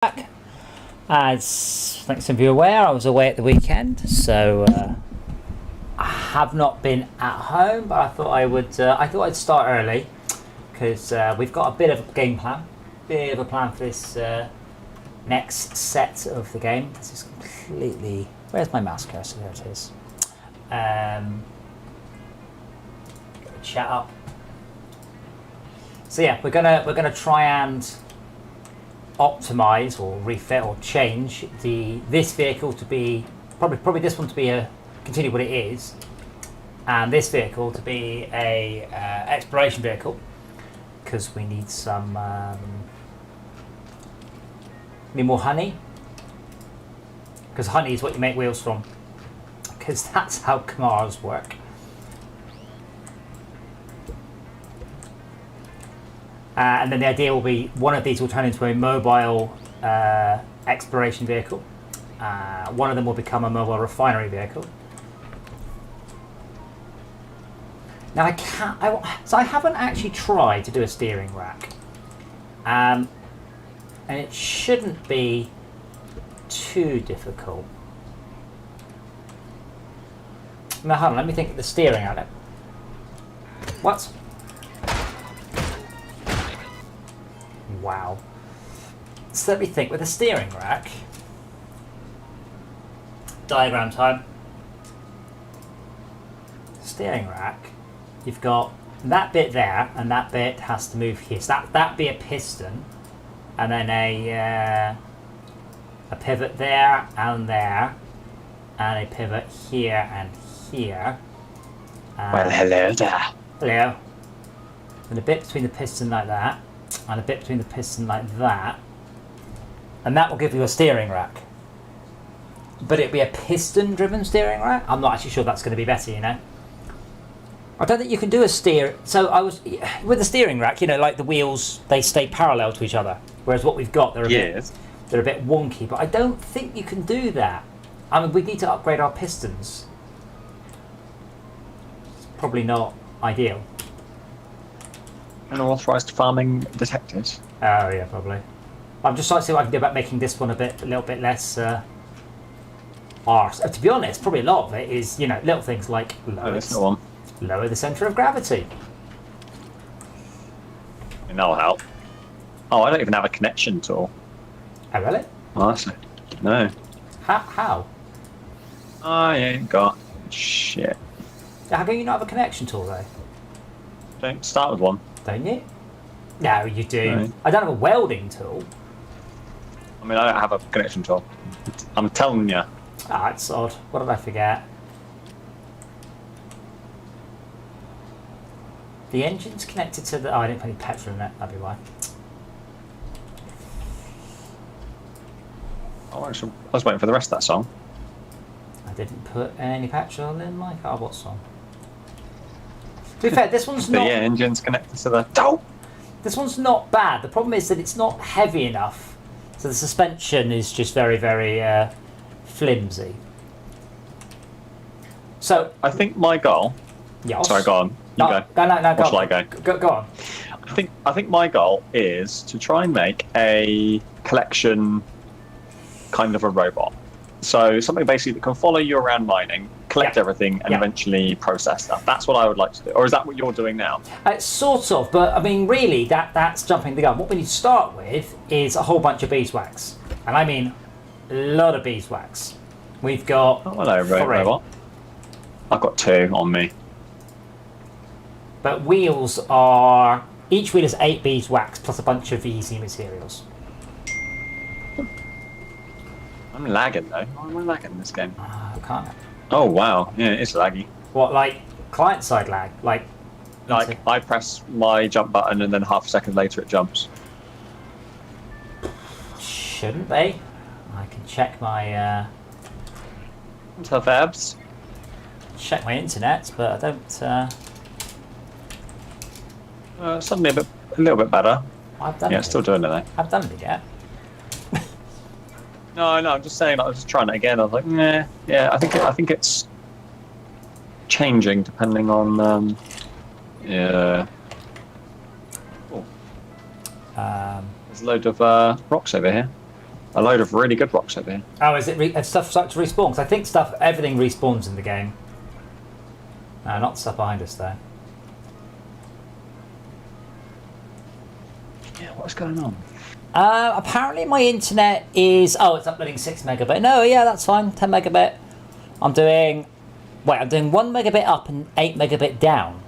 back. As I think some of you are aware, I was away at the weekend, so I have not been at home. But I thought I'd start early because we've got a bit of a game plan, bit of a plan for this next set of the game. This is completely. Where's my mouse cursor? There it is. Chat up. So yeah, we're gonna try and optimize or refit or change this vehicle to be probably this one to be continue what it is, and this vehicle to be a exploration vehicle because we need some need more honey, because honey is what you make wheels from, because that's how cars work. And then the idea will be one of these will turn into a mobile exploration vehicle. One of them will become a mobile refinery vehicle. Now I haven't actually tried to do a steering rack, and it shouldn't be too difficult. Now hold on, let me think of the steering on it. What? Wow. So let me think. With a steering rack, diagram time. Steering rack, you've got that bit there, and that bit has to move here. So that be a piston, and then a pivot there, and a pivot here and here. Well, hello there. Hello. And a bit between the piston like that, and a bit between the piston like that, and that will give you a steering rack. But it'd be a piston driven steering rack. I'm not actually sure that's going to be better, you know. I don't think you can do a steer. So I was with the steering rack, you know, like the wheels, they stay parallel to each other, whereas what we've got, they're a bit wonky. But I don't think you can do that. I mean, we need to upgrade our pistons. It's probably not ideal. Unauthorized farming detected. Oh yeah, probably. I'm just trying to see what I can do about making this one a little bit less arse. To be honest, probably a lot of it is, you know, little things like lower the centre of gravity. I mean, that'll help. Oh, I don't even have a connection tool. Oh really? Oh, that's no. How? I ain't got shit. How can you not have a connection tool though? Don't start with one. Don't you? No, you do. No. I don't have a welding tool. I mean, I don't have a connection tool. I'm telling you. Ah, it's odd. What did I forget? The engine's connected to the... Oh, I didn't put any petrol in it. That'd be why. Oh, actually, I was waiting for the rest of that song. I didn't put any petrol in my car. What song? To be fair, this one's not... Yeah, engine's connected to the... Oh! This one's not bad. The problem is that it's not heavy enough. So the suspension is just very, very flimsy. So... I think my goal... Yes. Sorry, go on. You go. No, or shall I go? Go on. I think my goal is to try and make a collection kind of a robot. So something basically that can follow you around mining, collect everything, and eventually process stuff. That's what I would like to do. Or is that what you're doing now? Sort of, but I mean, really, that's jumping the gun. What we need to start with is a whole bunch of beeswax. And I mean, a lot of beeswax. We've got... Oh, hello, robot. I've got 2 on me. But wheels are... Each wheel is 8 beeswax plus a bunch of easy materials. I'm lagging though. Why am I lagging in this game? I can't. Oh wow, yeah, it's laggy. What, like client side lag? Like I press my jump button and then half a second later it jumps. Shouldn't they? I can check my Tough abs. check my internet, but I don't Suddenly a little bit better. I've done it. Still doing it though. I've done it yet. No, I'm just saying. I was just trying it again. I was like, nah, yeah. I think it's changing depending on. Yeah. Cool. There's a load of rocks over here. a load of really good rocks over here. Oh, is it? Has stuff started to respawn? Because I think everything respawns in the game. No, not the stuff behind us though. Yeah, what's going on? Apparently my internet is... Oh, it's uploading 6 megabit. No, yeah, that's fine. 10 megabit. I'm doing 1 megabit up and 8 megabit down.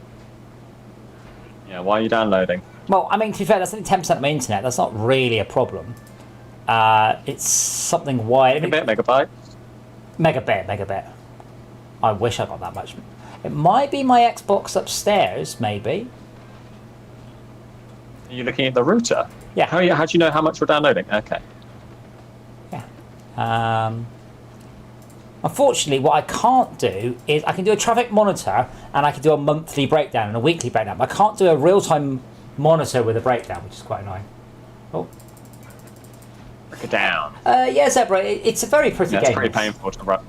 Yeah, why are you downloading? Well, I mean, to be fair, that's only 10% of my internet. That's not really a problem. It's something wide. Megabit. Megabit. I wish I got that much. It might be my Xbox upstairs, maybe. Are you looking at the router? Yeah. How do you know how much we're downloading? Okay. Yeah. Unfortunately, what I can't do is I can do a traffic monitor and I can do a monthly breakdown and a weekly breakdown. But I can't do a real-time monitor with a breakdown, which is quite annoying. Oh. Break it down. Yeah, Zebra, it's a very pretty game. It's pretty painful to run.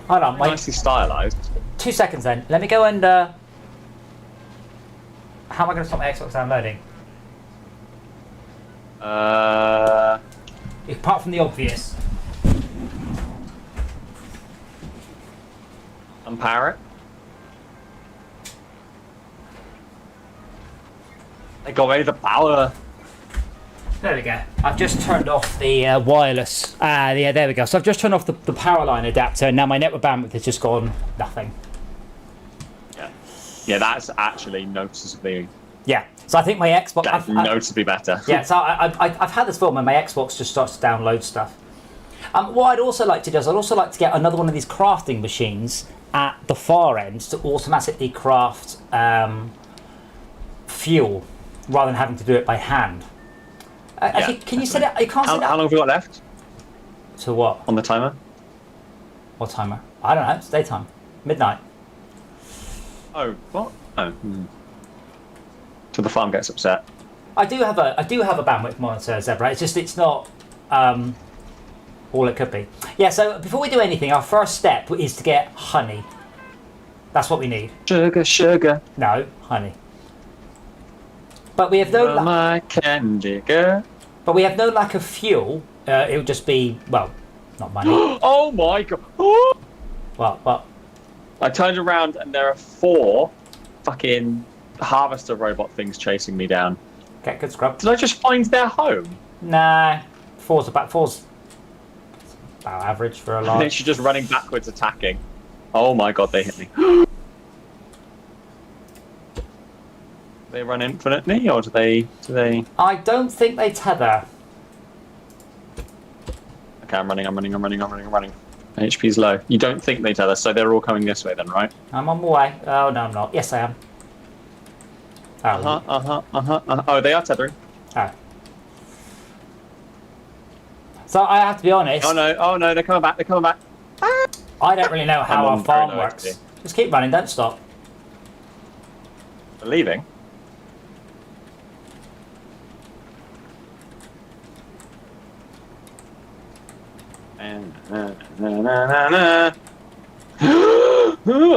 Hold on, wait. Nicely stylized. 2 seconds then. Let me go and... How am I going to stop my Xbox downloading? Apart from the obvious. Unpower it. They got away the power. There we go. I've just turned off the wireless. Yeah, there we go. So I've just turned off the power line adapter, and now my network bandwidth has just gone nothing. Yeah, that's actually noticeably. Yeah. So I think my Xbox. That's noticeably better. Yeah. So I've had this film, and my Xbox just starts to download stuff. What I'd also like to do is I'd also like to get another one of these crafting machines at the far end to automatically craft fuel rather than having to do it by hand. Actually, can you set it? You can't set it. How long have we got left? To what? On the timer? What timer? I don't know. It's daytime. Midnight. Oh, what? Oh. Till the farm gets upset. I do have a bandwidth monitor, Zebra. It's not all it could be. Yeah. So before we do anything, our first step is to get honey. That's what we need. Sugar. No, honey. But we have no my candy girl. But we have no lack of fuel. It would just be, well, not money. Oh my god! What? I turned around and there are 4 fucking harvester robot things chasing me down. Okay, good scrub. Did I just find their home? Nah, four's about average for a And large. then she's just running backwards, attacking. Oh my god, they hit me. They run infinitely, or do they? I don't think they tether. Okay, I'm running. HP's low. You don't think they tether, so they're all coming this way then, right? I'm on my way. Oh no, I'm not. Yes, I am. Oh. Oh, they are tethering. Oh. So I have to be honest. Oh no, they're coming back. I don't really know how I'm our on farm very low works. XP. Just keep running, don't stop. They're leaving.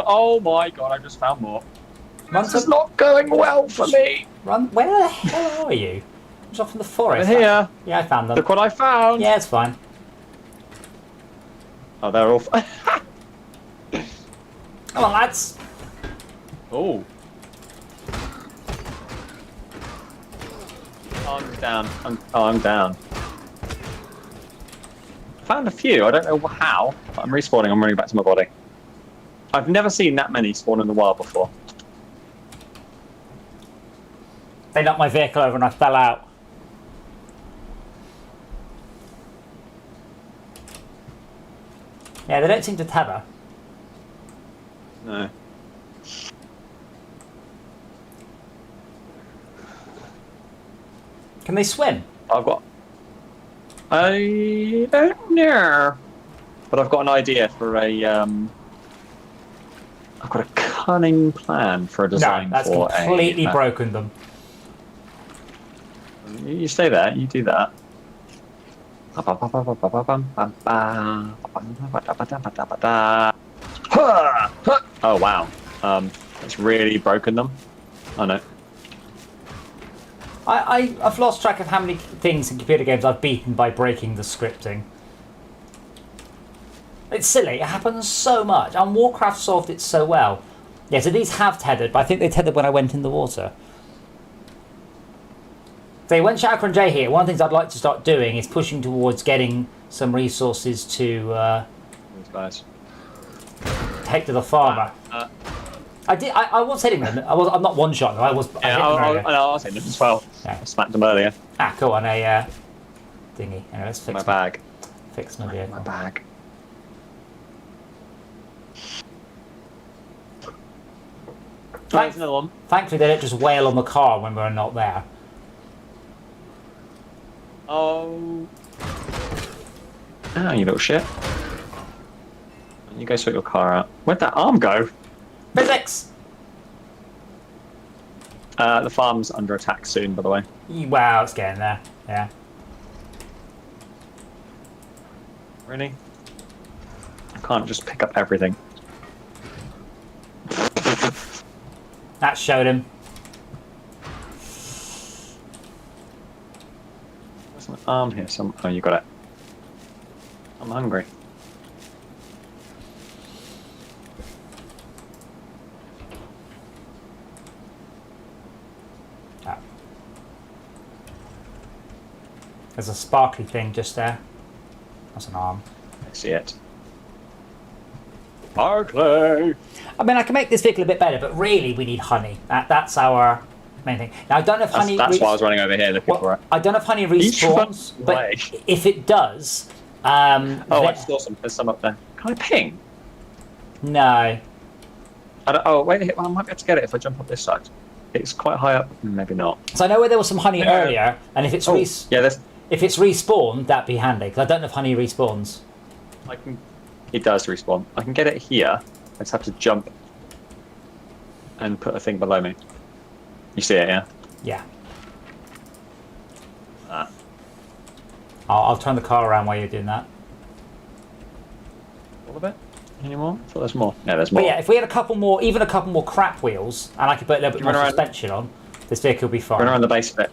Oh my god, I just found more. This is not going well for me. Run. Where the hell are you? I was off in the forest. They're here. Yeah, I found them. Look what I found. Yeah, it's fine. Oh, they're all. Come on, lads. Oh. I'm down. I'm down. Found a few. I don't know how, but I'm respawning. I'm running back to my body. I've never seen that many spawn in the wild before. They knocked my vehicle over and I fell out. Yeah, they don't seem to tether. No. Can they swim? I don't know. But I've got an idea for a I've got a cunning plan for a design No, that's for completely broken them. You stay there, you do that. Oh wow. It's really broken them. Oh no. I've lost track of how many things in computer games I've beaten by breaking the scripting. It's silly. It happens so much. And Warcraft solved it so well. Yeah, so these have tethered, but I think they tethered when I went in the water. So when Shaka and Jay here, one of the things I'd like to start doing is pushing towards getting some resources to These guys. take to the farmer. I was hitting them. I'm not one shot though. I hit them earlier. I was hitting them as well. Yeah. I smacked them earlier. Ah, cool. On a thingy. Anyway, let's fix My bag. Fix my vehicle. My bag. There's another one. Thankfully, they don't just wail on the car when we're not there. Oh. Ah, you little shit. You go sort your car out. Where'd that arm go? Physics! The farm's under attack soon, by the way. Wow, it's getting there. Yeah. Really? I can't just pick up everything. That showed him. There's an arm here. Oh, you got it. I'm hungry. Oh. There's a sparkly thing just there. That's an arm. I see it. Sparkly! I mean, I can make this vehicle a bit better, but really we need honey. That's our main thing. Now, I don't know if honey... That's why I was running over here looking for it. I don't know if honey respawns, but if it does... I just saw some. There's some up there. Can I ping? No. Wait, I might be able to get it if I jump up this side. It's quite high up. Maybe not. So I know where there was some honey earlier, and if it's if it's respawned, that'd be handy, because I don't know if honey respawns. It does respawn. I can get it here. I just have to jump and put a thing below me. You see it, yeah? Yeah. Ah. I'll turn the car around while you're doing that. All of it? Any more? I thought there's more. Yeah, there's more. But yeah, if we had a couple more crap wheels, and I could put a little bit more suspension on, this vehicle would be fine. Run around the base of it.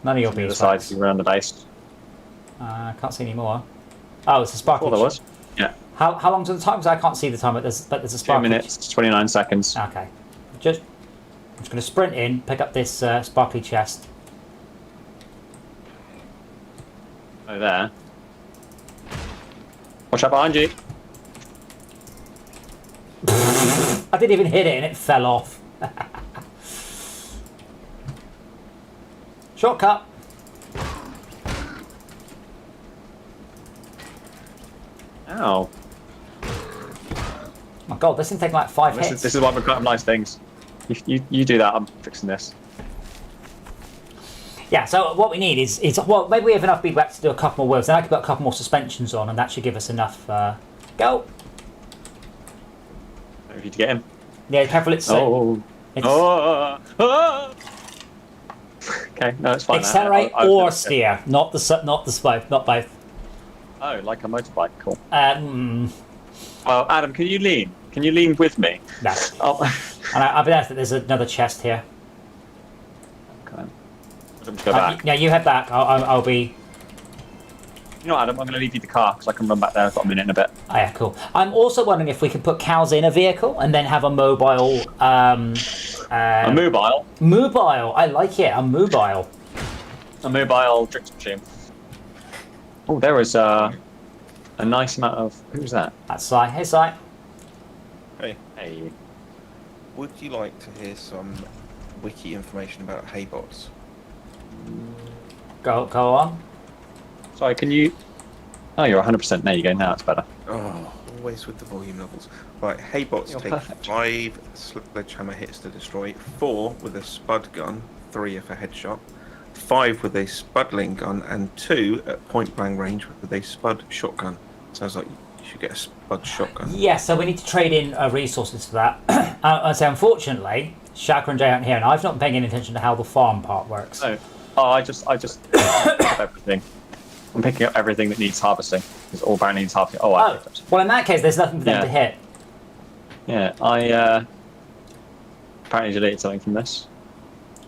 None of your on the other bees. side, if you run around the base. I can't see any more. Oh, it's a sparkly. There was. Yeah. How long's the time? Because I can't see the time, but there's a sparkly. 2 minutes, 29 seconds. Okay. I'm just going to sprint in, pick up this sparkly chest. Oh, there. Watch out behind you. I didn't even hit it and it fell off. Shortcut. Ow. My God, this thing takes like 5 hits. This is why we're cutting nice things. You do that, I'm fixing this. Yeah, so what we need is well, maybe we have enough beadwax to do a couple more wheels, then I could put a couple more suspensions on, and that should give us enough. Go! If you to get him. Yeah, careful, it's... Okay, no, it's fine. Accelerate or steer, not the both, not both. Oh, like a motorbike, cool. Well, Adam, can you lean? Can you lean with me? No. And I've been asked that there's another chest here. Okay. I'm go back. Yeah, you head back. I'll be... You know what, Adam, I'm going to leave you the car because I can run back there. I've got a minute and a bit. Oh, yeah, cool. I'm also wondering if we can put cows in a vehicle and then have a mobile... a mobile? Mobile. I like it. A mobile. A mobile drinks machine. Oh, there was a nice amount of... Who's that? That's Si. Hey, Si. Hey. Hey. Would you like to hear some wiki information about haybots? Go on. Sorry, can you... Oh, you're 100%. There you go. Now it's better. Oh, always with the volume levels. Right, haybots You're take perfect. 5 sledgehammer hits to destroy, 4 with a spud gun, 3 if a headshot, 5 with a spudling gun, and 2 at point blank range with a spud shotgun. Sounds like you should get a spud shotgun. Yeah, so we need to trade in resources for that. So unfortunately, Shaka and Jay aren't here, and I've not been paying any attention to how the farm part works. No. Oh, I just pick up everything. I'm picking up everything that needs harvesting. Because all barrel needs harvesting. Oh, I picked up some. Well, in that case, there's nothing for them to hit. Yeah, I apparently deleted something from this.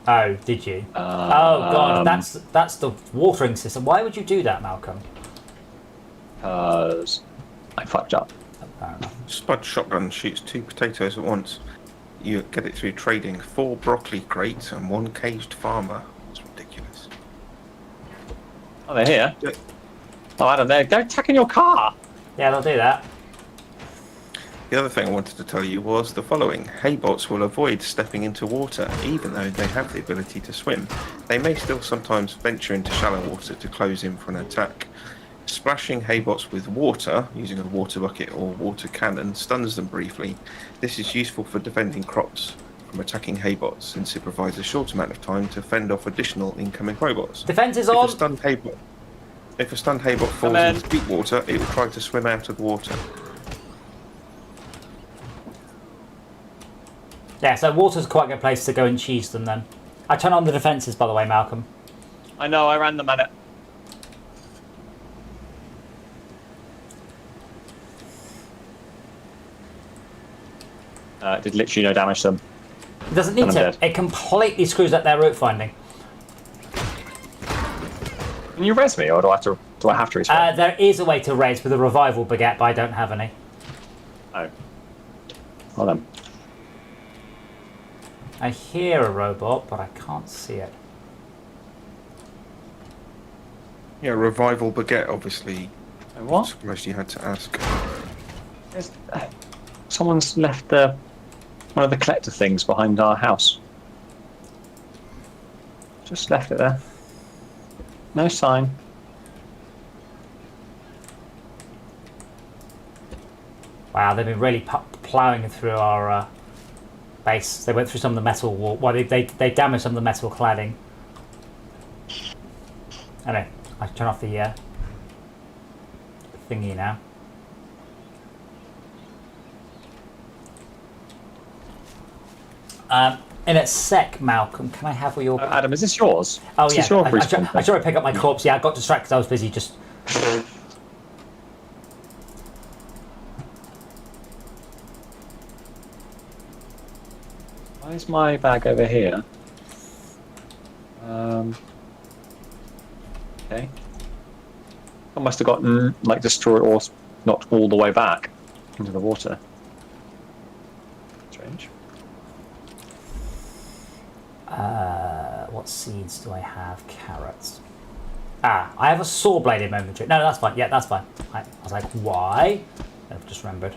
Oh, did you? Oh god, that's the watering system. Why would you do that, Malcolm? Because I fucked up. Fair enough. Spud shotgun shoots 2 potatoes at once. You get it through trading 4 broccoli crates and 1 caged farmer. It's ridiculous. Oh, they're here. Yeah. Oh, Adam, they're attacking your car. Yeah, they'll do that. The other thing I wanted to tell you was the following. Haybots will avoid stepping into water, even though they have the ability to swim. They may still sometimes venture into shallow water to close in for an attack. Splashing haybots with water, using a water bucket or water cannon, stuns them briefly. This is useful for defending crops from attacking haybots, since it provides a short amount of time to fend off additional incoming robots. Defense is If on. a stunned haybot falls into deep water, it will try to swim out of the water. Yeah, so water's quite a good place to go and cheese them then. I turn on the defences, by the way, Malcolm. I know, I ran them at it. Did literally no damage to them. It doesn't need And I'm to. dead. It completely screws up their route finding. Can you res me, or do I have to respawn? There is a way to raise with a revival baguette, but I don't have any. Oh. Well then. I hear a robot, but I can't see it. Yeah, revival baguette, obviously. What? Surprised you had to ask. Someone's left one of the collector things behind our house. Just left it there. No sign. Wow, they've been really ploughing through our base. They went through some of the metal wall. Well, they damaged some of the metal cladding. Anyway, I turn off the thingy now. In a sec, Malcolm, can I have your... Adam, is this yours? Oh, Is yeah. this your I respawn thing? tried to pick up my corpse. Yeah, I got distracted. I was busy just... Why is my bag over here? Okay. I must have gotten like destroyed or not all the way back into the water. Strange. What seeds do I have? Carrots. I have a saw blade in my inventory. No, that's fine. Yeah, that's fine. I was like, why? I've just remembered.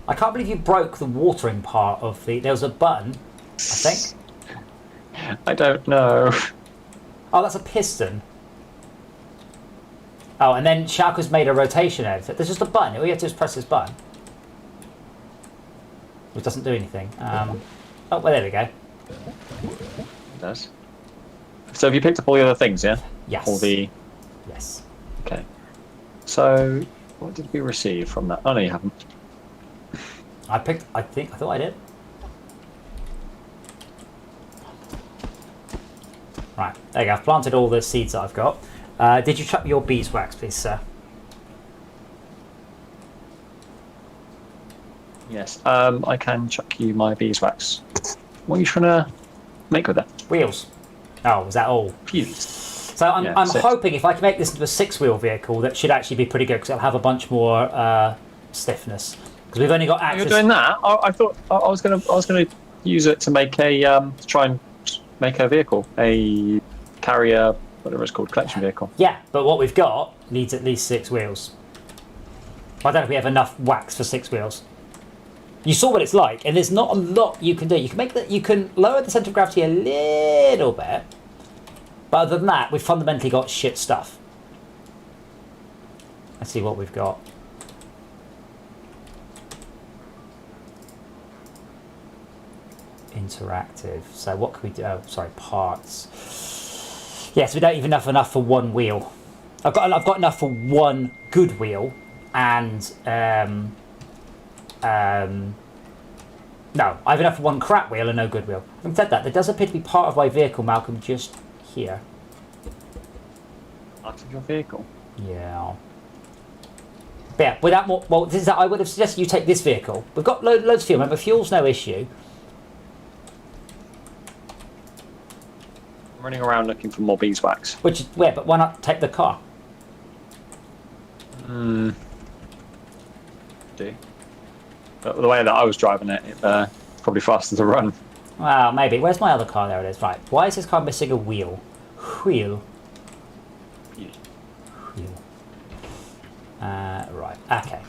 I can't believe you broke the watering part of the... There was a button, I think. I don't know. Oh, that's a piston. Oh, and then Sharka's made a rotation out of it. There's just a button. All you have to do is press this button. Which doesn't do anything. Oh, well, there we go. It does. So have you picked up all the other things, yeah? Yes. All the... Yes. Okay. So, what did we receive from that? Oh, no, you haven't. I thought I did. Right, there you go. I've planted all the seeds that I've got. Did you chuck your beeswax, please, sir? Yes. I can chuck you my beeswax. What are you trying to make with that? Wheels. Oh, was that all? Fused. So I'm Yeah, 6. hoping if I can make this into a 6-wheel vehicle, that should actually be pretty good because it'll have a bunch more stiffness. Because we've only got access. You're doing that? I thought I was gonna use it to make a to try and make a vehicle, a carrier, whatever it's called, collection vehicle. Yeah, but what we've got needs at least 6 wheels. I don't know if we have enough wax for 6 wheels. You saw what it's like, and there's not a lot you can do. You can make that. You can lower the centre of gravity a little bit, but other than that, we've fundamentally got shit stuff. Let's see what we've got. Interactive. So what can we do? Oh, sorry, parts. Yes, we don't even have enough for 1 wheel. I've got enough for 1 good wheel, and no, I have enough for 1 crap wheel and no good wheel. Having said that, there does appear to be part of my vehicle, Malcolm, just here. Part of your vehicle. Yeah. But yeah, without more, well, this is I would have suggested you take this vehicle. We've got loads of fuel. Remember, fuel's no issue. I'm running around looking for more beeswax. Which, yeah, but why not take the car? Do. But the way that I was driving it, it's probably faster to run. Well, maybe. Where's my other car? There it is. Right. Why is this car missing a wheel? Wheel. Wheel. Right. Okay.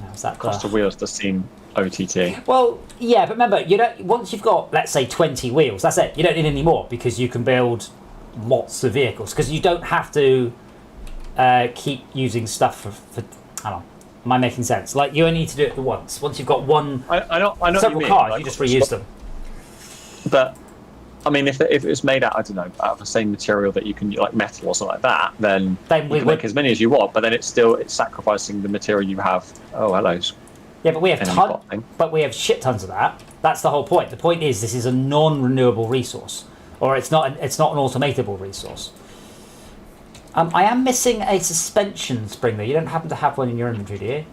Now, is that Cost of wheels does seem OTT. Well, yeah, but remember, you don't. Once you've got, let's say, 20 wheels, that's it. You don't need any more because you can build lots of vehicles. Because you don't have to keep using stuff for. Hang on. Am I making sense? Like, you only need to do it once. Once you've got one, I know several cars, you just reuse them. But I mean, if it was made out, I don't know, out of the same material that you can, like metal or something like that, then you can make as many as you want. But then it's sacrificing the material you have. Oh, hello. Yeah, but we have shit tons of that. That's the whole point. The point is, this is a non-renewable resource, or it's not an automatable resource. I am missing a suspension spring though. You don't happen to have one in your inventory, do you?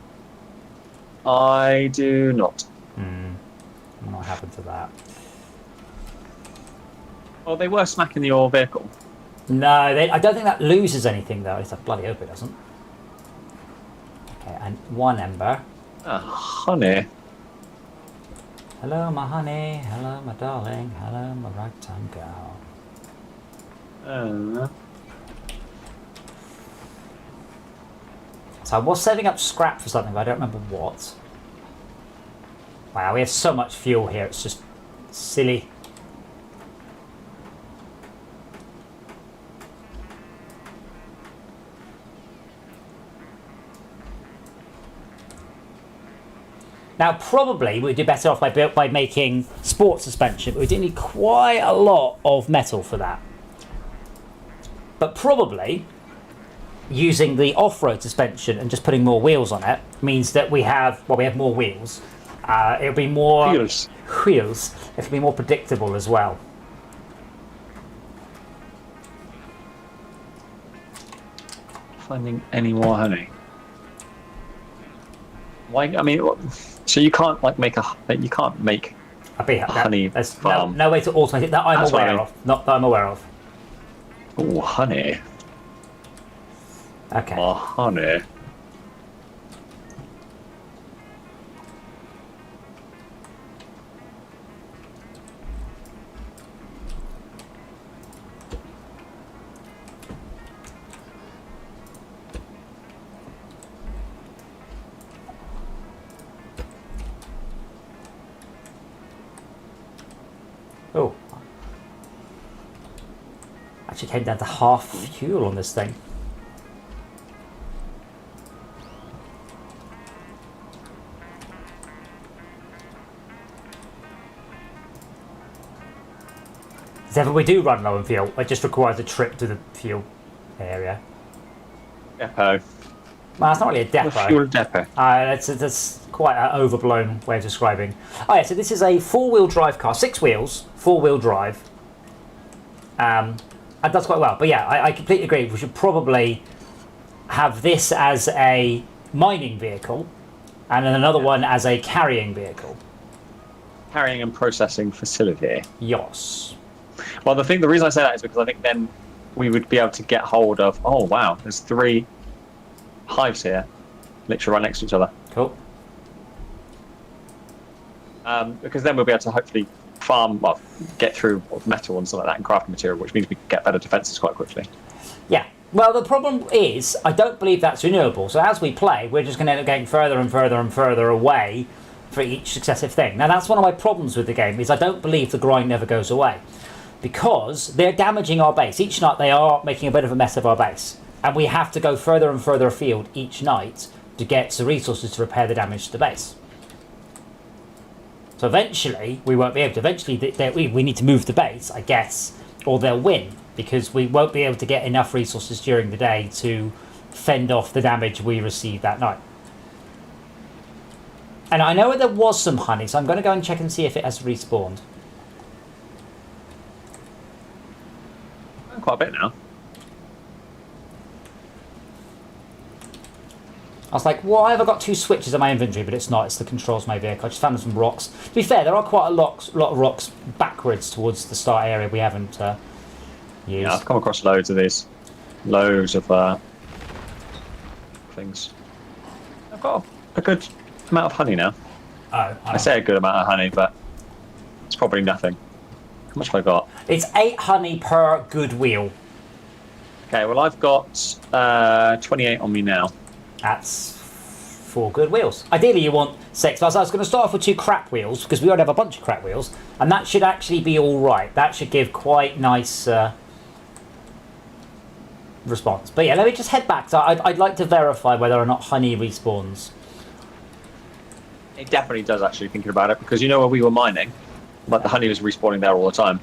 I do not. What happened to that? Well, they were smacking your vehicle. No, I don't think that loses anything though. It's a bloody hope it doesn't. Okay, and one ember. Honey. Hello, my honey. Hello, my darling. Hello, my ragtime girl. So I was setting up scrap for something, but I don't remember what. Wow, we have so much fuel here. It's just silly. Now, probably we'd do better off by making sport suspension, but we do need quite a lot of metal for that. But probably using the off-road suspension and just putting more wheels on it means that we have more wheels. It'll be more wheels. It'll be more predictable as well. Finding any more honey? Why? I mean, so you can't make a honey farm. No way to automate it that I'm aware of. Not that I'm aware of. Oh, honey. Okay. More honey. Oh. Actually came down to half fuel on this thing. If ever we do run low on fuel, it just requires a trip to the fuel area. Depot. Well, it's not really a depot. The fuel depot. That's quite an overblown way of describing. Oh yeah, so this is a four-wheel drive car, 6 wheels, four-wheel drive. And does quite well. But yeah, I completely agree. We should probably have this as a mining vehicle, and then another one as a carrying vehicle. Carrying and processing facility. Yes. Well, the reason I say that is because I think then we would be able to get hold of. Oh wow, there's 3 hives here, literally right next to each other. Cool. Because then we'll be able to hopefully farm, get through metal and stuff like that, and craft material, which means we can get better defenses quite quickly. Yeah. Well, the problem is, I don't believe that's renewable. So as we play, we're just going to end up getting further and further and further away for each successive thing. Now, that's one of my problems with the game, is I don't believe the grind never goes away. Because they're damaging our base. Each night they are making a bit of a mess of our base. And we have to go further and further afield each night to get the resources to repair the damage to the base. So eventually, we won't be able to. Eventually, we need to move the base, I guess, or they'll win. Because we won't be able to get enough resources during the day to fend off the damage we receive that night. And I know there was some honey, so I'm going to go and check and see if it has respawned. Quite a bit now. I was like, why have I got 2 switches in my inventory? But it's not. It's the controls of my vehicle. I just found some rocks. To be fair, there are quite a lot of rocks backwards towards the start area we haven't used. Yeah, I've come across loads of these. Loads of things. I've got a good amount of honey now. Oh, I say a good amount of honey, but it's probably nothing. How much have I got? It's 8 honey per good wheel. Okay, well I've got 28 on me now. That's 4 good wheels. Ideally, you want 6. But I was going to start off with 2 crap wheels because we already have a bunch of crap wheels, and that should actually be all right. That should give quite nice response. But yeah, let me just head back. So I'd like to verify whether or not honey respawns. It definitely does, actually, thinking about it, because you know where we were mining, but the honey was respawning there all the time.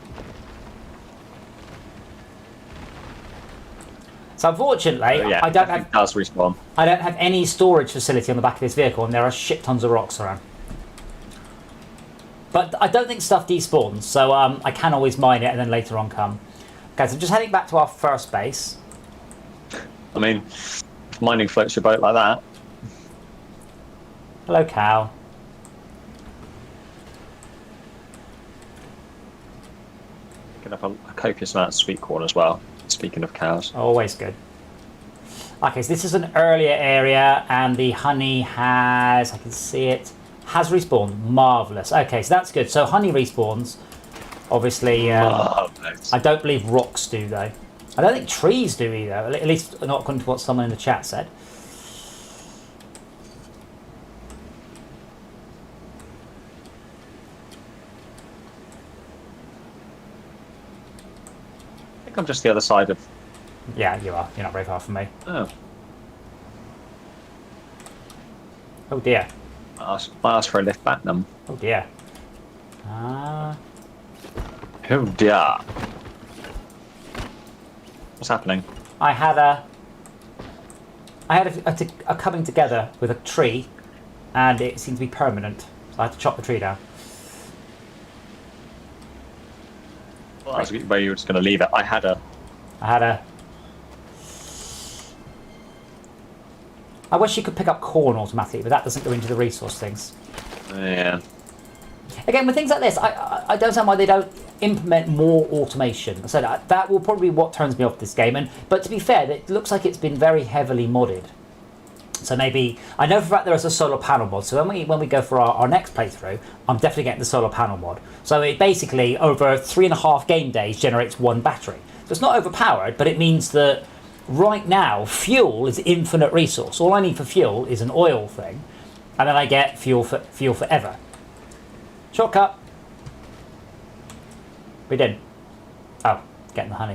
So unfortunately, yeah, I don't have. It does respawn. I don't have any storage facility on the back of this vehicle, and there are shit tons of rocks around. But I don't think stuff despawns, so I can always mine it and then later on come. Okay, so I'm just heading back to our first base. I mean, if mining floats your boat like that. Hello, cow. Picking up a copious amount of sweet corn as well. Speaking of cows. Always good. Okay, so this is an earlier area, and the honey has, I can see it, has respawned. Marvellous. Okay, so that's good. So honey respawns. Obviously, I don't believe rocks do, though. I don't think trees do either, at least not according to what someone in the chat said. I think I'm just the other side of... Yeah, you are. You're not very far from me. Oh. Oh dear. I asked for a lift back them. Oh dear. Oh dear. What's happening? I had a coming together with a tree, and it seemed to be permanent. So I had to chop the tree down. Well, that was where you were just going to leave it. I had a... I wish you could pick up corn automatically, but that doesn't go into the resource things. Yeah. Again, with things like this, I don't understand why they don't implement more automation. So that will probably be what turns me off this game. But to be fair, it looks like it's been very heavily modded. So maybe, I know for a fact there is a solar panel mod. So when we go for our next playthrough, I'm definitely getting the solar panel mod. So it basically, over 3.5 game days, generates 1 battery. So it's not overpowered, but it means that right now, fuel is infinite resource. All I need for fuel is an oil thing, and then I get fuel forever. Shortcut. We didn't. Oh, getting the honey.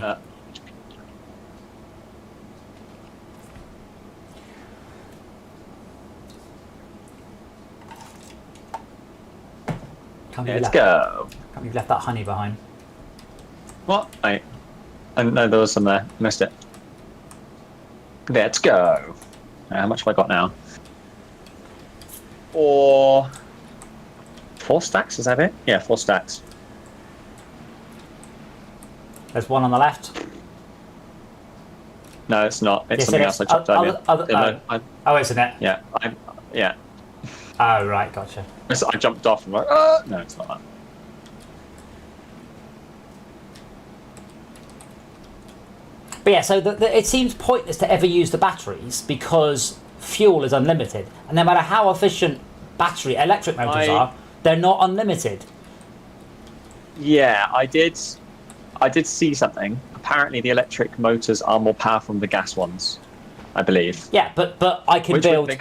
Let's go. Can't believe you left that honey behind. What? I didn't know there was some there. Missed it. Let's go. How much have I got now? 4 stacks, is that it? Yeah, 4 stacks. There's one on the left. No, it's not. It's Yes, something it else I is. chopped earlier. Oh, isn't it? Yeah, yeah. Oh, right, gotcha. I jumped off and like, no, it's not that. But yeah, so it seems pointless to ever use the batteries because fuel is unlimited. And no matter how efficient electric motors are, they're not unlimited. Yeah, I did see something. Apparently the electric motors are more powerful than the gas ones, I believe. Yeah, but I can build...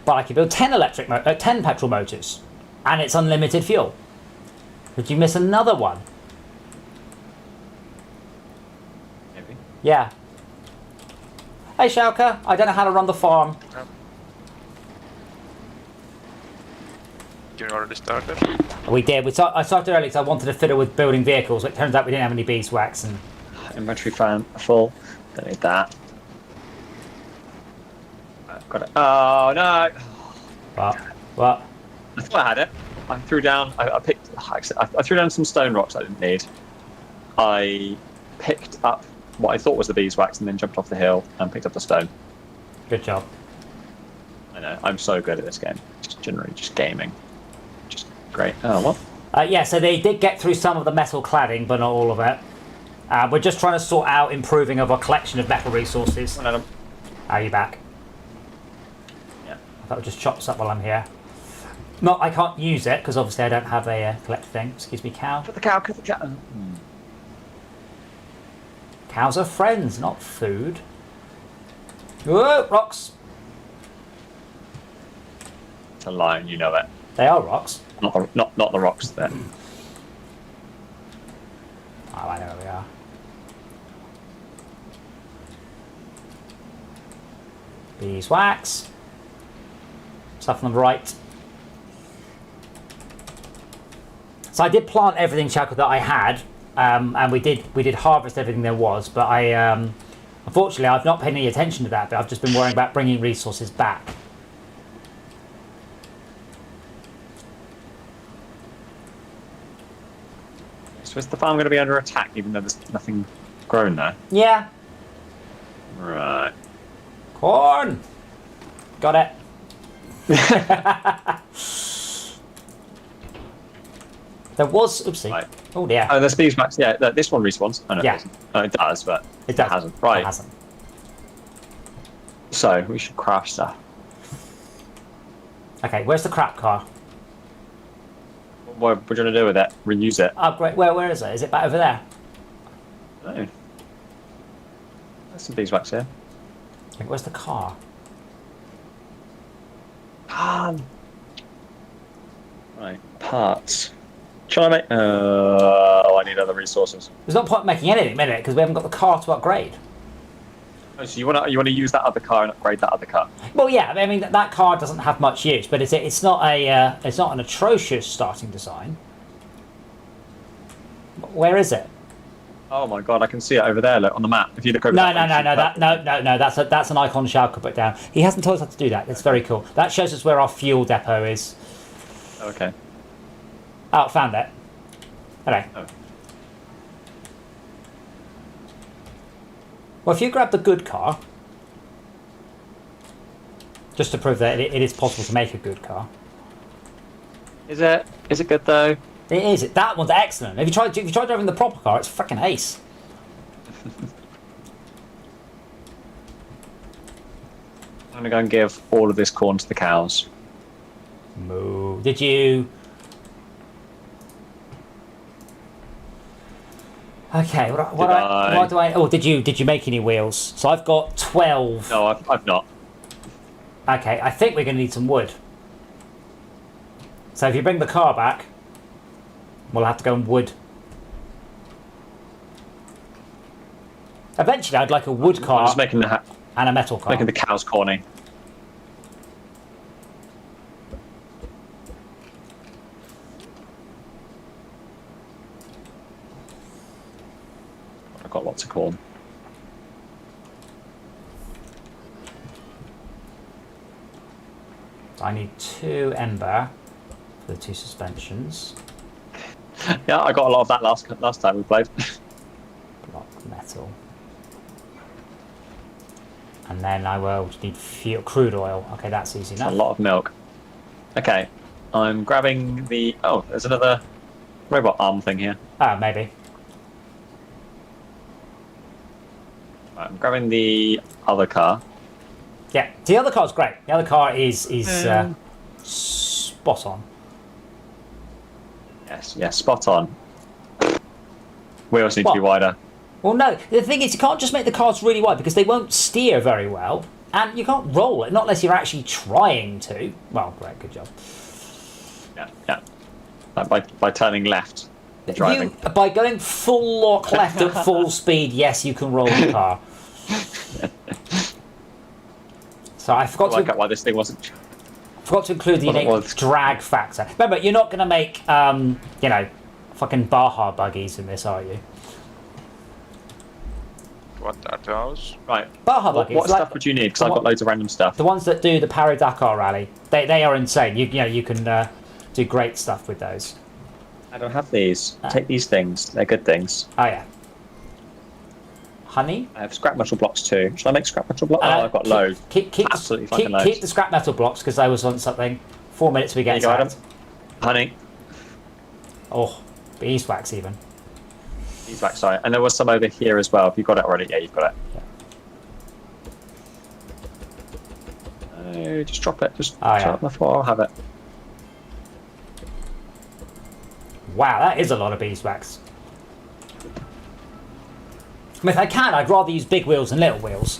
But I can build 10 10 petrol motors, and it's unlimited fuel. Did you miss another one? Maybe. Yeah. Hey, Shauka, I don't know how to run the farm. You already started? We did. I started early because I wanted to fiddle with building vehicles, but it turns out we didn't have any beeswax. And inventory fan full. Don't need that. Got it. Oh no! What? I thought I had it. I threw down. I threw down some stone rocks I didn't need. I picked up what I thought was the beeswax and then jumped off the hill and picked up the stone. Good job. know. I'm so good at this game. Just generally just gaming. Just great. Oh, what? Yeah, so they did get through some of the metal cladding, but not all of it. We're just trying to sort out improving of our collection of metal resources. Are you back? Yeah. I thought I'd just chop this up while I'm here. No, I can't use it because obviously I don't have a collect thing. Excuse me, cow. Cut the cow, cut the cow. Cows are friends, not food. Whoa, rocks. It's a lion, you know it. They are rocks. Not the rocks there. Oh, I know where we are. Beeswax. Stuff on the right. So I did plant everything, Shackle, that I had, and we did harvest everything there was. But I, unfortunately, I've not paid any attention to that. But I've just been worrying about bringing resources back. So is the farm going to be under attack, even though there's nothing grown there? Yeah. Right. Corn. Got it. There was. Oopsie. Right. Oh dear. Oh, there's beeswax. Yeah, this one respawns. Oh, no, Yeah. it doesn't. Oh, it does, but It does. hasn't. Right. It hasn't. So we should craft stuff. Okay, where's the crap car? What are you going to do with it? Reuse it? Oh, great. Where is it? Is it back over there? No. There's some beeswax here. Okay, where's the car? Right. Parts. Shall I make? Oh, I need other resources. There's no point making anything, minute, because we haven't got the car to upgrade. Oh, so you want to use that other car and upgrade that other car? Well, yeah. I mean, that car doesn't have much use, but it's not an atrocious starting design. Where is it? Oh my god, I can see it over there. Look on the map. If you look over. No. That's an icon Shao could put down. He hasn't told us how to do that. It's very cool. That shows us where our fuel depot is. Okay. Oh, found it. Okay. Oh. Well, if you grab the good car, just to prove that it is possible to make a good car. Is it? Is it good though? It is. That one's excellent. If you tried driving the proper car, it's freaking ace. I'm gonna go and give all of this corn to the cows. Moo. Did you? Okay. What do I? Oh, did you make any wheels? So I've got 12. No, I've not. Okay. I think we're going to need some wood. So if you bring the car back, we'll have to go and wood. Eventually, I'd like a wood I'm car just making the and a metal car. making the cows corny. I've got lots of corn. I need 2 ember for the 2 suspensions. Yeah, I got a lot of that last time we played. Block metal. And then I will need fuel, crude oil. Okay, that's easy A enough. lot of milk. Okay, I'm grabbing the. Oh, there's another robot arm thing here. Ah, maybe. Right, I'm grabbing the other car. Yeah, the other car's great. The other car is spot on. Yes, spot on. Wheels need to be wider. Well, no. The thing is, you can't just make the cars really wide because they won't steer very well, and you can't roll it, not unless you're actually trying to. Well, great, good job. Yeah. Like by turning left, driving. By going full lock left at full speed, yes, you can roll the car. So I forgot I why this thing wasn't. Forgot to include the innate drag factor. Remember, you're not going to make, fucking Baja buggies in this, are you? What that does? Right. Baja buggies. What stuff would you need? Because I've got loads of random stuff. The ones that do the Paris Dakar rally. They are insane. You can do great stuff with those. I don't have these. Take these things. They're good things. Oh yeah. Honey? I have scrap metal blocks too. Should I make scrap metal blocks? I've got loads. Absolutely fucking loads. Keep the scrap metal blocks because I was on something. 4 minutes we get attacked. Honey. Oh, beeswax even. Beeswax, sorry. And there was some over here as well. Have you got it already? Yeah, you've got it. Yeah. Just drop it. Just drop it on the floor. I'll have it. Wow, that is a lot of beeswax. I mean, if I can, I'd rather use big wheels than little wheels,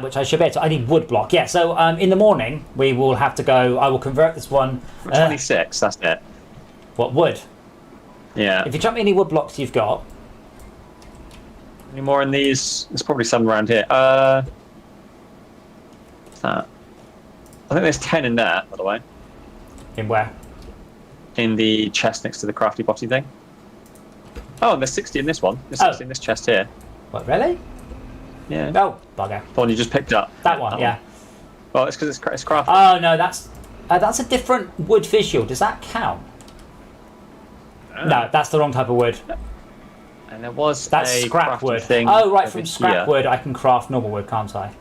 which I should be able to. I need wood block. Yeah, so in the morning, we will have to go. I will convert this one. 26, that's it. What, wood? Yeah. If you chuck me any wood blocks you've got. Any more in these? There's probably some around here. What's that? I think there's 10 in there, by the way. In where? In the chest next to the crafty botty thing. Oh, and there's 60 in this one. There's 60 in this chest here. What, really? Yeah. Oh, bugger. The one you just picked up. That one, yeah. Well, it's because it's crafted. Oh, no, that's a different wood visual. Does that count? No, that's the wrong type of wood. And there was that's a scrap wood. Thing oh, right, from scrap here. wood I can craft normal wood, can't I?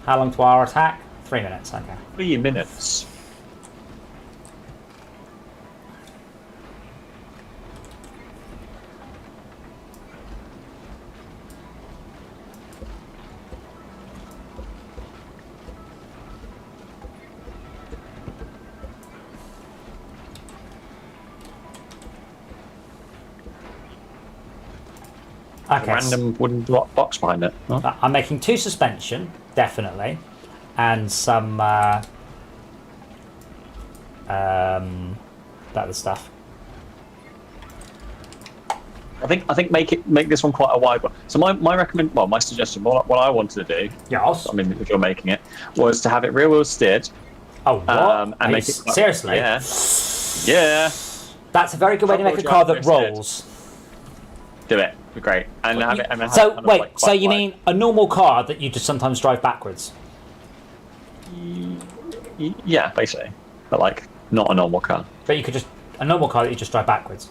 How long to our attack? 3 minutes, okay. 3 minutes. Okay. A random wooden box behind it. Huh? I'm making 2 suspension, definitely, and some that other stuff. I think make this one quite a wide one. So my suggestion, what I wanted to do, Yes. I mean if you're making it, was to have it rear wheel steered. Oh, what? And make it seriously? Yeah. Yeah. That's a very good way to make a car that rolls. Do it. Be great. And have it. And so wait. So you mean a normal car that you just sometimes drive backwards? Yeah, basically, but like not a normal car. But you could just a normal car that you just drive backwards.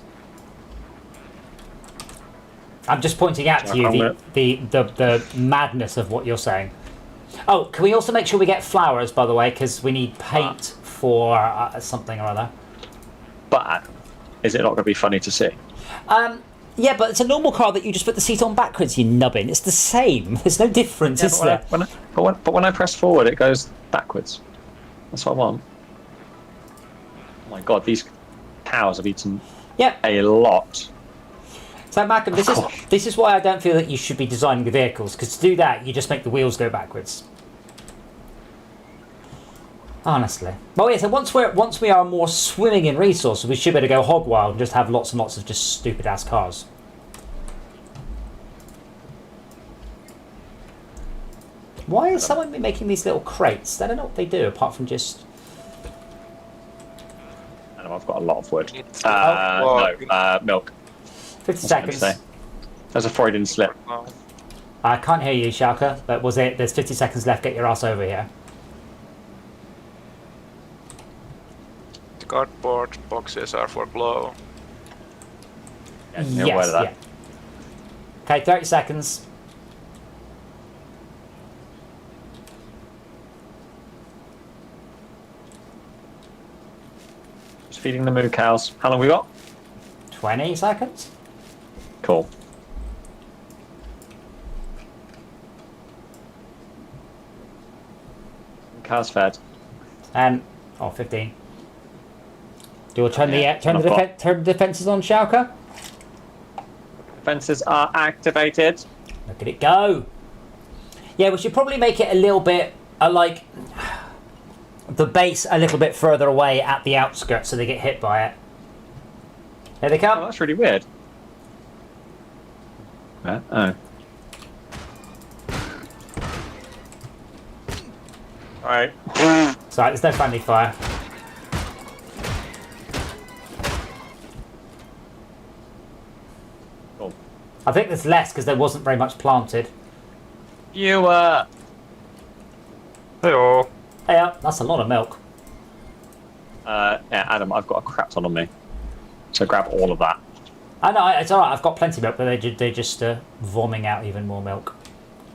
I'm just pointing out to you the madness of what you're saying. Oh, can we also make sure we get flowers, by the way, because we need paint for something or other. But is it not going to be funny to see? Yeah, but it's a normal car that you just put the seat on backwards, you nubbin. It's the same. There's no difference, is there? But when I press forward, it goes backwards. That's what I want. Oh my god, these cows have eaten a lot. So, Malcolm, this is why I don't feel that you should be designing the vehicles, because to do that, you just make the wheels go backwards. Honestly. Well, yeah, so once we are more swimming in resources, we should be able to go hog wild and just have lots and lots of just stupid ass cars. Why is someone making these little crates? I don't know what they do apart from just. I know I've got a lot of wood. Milk. 50 seconds. There's a Freudian slip. I can't hear you, Shalka, but was it? There's 50 seconds left. Get your ass over here. The cardboard boxes are for glow. Yes, yeah. Okay, 30 seconds. Just feeding the moo cows. How long we got? 20 seconds. Cool. Cows fed. 10 or 15. Do you turn the defences on, Shalka? Defences are activated. Look at it go. Yeah, we should probably make it a little bit like the base a little bit further away at the outskirts so they get hit by it. Here they come. Oh, that's really weird. Oh. Alright. Sorry, there's no friendly fire. Cool. I think there's less because there wasn't very much planted. You, Hello. Yeah, that's a lot of milk. yeah, Adam, I've got a crap ton on me. So grab all of that. I know, it's alright, I've got plenty of milk, but they're just vomiting out even more milk.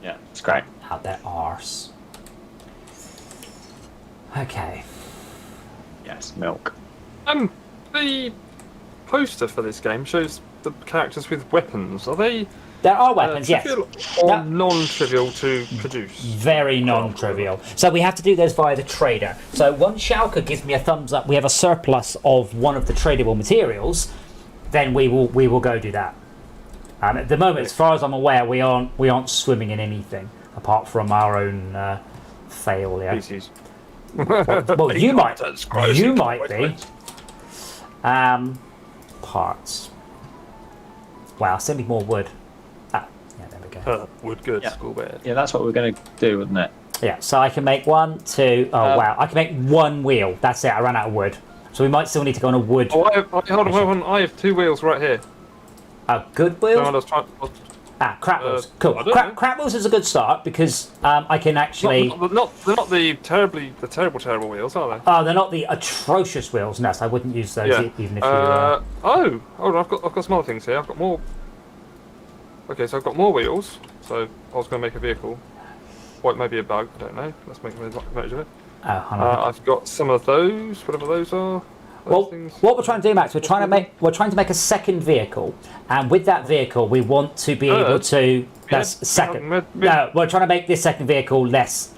Yeah, it's great. Out their arse. Okay. Yes, milk. The poster for this game shows the characters with weapons. Are they There are weapons, yes. trivial or No. non-trivial to produce? Very non-trivial. So we have to do those via the trader. So once Schalke gives me a thumbs up, we have a surplus of one of the tradable materials, then we will go do that. At the moment, as far as I'm aware, we aren't swimming in anything apart from our own failure. Species. Well, you might be. Right. Parts. Wow, I still need more wood. Ah, yeah, there we go. Wood good. Yeah. School bed. Yeah, that's what we're going to do, wasn't it? Yeah, so I can make 1, 2. Oh wow, I can make 1 wheel. That's it. I ran out of wood, so we might still need to go on a wood. Oh, hold on. I have 2 wheels right here. A good wheel. No, I was trying, Crap wheels. Cool. I don't know. Crap wheels is a good start because I can actually. they're not the terrible wheels, are they? Oh, they're not the atrocious wheels. No, so I wouldn't use those even if you. Oh, hold on. I've got some other things here. I've got more. Okay, so I've got more wheels. So I was going to make a vehicle. Or it may be a bug. I don't know. Let's make a note of it. Oh, hang on. I've got some of those, whatever those are. Well, what we're trying to do, Max, we're trying to make a second vehicle, and with that vehicle, we want to be able to. That's second. No, we're trying to make this second vehicle less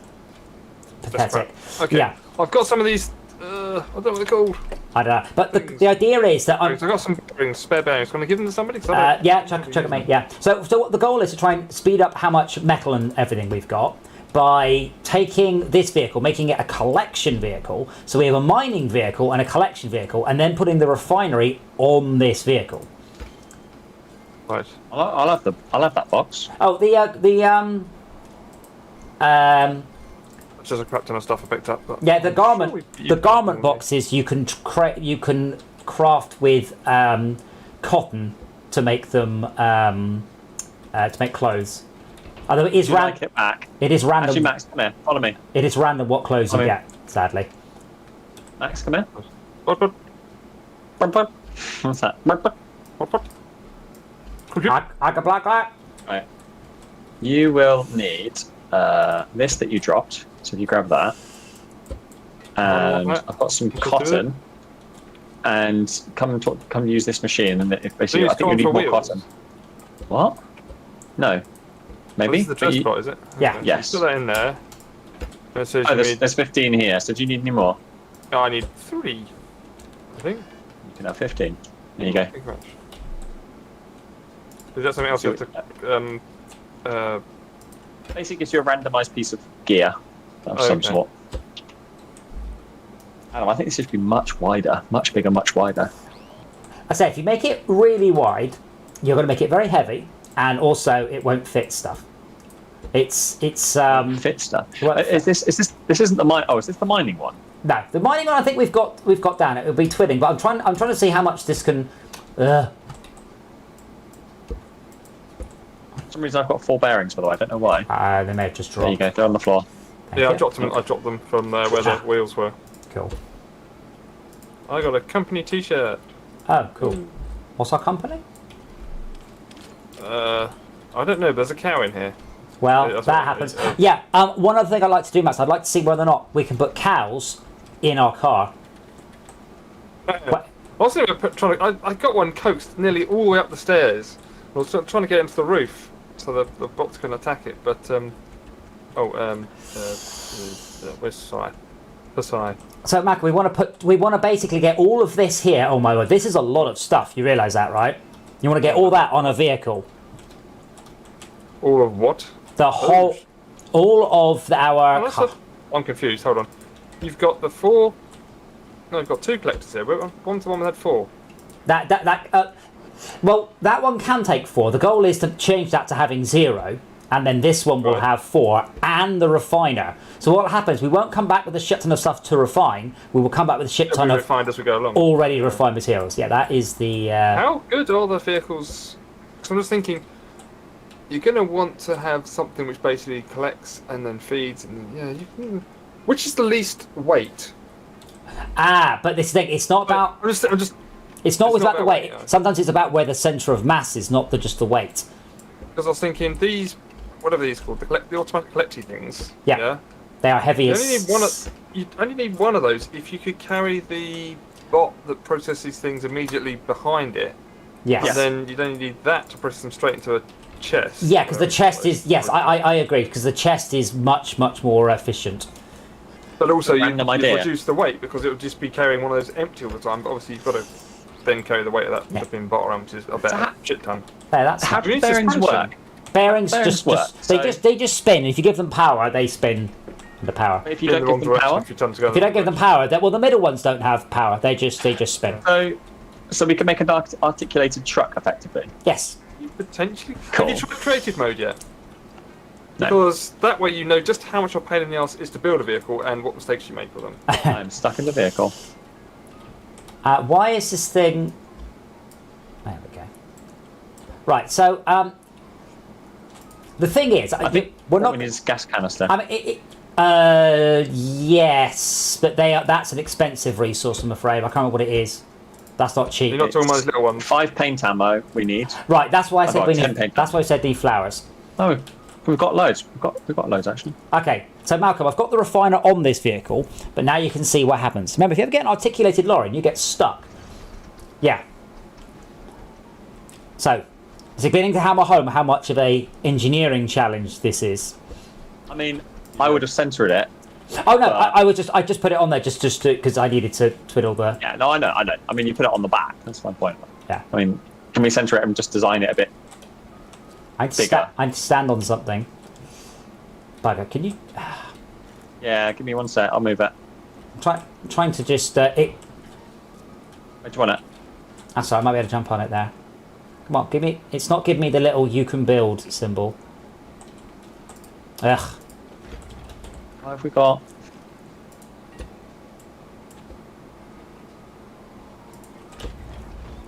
pathetic. Okay. Yeah. I've got some of these. I don't know what they're called. I don't know, but the idea is that I've got some spare bearings. Can I give them to somebody? yeah, chuck it, mate. Yeah. So what the goal is to try and speed up how much metal and everything we've got by taking this vehicle, making it a collection vehicle. So we have a mining vehicle and a collection vehicle, and then putting the refinery on this vehicle. Right. I'll have that box. Oh, It's just a crap ton of stuff I picked up. But yeah, the garment sure boxes you can craft with cotton to make them to make clothes. Although it is random. Like it back. It is random. Actually, Max, come here. Follow me. It is random what clothes you Come get. Sadly. Max, come here. What? What's that? I can black that. Right. You will need this that you dropped. So if you grab that, and I've got some cotton, and come use this machine. And if basically, I think you need more cotton. What? No. Maybe. This is the first spot, is it? Yeah. Okay. Yes. Put that in there. It says There's 15 here. So do you need any more? I need 3. I think. You can have 15. There you go. Thank you very much. Is that something else you have to? Basically, gives you a randomised piece of gear of some sort. I think this should be much wider, much bigger, much wider. I say if you make it really wide, you're going to make it very heavy, and also it won't fit stuff. It's fit stuff. This isn't the mine? Oh, is this the mining one? No, the mining one I think we've got down. It will be twinning, but I'm trying to see how much this can. For some reason, I've got 4 bearings. By the way, I don't know why. They may have just dropped. There you go. They're on the floor. I dropped them. I dropped them from where the wheels were. Cool. I got a company T-shirt. Oh, cool. What's our company? I don't know. But there's a cow in here. Well, That's that what it happens. is. Yeah. One other thing I'd like to do, Max, I'd like to see whether or not we can put cows in our car. What? Also, I got one coaxed nearly all the way up the stairs. I was trying to get into the roof so the box can attack it, but where's Sai? For Sai. So, Mac, we want to basically get all of this here. Oh my word, this is a lot of stuff. You realise that, right? You want to get all that on a vehicle. All of what? The whole, all of our. I'm confused. Hold on. You've got the 4. No, you've got 2 collectors here. One's the one that had 4. Well, that one can take 4. The goal is to change that to having 0, and then this one will have 4 and the refiner. So what happens? We won't come back with a shit ton of stuff to refine. We will come back with a shit ton of refined as we go along. Already refined materials. Yeah, that is the. How good are the vehicles? Because I'm just thinking, you're going to want to have something which basically collects and then feeds, and which is the least weight? But this thing, it's not about. I'm just It's not always not about the about weight. weight, no. Sometimes it's about where the centre of mass is, not just the weight. Because I was thinking these, whatever these called, the automatic collecty things. Yeah. They are heavy You as... only need one. You only need one of those if you could carry the bot that processes things immediately behind it. Yes. And then you'd only need that to process them straight into a chest. Yeah, because the chest is... Yes, I agree, because the chest is much, much more efficient. But also, you Random idea. reduce the weight because it would just be carrying one of those empty all the time. But obviously, you've got to then carry the weight of that flipping bot around, which is a better shit ton. Yeah, that's... How do need bearings suspension. work? Bearings Bearings work, they just spin. If you give them power, they spin the power. If you In the don't wrong give them direction power, if you turn together. If you don't give them power, well, the middle ones don't have power. They just spin. so we can make an articulated truck effectively. Yes. Potentially. Cool. Have you tried creative mode yet? No. Because that way you know just how much of a pain in the ass is to build a vehicle and what mistakes you make with them. I'm stuck in the vehicle. Why is this thing... There we go. Right, so... the thing is... I think we're what not... we need is gas canister. I mean, yes, but that's an expensive resource, I'm afraid. I can't remember what it is. That's not cheap. You're not talking about those little ones. 5 paint ammo we need. Right, that's why I said got we 10 need... paint. That's why I said deflowers. Oh, we've got loads. We've got loads actually. Okay, so Malcolm, I've got the refiner on this vehicle, but now you can see what happens. Remember, if you ever get an articulated lorry and you get stuck... Yeah. So, it's beginning to hammer home how much of a engineering challenge this is. I mean, I would have centered it. Oh no, I just put it on there just because I needed to twiddle the... Yeah, no, I know. I mean, you put it on the back. That's my point. Yeah. I mean, can we center it and just design it a bit? I'd bigger. stand on something. Bugger, can you... Yeah, give me one sec. I'll move it. trying to just... Where do you want it? I'm sorry, I might be able to jump on it there. Come on, give me... It's not giving me the little you can build symbol. Ugh. What have we got?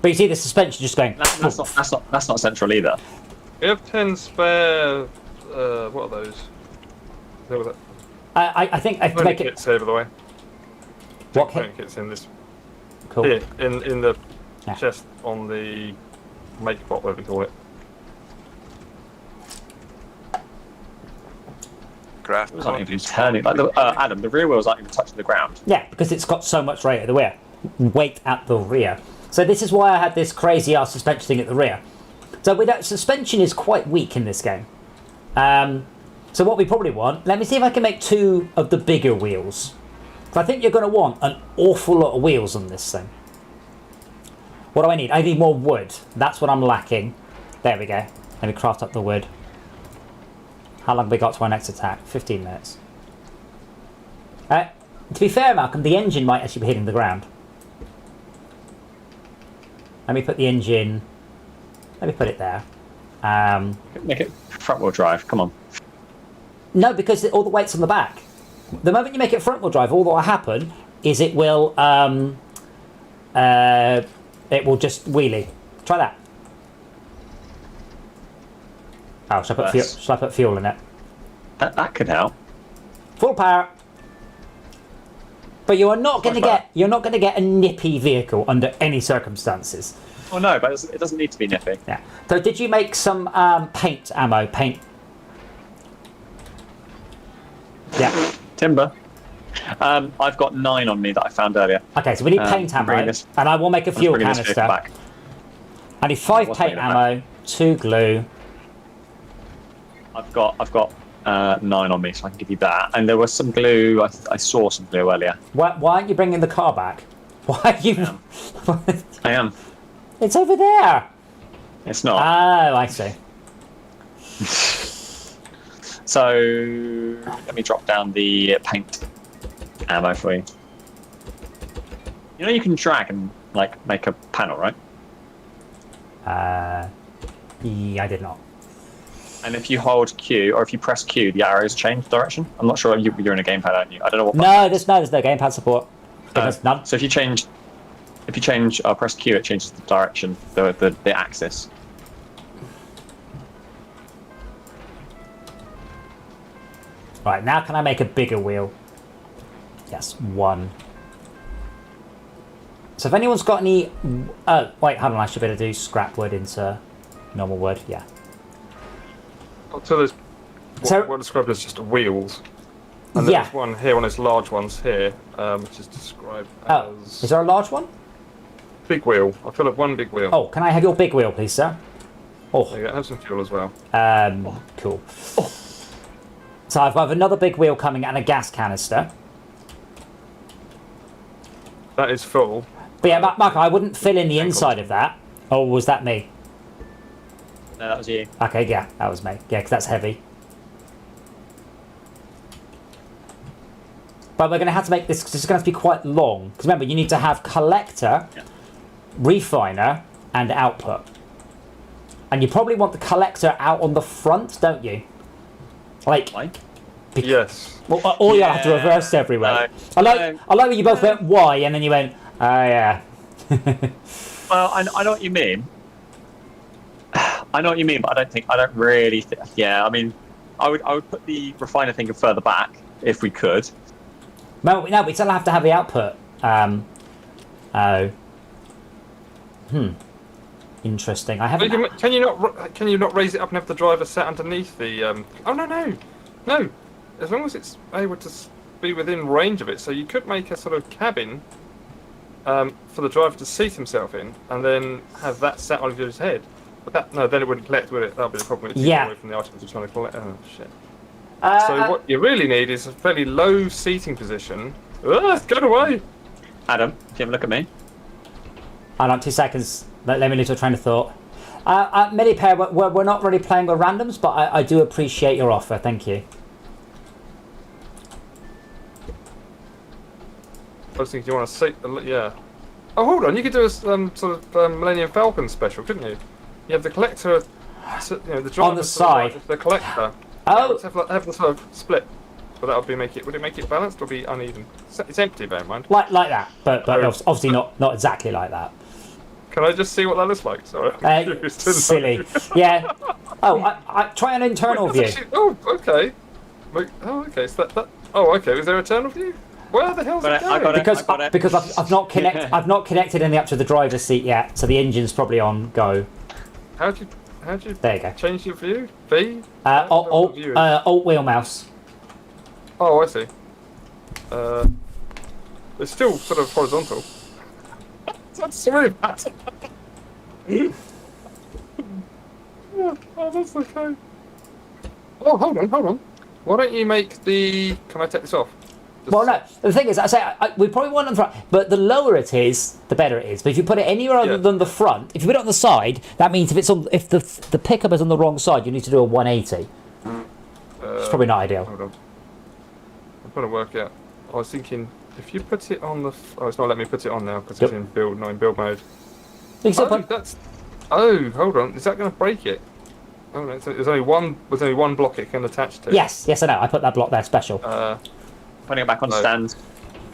But you see the suspension just going... That's not central either. We have 10 spare. What are those? What was that? I think I have to make it... Kits here, by the way. What Component kits in this. Cool. Here, in the Yeah. chest on the make bot, whatever we call it. It was not even turning. Like Adam, the rear wheels aren't even touching the ground. Yeah, because it's got so much weight at the rear. So this is why I had this crazy ass suspension thing at the rear. So suspension is quite weak in this game. So what we probably want... Let me see if I can make 2 of the bigger wheels. I think you're going to want an awful lot of wheels on this thing. What do I need? I need more wood. That's what I'm lacking. There we go. Let me craft up the wood. How long have we got to our next attack? 15 minutes. To be fair, Malcolm, the engine might actually be hitting the ground. Let me put the engine... Let me put it there. Make it front wheel drive. Come on. No, because all the weight's on the back. The moment you make it front wheel drive, all that will happen is it will just wheelie. Try that. Oh, should I put fuel in it? That could help. Full power. But you are not going to get a nippy vehicle under any circumstances. Oh no, but it doesn't need to be nippy. Yeah. So did you make some paint ammo? Paint. Yeah. Timber. I've got 9 on me that I found earlier. Okay, so we need paint ammo, and I will make a fuel canister. Back. I need 5 What's paint made of ammo, 2 glue. I've got 9 on me, so I can give you that. And there was some glue. I saw some glue earlier. Why aren't you bringing the car back? Why are you? I am. It's over there. It's not. Oh, I see. So let me drop down the paint ammo for you. You know you can drag and like make a panel, right? Yeah, I did not. And if you hold Q or if you press Q, the arrows change direction. I'm not sure you're in a gamepad, aren't you? I don't know what. No, there's no gamepad support. There's none. So if you change, press Q, it changes the direction, the axis. Right, now can I make a bigger wheel? Yes, 1. So if anyone's got any... Oh, wait, hold on. I should be able to do scrap wood into normal wood. Yeah. So there's So- what described as just wheels. And there's Yeah. one here, one of those large ones here, which is described Oh, as is there a large one? big wheel. I fill up one big wheel. Oh, can I have your big wheel, please, sir? There Oh, you go. Have some fuel as well. cool. So I've got another big wheel coming and a gas canister. That is full. But yeah, Mark, I wouldn't fill in the inside of that. Oh, was that me? No, that was you. Okay, yeah, that was me. Yeah, because that's heavy. But we're going to have to make this, because it's going to have to be quite long. Because remember, you need to have collector, refiner, and output. And you probably want the collector out on the front, don't you? Like, Why? Yes. well, or you have to reverse everywhere. I like when you both went why, and then you went, oh yeah. Well, I know what you mean. I know what you mean, but I don't really yeah, I mean, I would put the refiner thing further back if we could. No, we still have to have the output. Interesting. I haven't. Can you not raise it up and have the driver sat underneath the? Oh no. As long as it's able to be within range of it, so you could make a sort of cabin for the driver to seat himself in, and then have that sat on his head. But then it wouldn't collect, would it? That would be the problem. It's Yeah. away from the items you're trying to collect. Oh shit. So So what you really need is a fairly low seating position. Get away! Adam, do you have a look at me? Hold on, 2 seconds. Let me lose your train of thought. Millipair, we're not really playing with randoms, but I do appreciate your offer. Thank you. I was thinking you want to seat. Yeah. Oh, hold on. You could do a sort of Millennium Falcon special, couldn't you? You have the collector, the driver On the side. The collector. Oh, Have the sort of split. But that would it make it balanced or be uneven? It's empty, bear in mind. like that, but Oh. obviously not exactly like that. Can I just see what that looks like? Sorry. Silly. Yeah. Oh, I try an internal Wait, view. that's actually- oh, okay. Okay. So that. Oh, okay. Is there a turn of view? Where the hell's it Got it, I going? got it. Because I've not Yeah. I've not connected any up to the driver's seat yet, so the engine's probably on go. How'd you There you go. change your view? V? Alt view is. wheel mouse. Oh, I see. It's still sort of horizontal. That's really bad. Oh, that's okay. Oh, hold on. Why don't you make the... Can I take this off? Well, no. The thing is, we probably want it on the front, but the lower it is, the better it is. But if you put it anywhere other than the front, if you put it on the side, that means if the pickup is on the wrong side, you need to do a 180. It's probably not ideal. Hold on. I'm trying to work out. I was thinking, if you put it on the... Oh, it's not letting me put it on now because it's in build, not in build mode. You can still Oh, put- that's... Oh, hold on. Is that going to break it? Oh, no. There's only one block it can attach to. Yes, I know. I put that block there special. Putting it back on No. stand.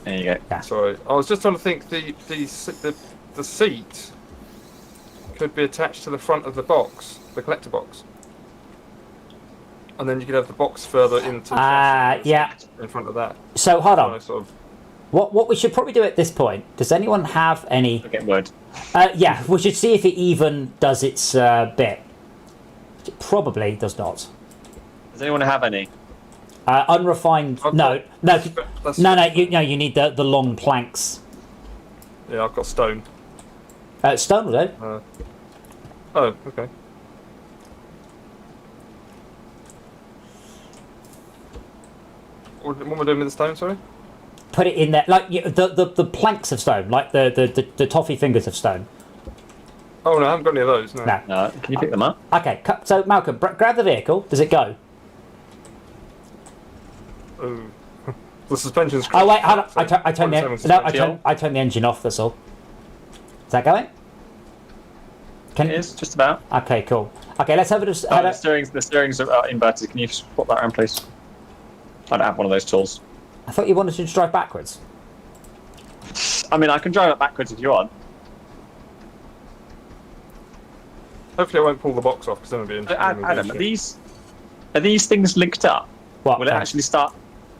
There you go. Sorry, I was just trying to think the seat could be attached to the front of the box, the collector box, and then you could have the box further into the Yeah. in front of that. So hold on. Sort of, What we should probably do at this point? Does anyone have any? Get word. Yeah, we should see if it even does its bit. It probably does not. Does anyone have any? Unrefined. I've No. that's- You need the long planks. yeah, I've got stone. Stone will do. Oh, okay. What am I doing with the stone? Sorry. Put it in there, like the planks of stone, like the toffee fingers of stone. Oh no, I haven't got any of those. No. No. No. Can you pick them up? Okay. So Malcolm, grab the vehicle. Does it go? Oh. The suspension's. Oh wait, hold on. cracked, so I turned the point no. 7 I turned the engine off. That's all. Is that going? It is just about. Okay, cool. Okay, let's have a just. Oh, the steerings are inverted. Can you swap that around, please? I don't have one of those tools. I thought you wanted to just drive backwards. I mean, I can drive it backwards if you want. Hopefully, I won't pull the box off because then it'll be interesting. Adam, are these things linked up? What? Will it actually start?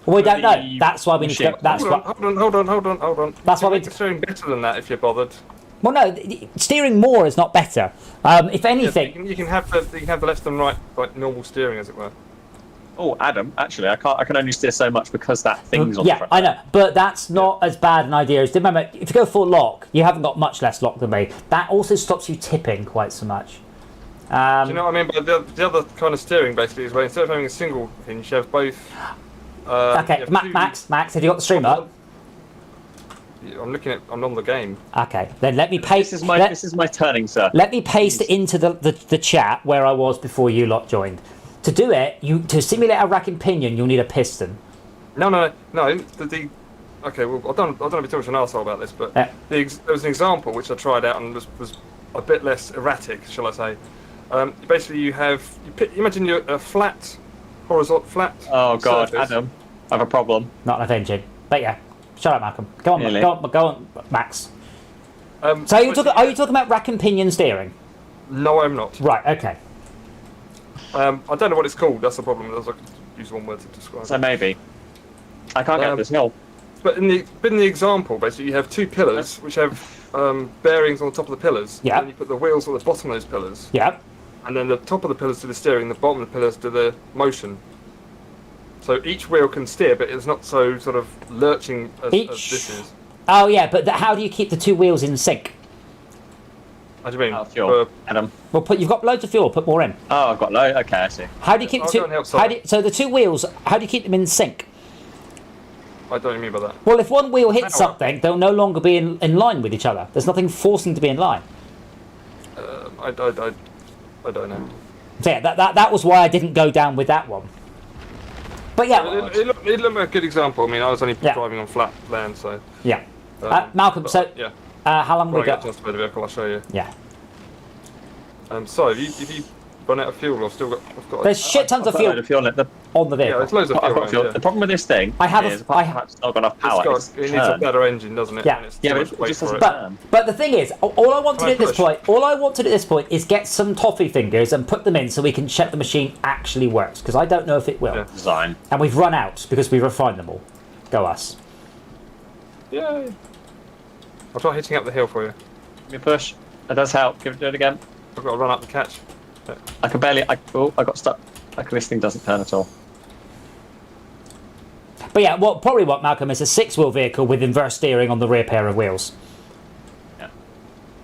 Well, we for don't know. the That's why we need to go. machine. That's Hold what. on, hold on. That's why You we- make the steering better than that if you're bothered. Well, no, steering more is not better. If Yeah, anything, you can have the left and right like normal steering, as it were. Oh, Adam, actually, I can only steer so much because that thing's on the yeah, front. I know, but that's not as bad an idea as. Remember, if you go full lock, you haven't got much less lock than me. That also stops you tipping quite so much. Do you know what I mean? But the other kind of steering basically is where instead of having a single hinge, you have both. Okay, you have two- Max, have you got the stream up? I'm on the game. Okay, then let me paste. This is my turning circle. Let me paste it into the chat where I was before you lot joined. To do it, to simulate a rack and pinion, you'll need a piston. No. Okay, well, I don't want to be too much an arsehole about this, but Yeah. there was an example which I tried out and was a bit less erratic, shall I say? Basically, you imagine you're a flat, horizontal, flat. Oh God, surface. Adam, I have a problem. Not enough engine, but yeah. Shut up, Malcolm. Go on, Really? go on, Max. So are you basically- talking about rack and pinion steering? No, I'm not. Right. Okay. I don't know what it's called. That's the problem. I could use one word to describe So it. maybe I can't get up this hill. But in the example, basically, you have two pillars which have bearings on the top of the pillars. Yeah. And then you put the wheels on the bottom of those pillars. Yeah. And then the top of the pillars do the steering, the bottom of the pillars do the motion. So each wheel can steer, but it's not so sort of lurching as this is. Oh yeah, but how do you keep the two wheels in sync? What do you mean? Oh, fuel, Adam. Well, you've got loads of fuel. Put more in. Oh, I've got low. Okay, I see. How do you keep I'll the go and help two? someone. So the two wheels. How do you keep them in sync? I don't mean by that. Well, if one wheel hits I know. something, they'll no longer be in line with each other. There's nothing forcing to be in line. I don't know. So yeah, that was why I didn't go down with that one. But yeah, It looked like a good example. I mean, I was only Yeah. driving on flat land, so. yeah. Malcolm, but, so yeah. how long When we I get a got? chance to build a vehicle, I'll show you. Yeah. So, if you run out of fuel, I've got. There's shit tons of I've got a load fuel of fuel in it. on the Yeah, vehicle. there's loads of I've fuel. got Around, fuel. yeah. The problem with this thing I have a- is, apart I from ha- it's not got enough power. It needs a better engine, doesn't it? Yeah. And it's Yeah, too but much it weight just for doesn't it. burn. But the thing is, all I want to Can do I at this push? point, all I want to do at this point is get some toffee fingers and put them in so we can check the machine actually works, because I don't know if it will. Yeah. Design. And we've run out because we refined them all. Go us. Yay! I'll try hitting up the hill for you. Give me a push. That does help. Do it again. I've got to run up the catch. I can barely. I got stuck. Like this thing doesn't turn at all. But yeah, probably what Malcolm is a 6-wheel vehicle with inverse steering on the rear pair of wheels.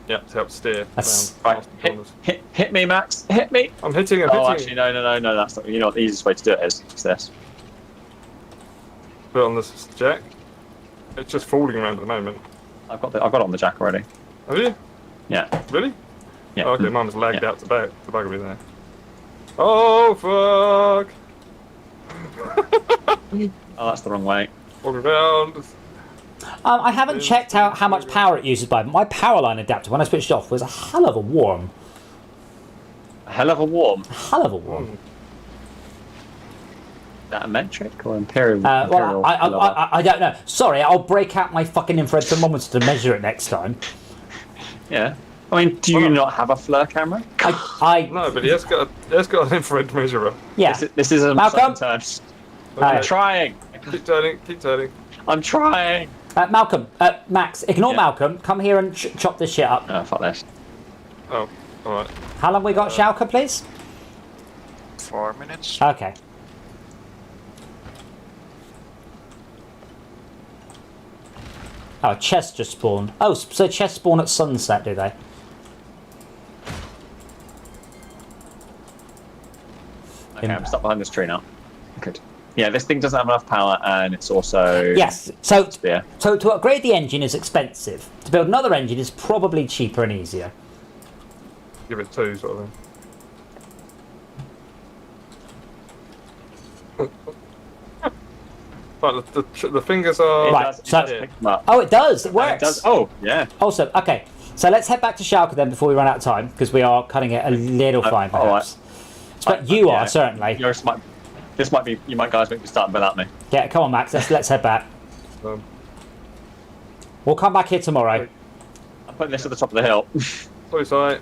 Yeah, to help steer. That's- around Right. past the corners. Hit me, Max. Hit me. I'm hitting. Oh, actually, no. That's not. You know what the easiest way to do it is? It's this. Put it on this jack. It's just falling around at the moment. I've got it on the jack already. Have you? Yeah. Really? Yeah. Oh, okay, mine was lagged Yeah. out to bugger me there. Oh, fuck! Oh, that's the wrong way. Walking around. I haven't checked out how much power it uses by, but my power line adapter, when I switched off, was a hell of a warm. A hell of a warm. Hell of a warm. Is that a metric or imperial? Well, imperial lover? I don't know. Sorry, I'll break out my fucking infrared thermometer to measure it next time. Yeah. I mean, do you not have a FLIR camera? No, but he has got an infrared measurer. Yeah. This is a Malcolm? second turn. Hi. I'm trying. Keep turning. I'm trying. Malcolm, Max, ignore Yeah. Malcolm. Come here and chop this shit up. Oh, fuck this. Oh, alright. How long we got, Schalke, please? 4 minutes. Okay. Oh, chest just spawned. Oh, so chests spawn at sunset, do they? Okay, I'm stuck behind this tree now. Good. Yeah, this thing doesn't have enough power, and it's also Yes. So Yeah. to upgrade the engine is expensive. To build another engine is probably cheaper and easier. Give it 2, sort of thing. But the fingers are. It Right, does, it so- does pick them up. Oh, it does. It And works. it does. Oh, yeah. Awesome. Okay. So let's head back to Schalke then before we run out of time, because we are cutting it a little fine, all right. perhaps. But you Yeah. are certainly. This might be. You might guys might be starting without me. Yeah. Come on, Max. Let's head back. Um, We'll come back here tomorrow. I'm putting this at the top of the hill. sorry.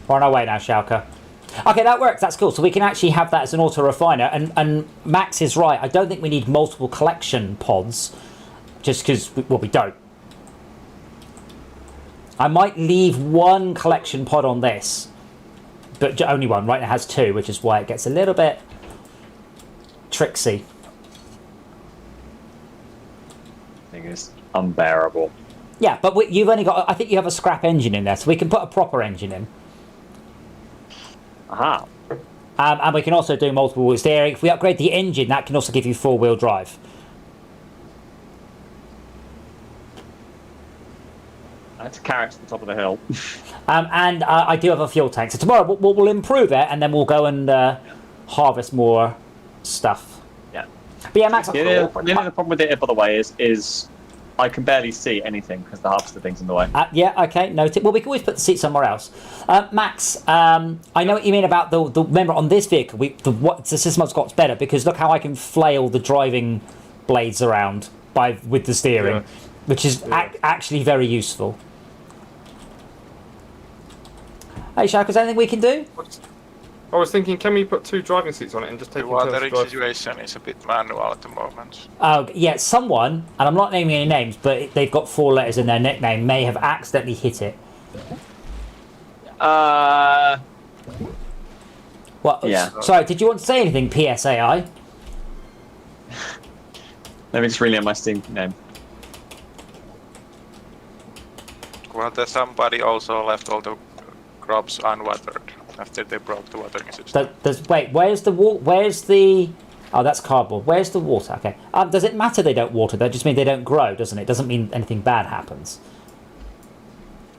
We're on our way now, Schalke. Okay, that works. That's cool. So we can actually have that as an auto refiner. And Max is right. I don't think we need multiple collection pods, just because we don't. I might leave one collection pod on this, but only one. Right now it has two, which is why it gets a little bit tricksy. I think it's unbearable. Yeah, but you've only got. I think you have a scrap engine in there, so we can put a proper engine in. Aha. And we can also do multiple wheel steering. If we upgrade the engine, that can also give you 4-wheel drive. That's a carrot to the top of the hill. And I do have a fuel tank. So tomorrow we'll improve it, and then we'll go and harvest more stuff. Yeah. But yeah, Max. The only problem with it, by the way, is I can barely see anything because the harvester thing's in the way. Yeah, okay, noted. Well, we can always put the seat somewhere else. Max, I know what you mean about the remember on this vehicle, the system's got better because look how I can flail the driving blades around with the steering, which is actually very useful. Hey, Shaq, is there anything we can do? I was thinking, can we put 2 driving seats on it and just take The it turns to watering drive? situation is a bit manual at the moment. Yeah, someone, and I'm not naming any names, but they've got 4 letters in their nickname, may have accidentally hit it. What? Yeah. Sorry, did you want to say anything, PSAI? Let me just rename my Steam name. Well, there's somebody also left all the crops unwatered after they broke the watering system. Wait, where's the... Oh, that's cardboard. Where's the water? Okay. Does it matter they don't water? That just means they don't grow, doesn't it? Doesn't mean anything bad happens.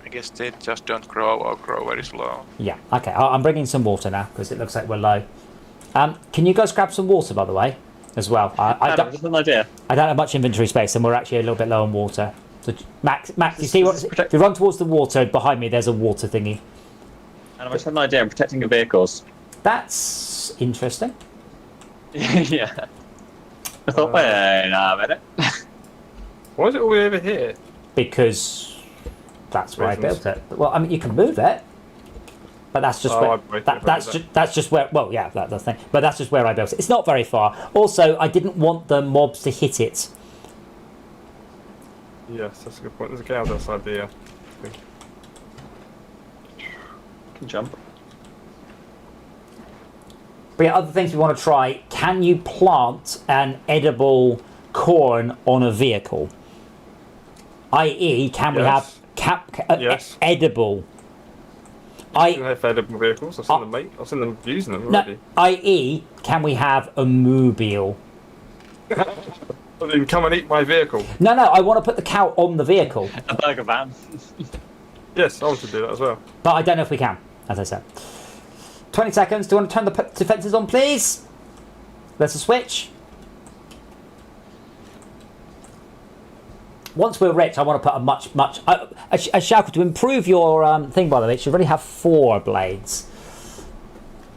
I guess they just don't grow or grow very slow. Yeah, okay. I'm bringing some water now, because it looks like we're low. Can you guys grab some water, by the way, as well? I don't Just an idea. I don't have much inventory space, and we're actually a little bit low on water. So, Max, you see what? If you run towards the water, behind me there's a water thingy. And I just had an idea. I'm protecting the vehicles. That's interesting. Yeah. I thought, wait a minute. Why is it all the way over here? Because that's where I Reasons. built it. Well, I mean, you can move it, but that's just that's just where. Well, yeah, that's the thing. But that's just where I built it. It's not very far. Also, I didn't want the mobs to hit it. Yes, that's a good point. There's a cow outside the thing. Can jump. But yeah, other things we want to try. Can you plant an edible corn on a vehicle? I.e., can we have Yes. edible? You can have edible vehicles. I've seen them, mate. I've seen them using them already. No, i.e., can we have a mobile? Well, then come and eat my vehicle. No, I want to put the cow on the vehicle. A burger van. Yes, I want to do that as well. But I don't know if we can, as I said. 20 seconds. Do you want to turn the defences on, please? There's a switch. Once we're rich, I want to put a much... a Shauka, to improve your thing, by the way, it should really have 4 blades.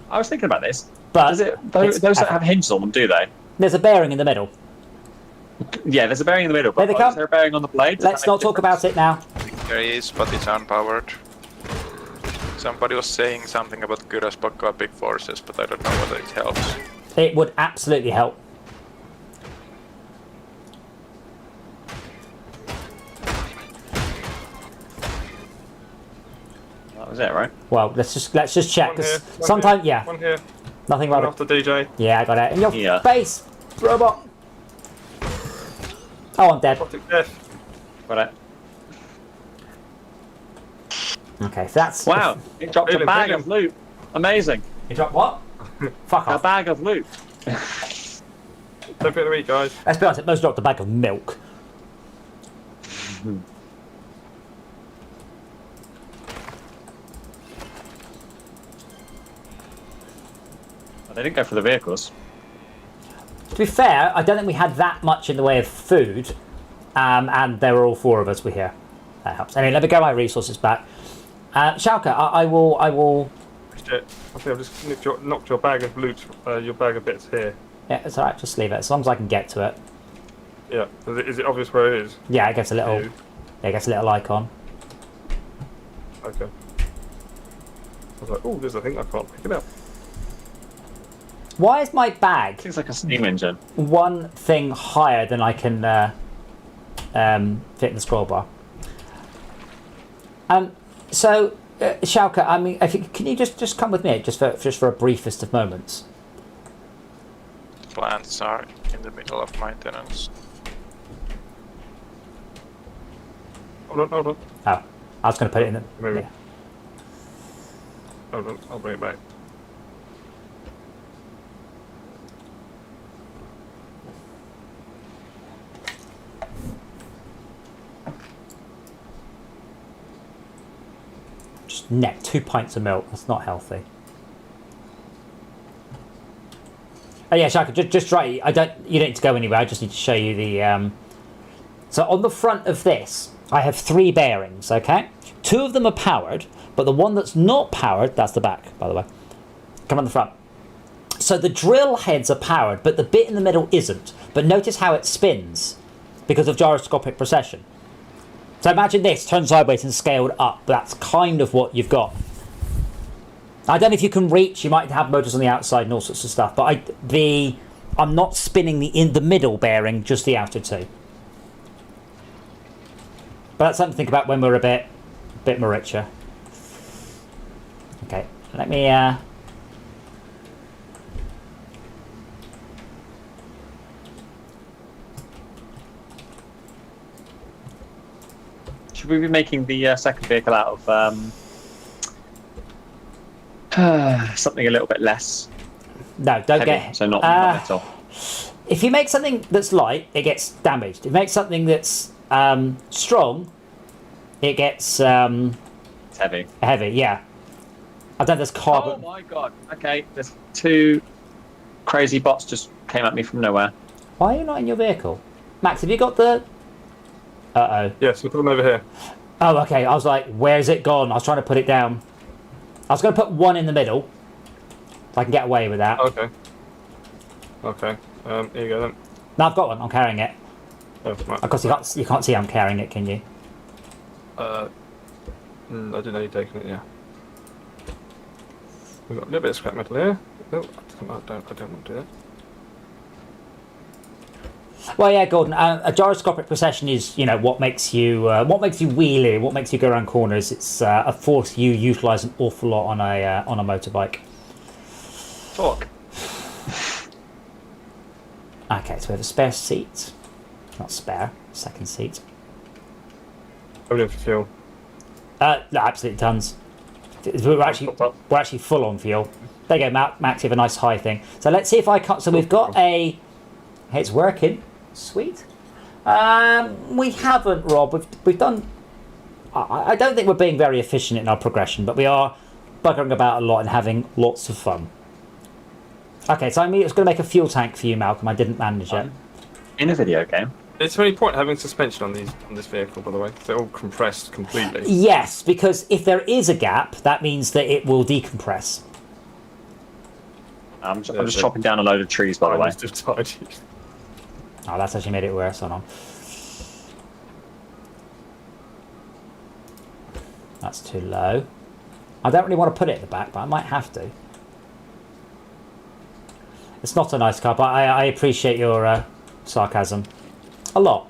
I was thinking about this. But Does it, those don't have hinges on them, do they? there's a bearing in the middle. Yeah, there's a bearing in the middle. There But they come. is there a bearing on the blade? Does Let's that make not a talk difference? about it now. There is, but it's unpowered. Somebody was saying something about Kyrös big forces, but I don't know whether it helps. It would absolutely help. That was it, right? Well, let's just check. One here, 'Cause one sometimes, here, yeah, One here. nothing One like after DJ. Yeah, I got it. In your Yeah. face, robot. Oh, I'm dead. Optic death. Got it. Okay, so that's... Wow, it dropped a Brilliant, bag brilliant. of loot. Amazing. You dropped what? Fuck A off. bag of loot. Don't forget to eat, guys. Let's be honest, it most dropped a bag of milk. They didn't go for the vehicles. To be fair, I don't think we had that much in the way of food, and there were all 4 of us were here. That helps. Anyway, let me get my resources back. Shauka, I will... Shit. I think I've just knocked your bag of loot, your bag of bits here. Yeah, it's alright, just leave it, as long as I can get to it. Yeah. Is it obvious where it is? Yeah, it gets a little... You. Yeah, it gets a little icon. Okay. was like, oh, there's a thing I can't pick it up. Why is my bag Seems like a steam engine. one thing higher than I can fit in the scroll bar? So, Schalke, I mean, can you just come with me just for a briefest of moments? Plants are in the middle of maintenance. Hold on. Oh, I was going to put it in the... Maybe. Yeah. Hold on, I'll bring it back. Just neck 2 pints of milk. That's not healthy. Oh yeah, Shaka, just right. You don't need to go anywhere. I just need to show you the. So on the front of this, I have 3 bearings. Okay, 2 of them are powered, but the one that's not powered, that's the back, by the way. Come on the front. So the drill heads are powered, but the bit in the middle isn't. But notice how it spins because of gyroscopic precession. So imagine this turned sideways and scaled up. That's kind of what you've got. I don't know if you can reach. You might have motors on the outside and all sorts of stuff. But I'm not spinning the middle bearing, just the outer 2. But that's something to think about when we're a bit more richer. Okay, let me. Should we be making the second vehicle out of something a little bit less No, don't heavy, get. so not metal? If you make something that's light, it gets damaged. If you make something that's strong, it gets It's heavy. heavy. Yeah. I don't know. There's Oh carbon. my god. Okay, there's 2 crazy bots just came at me from nowhere. Why are you not in your vehicle, Max? Have you got the? Yes, we'll put them over here. Oh, okay. I was like, where's it gone? I was trying to put it down. I was going to put 1 in the middle. If I can get away with that. Okay. Here you go then. No, I've got one. I'm carrying it. Oh, right. Of course, you can't see I'm carrying it, can you? I didn't know you'd taken it, yeah. We've got a little bit of scrap metal here. No, I don't want to do that. Well, yeah, Gordon. A gyroscopic precession is, what makes you wheelie, what makes you go around corners. It's a force you utilise an awful lot on a motorbike. Talk. Okay, so we have a spare seat. Not spare, second seat. Only for fuel. No, absolutely tons. We're actually full on fuel. There you go, Max. You have a nice high thing. So let's see if I cut. So we've got a. Hey, it's working. Sweet. We haven't, Rob. We've done. I don't think we're being very efficient in our progression, but we are buggering about a lot and having lots of fun. Okay, so I was going to make a fuel tank for you, Malcolm. I didn't manage it. In a video game. Is there any point having suspension on this vehicle, by the way? They're all compressed completely. Yes, because if there is a gap, that means that it will decompress. I'm just chopping down a load of trees, by the way. Oh, that's actually made it worse. Hold on. That's too low. I don't really want to put it at the back, but I might have to. It's not a nice car, but I appreciate your sarcasm. A lot.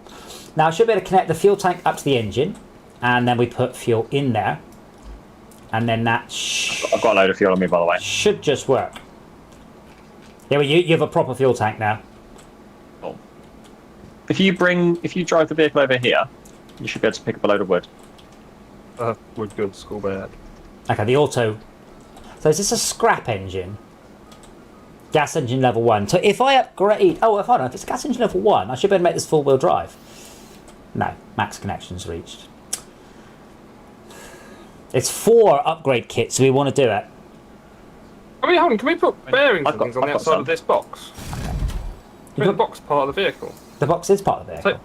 Now I should be able to connect the fuel tank up to the engine, and then we put fuel in there, and then that I've got a load of fuel on me, by the way. should just work. Yeah, well, you have a proper fuel tank now. Cool. If you drive the vehicle over here, you should be able to pick up a load of wood. Wood good, school bag. Okay, the auto. So is this a scrap engine? Gas engine level 1. So if I upgrade... Oh, hold on. If it's gas engine level 1, I should be able to make this four-wheel drive. No. Max connections reached. It's 4 upgrade kits, so we want to do it. I mean, hold on. Can we put bearings and things on the I've got outside some. of this box? Is the box part of the vehicle? The box is part of the vehicle.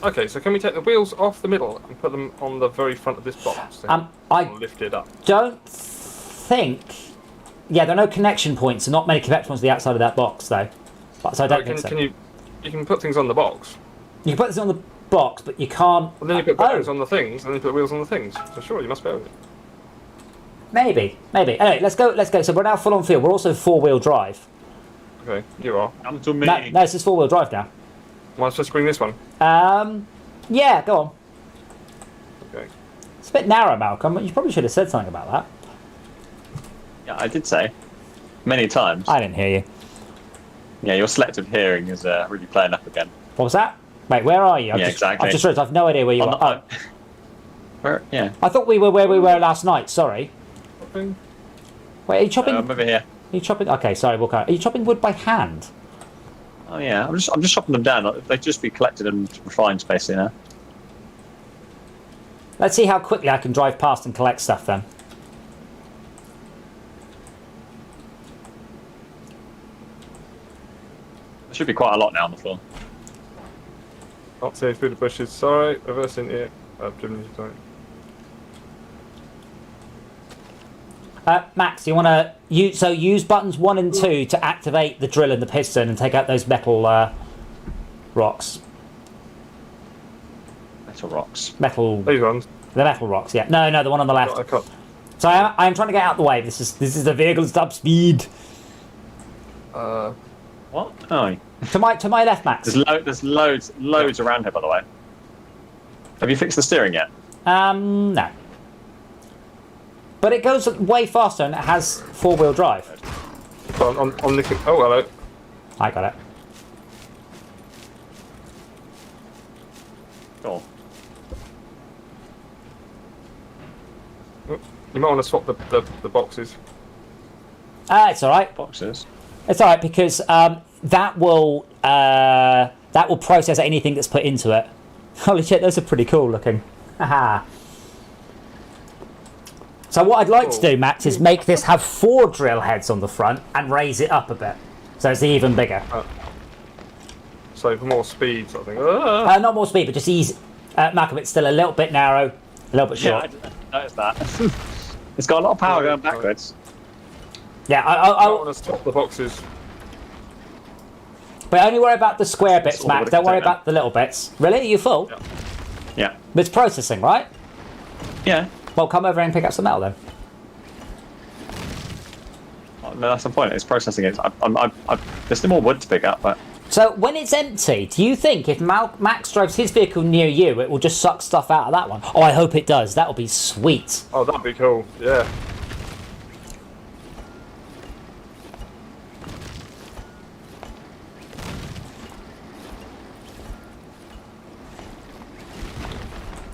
Okay, so can we take the wheels off the middle and put them on the very front of this box? I lift it up. don't think... Yeah, there are no connection points, and not many connection points on the outside of that box, though. So I don't think so. You can put things on the box. You can put this on the box, but you can't... And then you put bearings on the things, and then you put wheels on the things. So sure, you must be able to. Maybe. Anyway, let's go. So we're now full on field. We're also 4-wheel drive. Okay, you are. Come to me. No, this is 4-wheel drive now. Am I supposed to bring this one? Yeah, go on. Okay. It's a bit narrow, Malcolm. You probably should have said something about that. Yeah, I did say. Many times. I didn't hear you. Yeah, your selective hearing is really playing up again. What was that? Wait, where are you? Exactly. I've just realised I've no idea where you are. Yeah. I thought we were where we were last night. Sorry. Chopping. Wait, are you chopping? I'm over here. Are you chopping? Okay, sorry, we'll go. Are you chopping wood by hand? Oh yeah, I'm just chopping them down. They just be collected and refined, basically. Now. Let's see how quickly I can drive past and collect stuff then. There should be quite a lot now on the floor. Not safe through the bushes. Sorry, reverse into it. Sorry. Max, you want to use buttons 1 and 2 to activate the drill and the piston and take out those metal rocks. Metal rocks. These ones. The metal rocks. Yeah. No, the one on the left. I can't. So I am trying to get out of the way. This is the vehicle's top speed. What? Oh. To my left, Max. There's loads around here, by the way. Have you fixed the steering yet? No. But it goes way faster and it has 4-wheel drive. I'm looking. Oh, hello. I got it. Cool. You might want to swap the boxes. It's all right. Boxes. It's all right because that will process anything that's put into it. Holy shit, those are pretty cool looking. Haha. So what I'd like to do, Max, is make this have 4 drill heads on the front and raise it up a bit, so it's even bigger. So for more speed, sort of thing. Not more speed, but just easy. Malcolm, it's still a little bit narrow, a little bit short. Yeah, I noticed that. It's got a lot of power going backwards. Yeah, I want to swap the boxes. but only worry about the square bits, all Max. the Don't worry container. about the little bits. Really? Are you full? Yeah. Yeah. But it's processing, right? Yeah. Well, come over and pick up some metal then. No, that's the point. It's processing it. There's still more wood to pick up, but So when it's empty, do you think if Max drives his vehicle near you, it will just suck stuff out of that one? Oh, I hope it does. That will be sweet. Oh, that'd be cool. Yeah.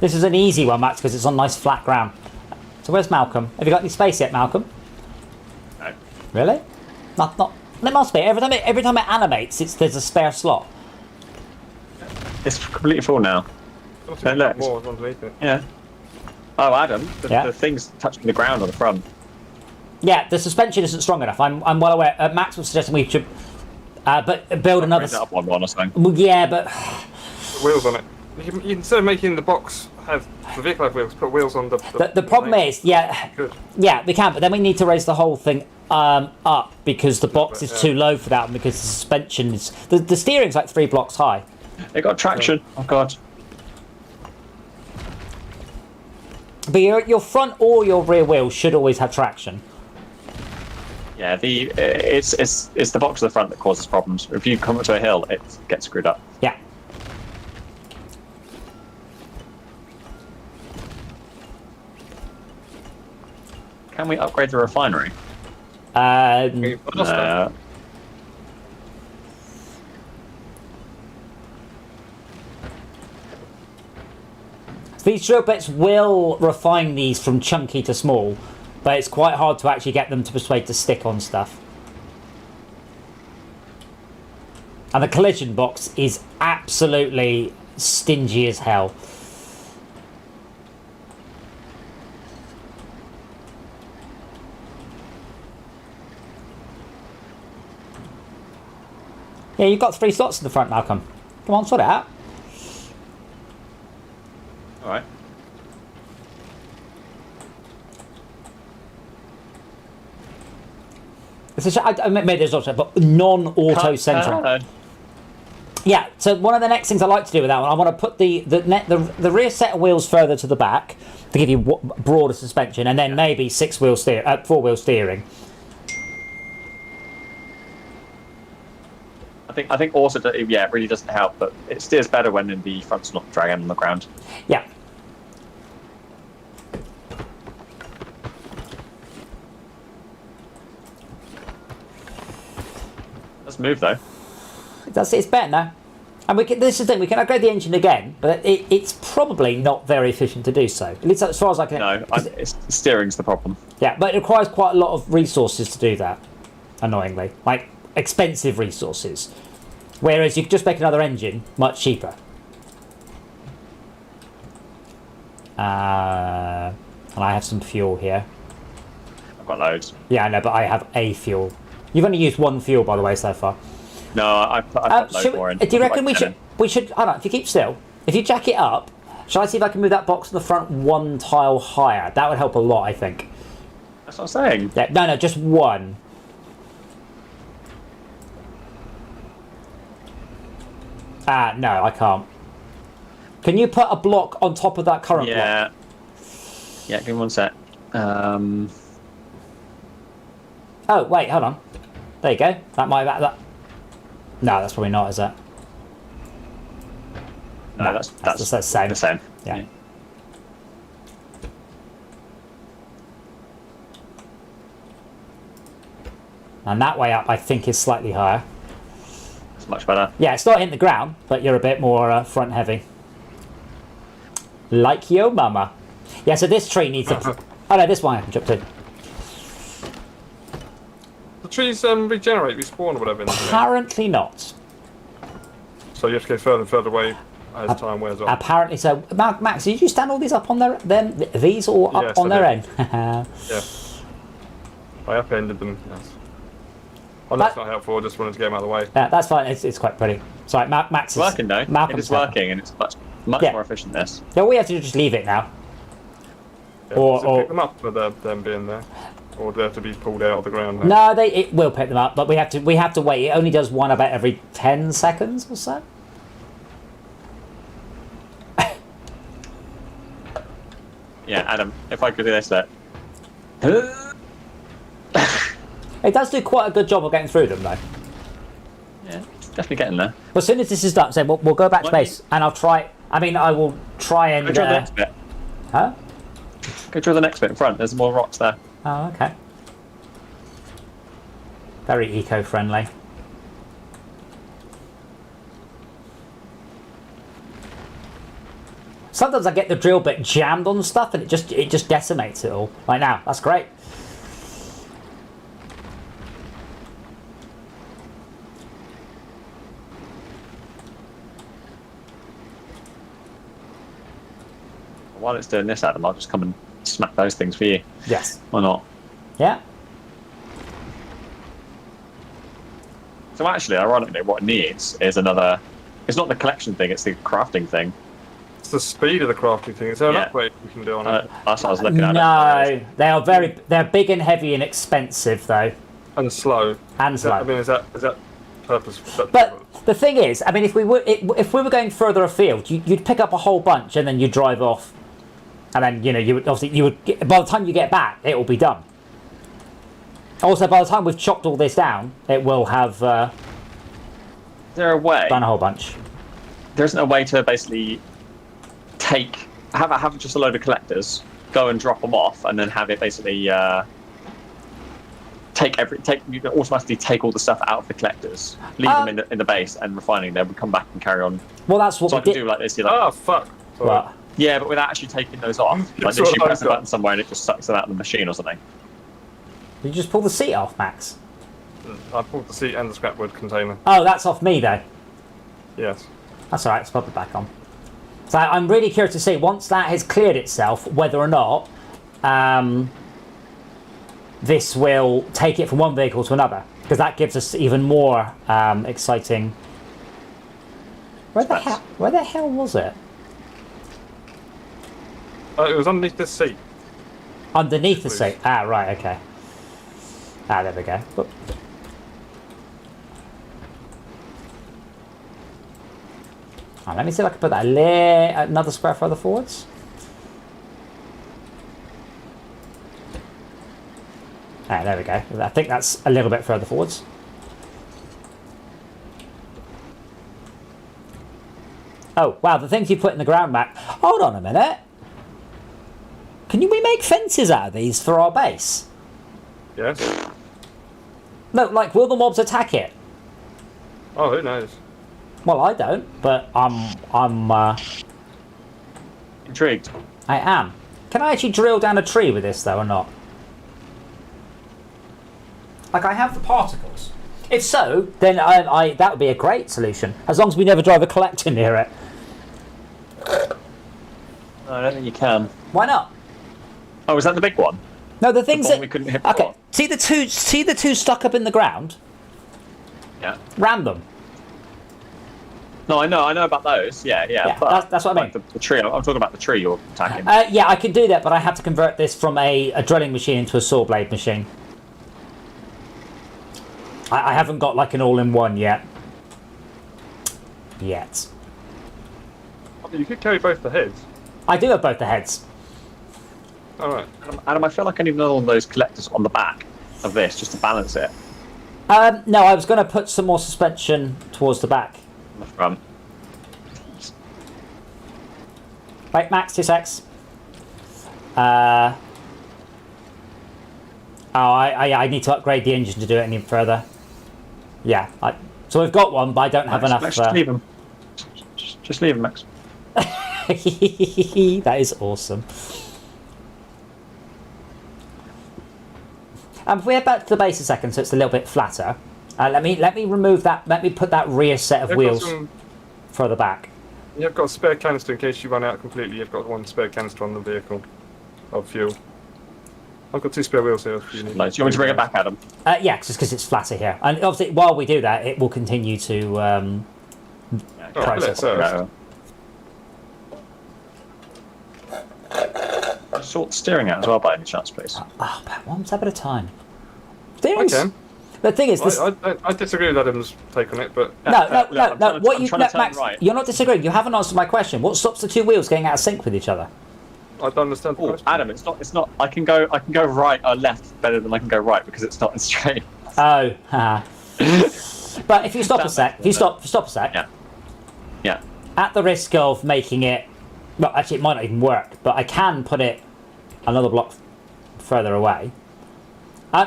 This is an easy one, Max, because it's on nice flat ground. So where's Malcolm? Have you got any space yet, Malcolm? no. Really? Not. There must be. Every time it animates, there's a spare slot. It's completely full now. Look, look. more underneath it. Yeah. Oh, Adam, Yeah? the thing's touching the ground on the front. Yeah, the suspension isn't strong enough. I'm well aware. Max was suggesting we should, but build another. Raise it up one or something. Well, yeah, but Wheels on it. You instead of making the box have the vehicle have wheels, put wheels on the problem is, yeah, Good. yeah, we can, but then we need to raise the whole thing up because the box is too low for that, and because the suspension is the steering's like 3 blocks high. It got traction. Oh god. But your front or your rear wheel should always have traction. Yeah, it's the box at the front that causes problems. If you come up to a hill, it gets screwed up. Yeah. Can we upgrade the refinery? We've lost that. No. These drill bits will refine these from chunky to small, but it's quite hard to actually get them to persuade to stick on stuff. And the collision box is absolutely stingy as hell. Yeah, you've got 3 slots in the front, Malcolm. Come on, sort it out. All right. I made this option, but non-auto centering. Yeah, so one of the next things I like to do with that one, I want to put the rear set of wheels further to the back to give you broader suspension, and then maybe 4-wheel steering. I think also that it really doesn't help, but it steers better when the front's not dragging on the ground. Yeah. Let's move though. It's better now. And this is the thing, we can upgrade the engine again, but it's probably not very efficient to do so. At least as far as I can... No, steering's the problem. Yeah, but it requires quite a lot of resources to do that, annoyingly. Like, expensive resources. Whereas you could just make another engine much cheaper. And I have some fuel here. I've got loads. Yeah, I know, but I have a fuel. You've only used one fuel, by the way, so far. No, I've got loads more in. Do you reckon we should... Hold on, if you keep still, if you jack it up, shall I see if I can move that box in the front one tile higher? That would help a lot, I think. That's what I'm saying. Yeah, no, just one. No, I can't. Can you put a block on top of that current block? Yeah, give me one sec. Oh, wait, hold on. There you go. That might... No, that's probably not, is it? No, that's the same. The same. Yeah. And that way up, I think, is slightly higher. It's much better. Yeah, it's not hitting the ground, but you're a bit more front heavy. Like yo mama. Yeah, so this tree needs a... Oh no, this one I can jump to. The trees regenerate, respawn or whatever. Apparently not. So you have to go further and further away as time wears on. Apparently so. Max, did you stand all these up on these or up on their end? Yes. I upended them, yes. Oh, that's not helpful, I just wanted to get them out of the way. Yeah, that's fine, it's quite pretty. Sorry, Max is... It's working though. Malcolm's it is working and it's much more efficient this. Yeah, we have to just leave it now. Yeah, or pick them up for them being there. Or do they have to be pulled out of the ground now? No, it will pick them up, but we have to wait. It only does one about every 10 seconds or so. Yeah, Adam, if I could do this there. It does do quite a good job of getting through them, though. Yeah, it's definitely getting there. Well, as soon as this is done, so we'll go back to base, and I'll try... I mean, I will try and... Go draw the next bit. Huh? Go draw the next bit in front. There's more rocks there. Oh, okay. Very eco-friendly. Sometimes I get the drill bit jammed on stuff and it just decimates it all. Like now, that's great. While it's doing this, Adam, I'll just come and smack those things for you. Yes. Or not. Yeah. So actually, ironically, what it needs is another... It's not the collection thing, it's the crafting thing. It's the speed of the crafting thing. Is there an upgrade we can do on it? That's what I was looking at. No, they're big and heavy and expensive though. And slow. And slow. Is that purpose? But the thing is, I mean, if we were going further afield, you'd pick up a whole bunch and then you'd drive off, and then by the time you get back, it will be done. Also, by the time we've chopped all this down, it will have Is there a way? done a whole bunch. There isn't a way to basically have just a load of collectors, go and drop them off, and then have it basically you can automatically take all the stuff out of the collectors, leave them in the base, and refining them, and come back and carry on. Well, that's what so we I can did. do like this. Oh fuck! What? Yeah, but without actually taking those off. Like That's literally what press I've a got. button somewhere and it just sucks them out of the machine or something. Did you just pull the seat off, Max? I pulled the seat and the scrapwood container. Oh, that's off me though. Yes. That's all right. Let's pop it back on. So I'm really curious to see once that has cleared itself whether or not this will take it from one vehicle to another, because that gives us even more exciting. Where the hell was it? It was underneath this seat. Underneath the seat. Ah, right. Okay. Ah, there we go. Whoop. Oh, let me see if I can put that another square further forwards. Ah, there we go. I think that's a little bit further forwards. Oh, wow, the things you put in the ground, Mac. Hold on a minute. Can we make fences out of these for our base? Yes. No, like, will the mobs attack it? Oh, who knows? Well, I don't, but I'm Intrigued. I am. Can I actually drill down a tree with this, though, or not? Like, I have the particles. If so, then that would be a great solution, as long as we never drive a collector near it. No, I don't think you can. Why not? Oh, is that the big one? No, the things one that we couldn't hit okay. before? See the two stuck up in the ground. Yeah. Random. No, I know about those. Yeah. Yeah, But that's what I mean. like the tree. I'm talking about the tree you're attacking. Yeah, I can do that, but I have to convert this from a drilling machine into a saw blade machine. I haven't got like an all-in-one yet. You could carry both the heads. I do have both the heads. Alright. Adam, I feel like I need another one of those collectors on the back of this just to balance it No, I was going to put some more suspension towards the back. on the front. Right, Max, 2 secs. I need to upgrade the engine to do it any further. Yeah, so we've got one, but I don't have enough. Max, just leave him. Just leave him, Max. That is awesome. If we head back to the base a second, so it's a little bit flatter. Let me remove that. Let me put that rear set of wheels further back. You've got a spare canister in case you run out completely. You've got one spare canister on the vehicle of fuel. I've got 2 spare wheels here. If you need. Nice. Do you want me to bring it back, Adam? Yeah, just because it's flatter here, and obviously while we do that, it will continue to process. Sort the steering out as well, by any chance, please. Oh, about 1 step at a time. I can. The thing is, this... I disagree with Adam's take on it, but no. What you, Max? Right. You're not disagreeing. You haven't answered my question. What stops the 2 wheels getting out of sync with each other? I don't understand the question. Adam, it's not. I can go right or left better than I can go right because it's not straight. Oh, haha. But if you stop a sec, stop a sec. Yeah. At the risk of making it, well, actually, it might not even work. But I can put it another block further away.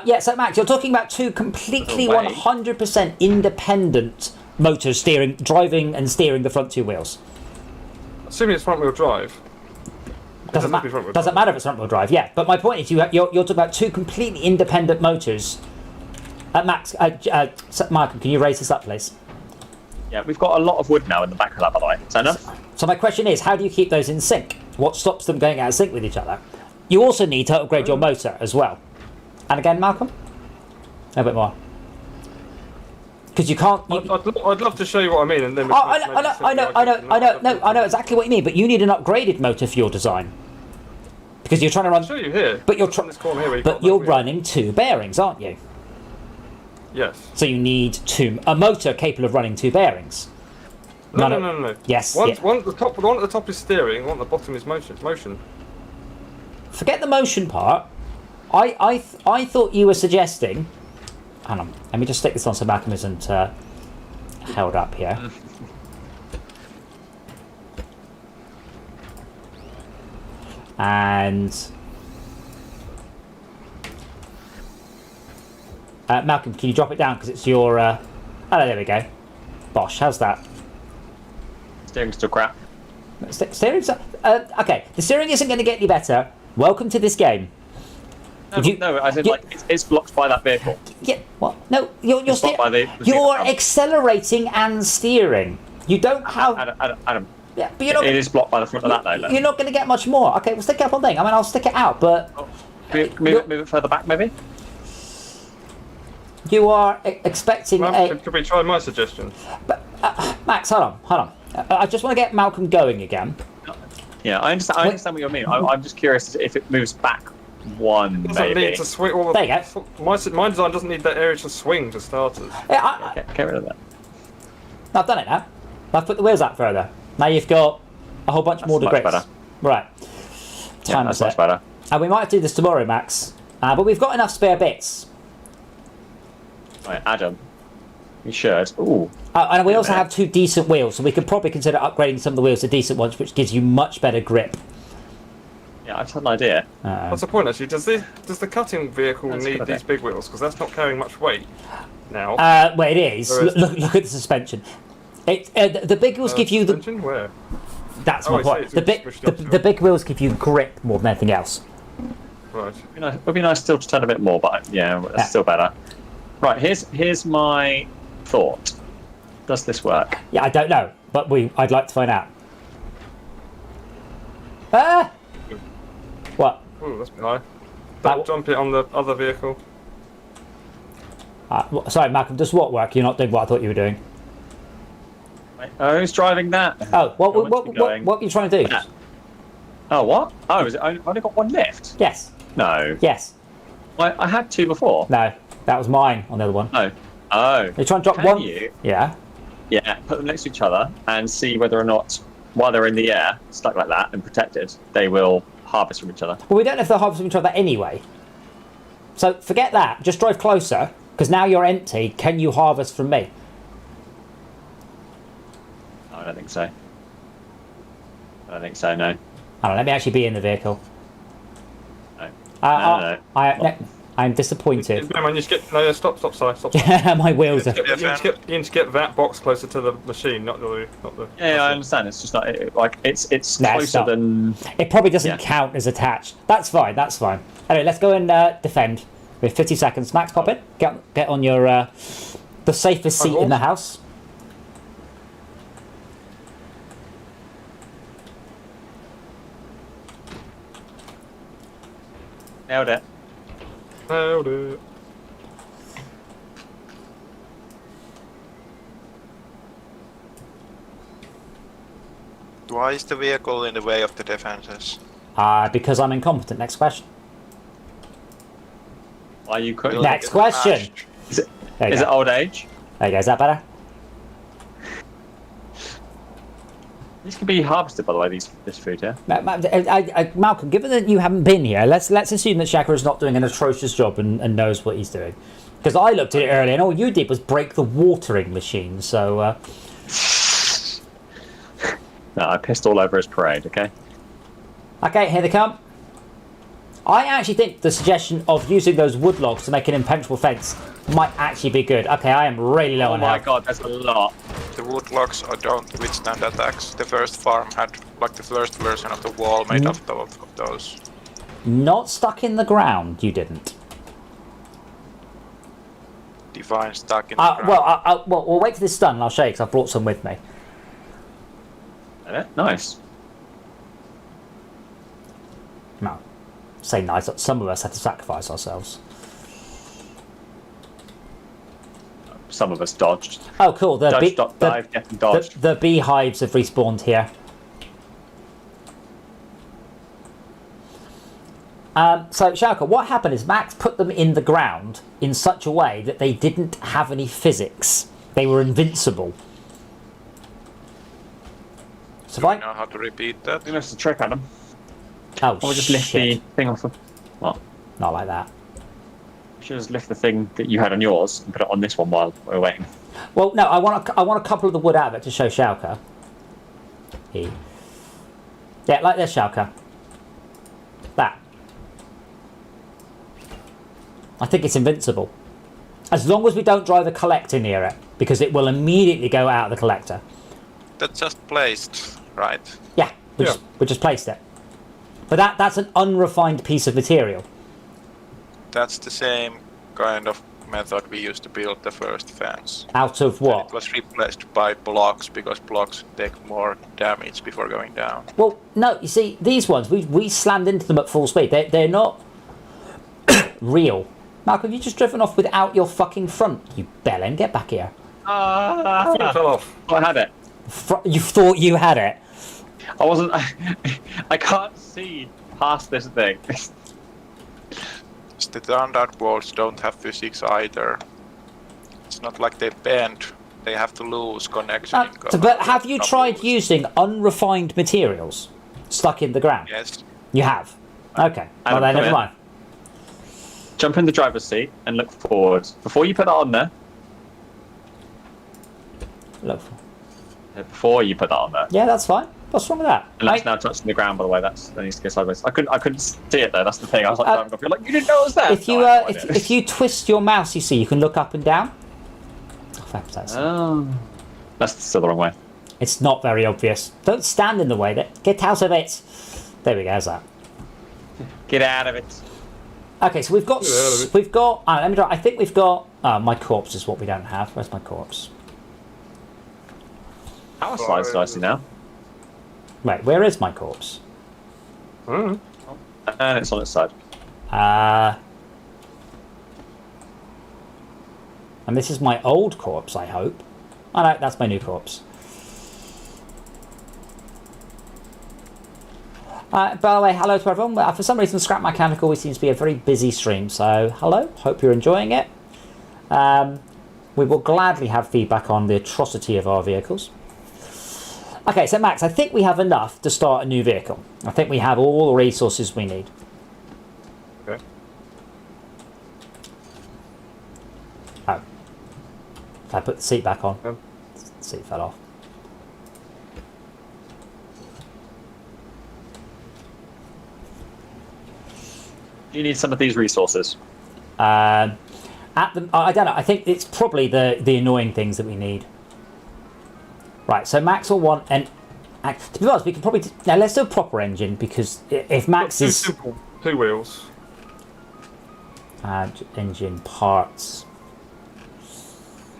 Yeah. So Max, you're talking about 2 completely 100% independent motors driving and steering the front 2 wheels. Assuming it's front wheel drive. Doesn't matter if it's front wheel drive. Yeah, but my point is you're talking about 2 completely independent motors. Max, Michael, can you raise this up, please? Yeah, we've got a lot of wood now in the back of that, by the way. Is that enough? So my question is, how do you keep those in sync? What stops them going out of sync with each other? You also need to upgrade your motor as well. And again, Malcolm, a bit more. Because you can't. I'd love to show you what I mean, and then. I know exactly what you mean, but you need an upgraded motor for your design. Because you're trying to run. I'll show you here. But you're this corner here. But you're running 2 bearings, aren't you? Yes. So you need a motor capable of running 2 bearings. No. Yes. One at the top is steering. One at the bottom is motion. Forget the motion part. I thought you were suggesting. Hang on. Let me just stick this on so Malcolm isn't held up here. And Malcolm, can you drop it down because it's your? Oh, there we go. Bosh, how's that? Steering's still crap. Steering's okay. The steering isn't going to get any better. Welcome to this game. No, I said it's blocked by that vehicle. Yeah. What? No, you're You're accelerating and steering. You don't have. Adam. Yeah, but you're not. It is blocked by the front of that, though. You're not going to get much more. Okay, we'll stick it up on thing. I mean, I'll stick it out, but. Move it further back, maybe. You are expecting Could we try my suggestion? But, Max, hold on. I just want to get Malcolm going again. Yeah, I understand what you mean. I'm just curious if it moves back one, doesn't maybe. need to swing. There you go. My design doesn't need that area to swing for starters. Yeah, Get rid of that. I've done it now. I've put the wheels out further. Now you've got a whole bunch That's more much grips. better. Right. Yeah, Time that's set. much better. And we might do this tomorrow, Max. But we've got enough spare bits. Right, Adam. You should. Ooh. And we also Yeah. have 2 decent wheels, so we could probably consider upgrading some of the wheels to decent ones, which gives you much better grip. Yeah, I've had an idea. What's the point actually? Does the cutting vehicle That's a need good these idea. big wheels? Because that's not carrying much weight now. Well, it is. Whereas- Look at the suspension. The big wheels give you the. suspension? Where? That's Oh, my I see, point. it's The big, pushed the, up to the it. big wheels give you grip more than anything else. Right. It would be nice still to turn a bit more, but yeah, that's Yeah. still better. Right, here's my thought. Does this work? Yeah, I don't know, but I'd like to find out. What? Ooh, that's a bit high. That- Don't jump it on the other vehicle. Sorry, Malcolm. Does what work? You're not doing what I thought you were doing. Wait, who's driving that? Oh, what I want to be going- are you trying to do? Yeah. Oh, what? Oh, is it only got one lift? Yes. No. Yes. I had 2 before. No. That was mine on the other one. No. Oh. You're trying to drop Can one. you? Yeah. Yeah, put them next to each other and see whether or not, while they're in the air, stuck like that and protected, they will harvest from each other. Well, we don't know if they'll harvest from each other anyway. So forget that. Just drive closer, because now you're empty. Can you harvest from me? No, I don't think so. I don't think so, no. Hang on, let me actually be in the vehicle. No. No. No. I'm disappointed. Come on, you just get stop, sorry, stop. My wheels are. You need to get that box closer to the machine, not the. Yeah, I understand. It's just not like it's No, it's closer not. than. It probably doesn't Yeah. count as attached. That's fine. That's fine. Anyway, let's go and defend. We have 50 seconds. Max, pop in. Get on your the safest seat in the house. Nailed it. Nailed it. Why is the vehicle in the way of the defenses? Because I'm incompetent. Next question. Why you couldn't? Will Next get question. smashed? There you Is go. it old age? There you go. Is that better? These can be harvested, by the way. This food here. Malcolm, given that you haven't been here, let's assume that Shaka is not doing an atrocious job and knows what he's doing. Because I looked at it earlier, and all you did was break the watering machine. So. No, I pissed all over his parade. Okay. Okay, here they come. I actually think the suggestion of using those wood logs to make an impenetrable fence might actually be good. Okay, I am really low Oh on my health. god, that's a lot. The wood logs don't withstand attacks. The first farm had like the first version of the wall made of those. Not stuck in the ground, you didn't. Divine stuck in the ground. Well, we'll wait till this is done and I'll show you because I've brought some with me. Nice. No, say nice. Some of us had to sacrifice ourselves. Some of us dodged. Oh, cool. Dodge, dive, get and dodged. The beehives have respawned here. So, Shauka, what happened is Max put them in the ground in such a way that they didn't have any physics. They were invincible. So Do if you know how to repeat that? That's the trick, Adam. Oh, Or just lift shit. the thing off. What? Not like that. You should just lift the thing that you had on yours and put it on this one while we're waiting. Well, no, I want a couple of the wood out of it to show Shauka. Here. Yeah, like this, Shauka. That. I think it's invincible. As long as we don't drive a collector near it, because it will immediately go out of the collector. That's just placed, right? Yeah, we just placed it. But that's an unrefined piece of material. That's the same kind of method we used to build the first fence. Out of what? It was replaced by blocks because blocks take more damage before going down. Well, no, you see, these ones, we slammed into them at full speed. They're not real. Malcolm, you just driven off without your fucking front, you bellend. Get back here. It fell off. I had it. You thought you had it. I wasn't. I can't see past this thing. The standard walls don't have physics either. It's not like they bend they have to lose connection. But have you tried using unrefined materials stuck in the ground? Yes. You have? Okay. Well, Adam, then, come never here. mind. Jump in the driver's seat and look forward. Before you put that on there, Look. before you put that on there, Yeah, that's fine. What's wrong with that? and that's now touching the ground, by the way. That needs to go sideways. I couldn't see it though. That's the thing. I was like, driving off. You're like, you didn't know it was there. If you No, I had no idea. if you twist your mouse, you see you can look up and down. Oh, thanks, that's- Oh, that's still the wrong way. It's not very obvious. Don't stand in the way. Get out of it. There we go. How's that? Get out of it. Okay, so we've got Get out of it. we've got. Let me try. I think we've got. My corpse is what we don't have. Where's my corpse? Power slide's dicey now, Wait, where is my corpse? Mm. and it's on its side. And this is my old corpse, I hope. Oh no, that's my new corpse. By the way, hello to everyone. For some reason, Scrap Mechanical always seems to be a very busy stream, so hello. Hope you're enjoying it. We will gladly have feedback on the atrocity of our vehicles. Okay, so Max, I think we have enough to start a new vehicle. I think we have all the resources we need. Okay. Oh. If I put the seat back on, Yeah. the seat fell off. You need some of these resources. I don't know. I think it's probably the annoying things that we need. Right. So Max will want an. To be honest, we can probably now let's do a proper engine because if Max Too is simple. 2 wheels. add engine parts.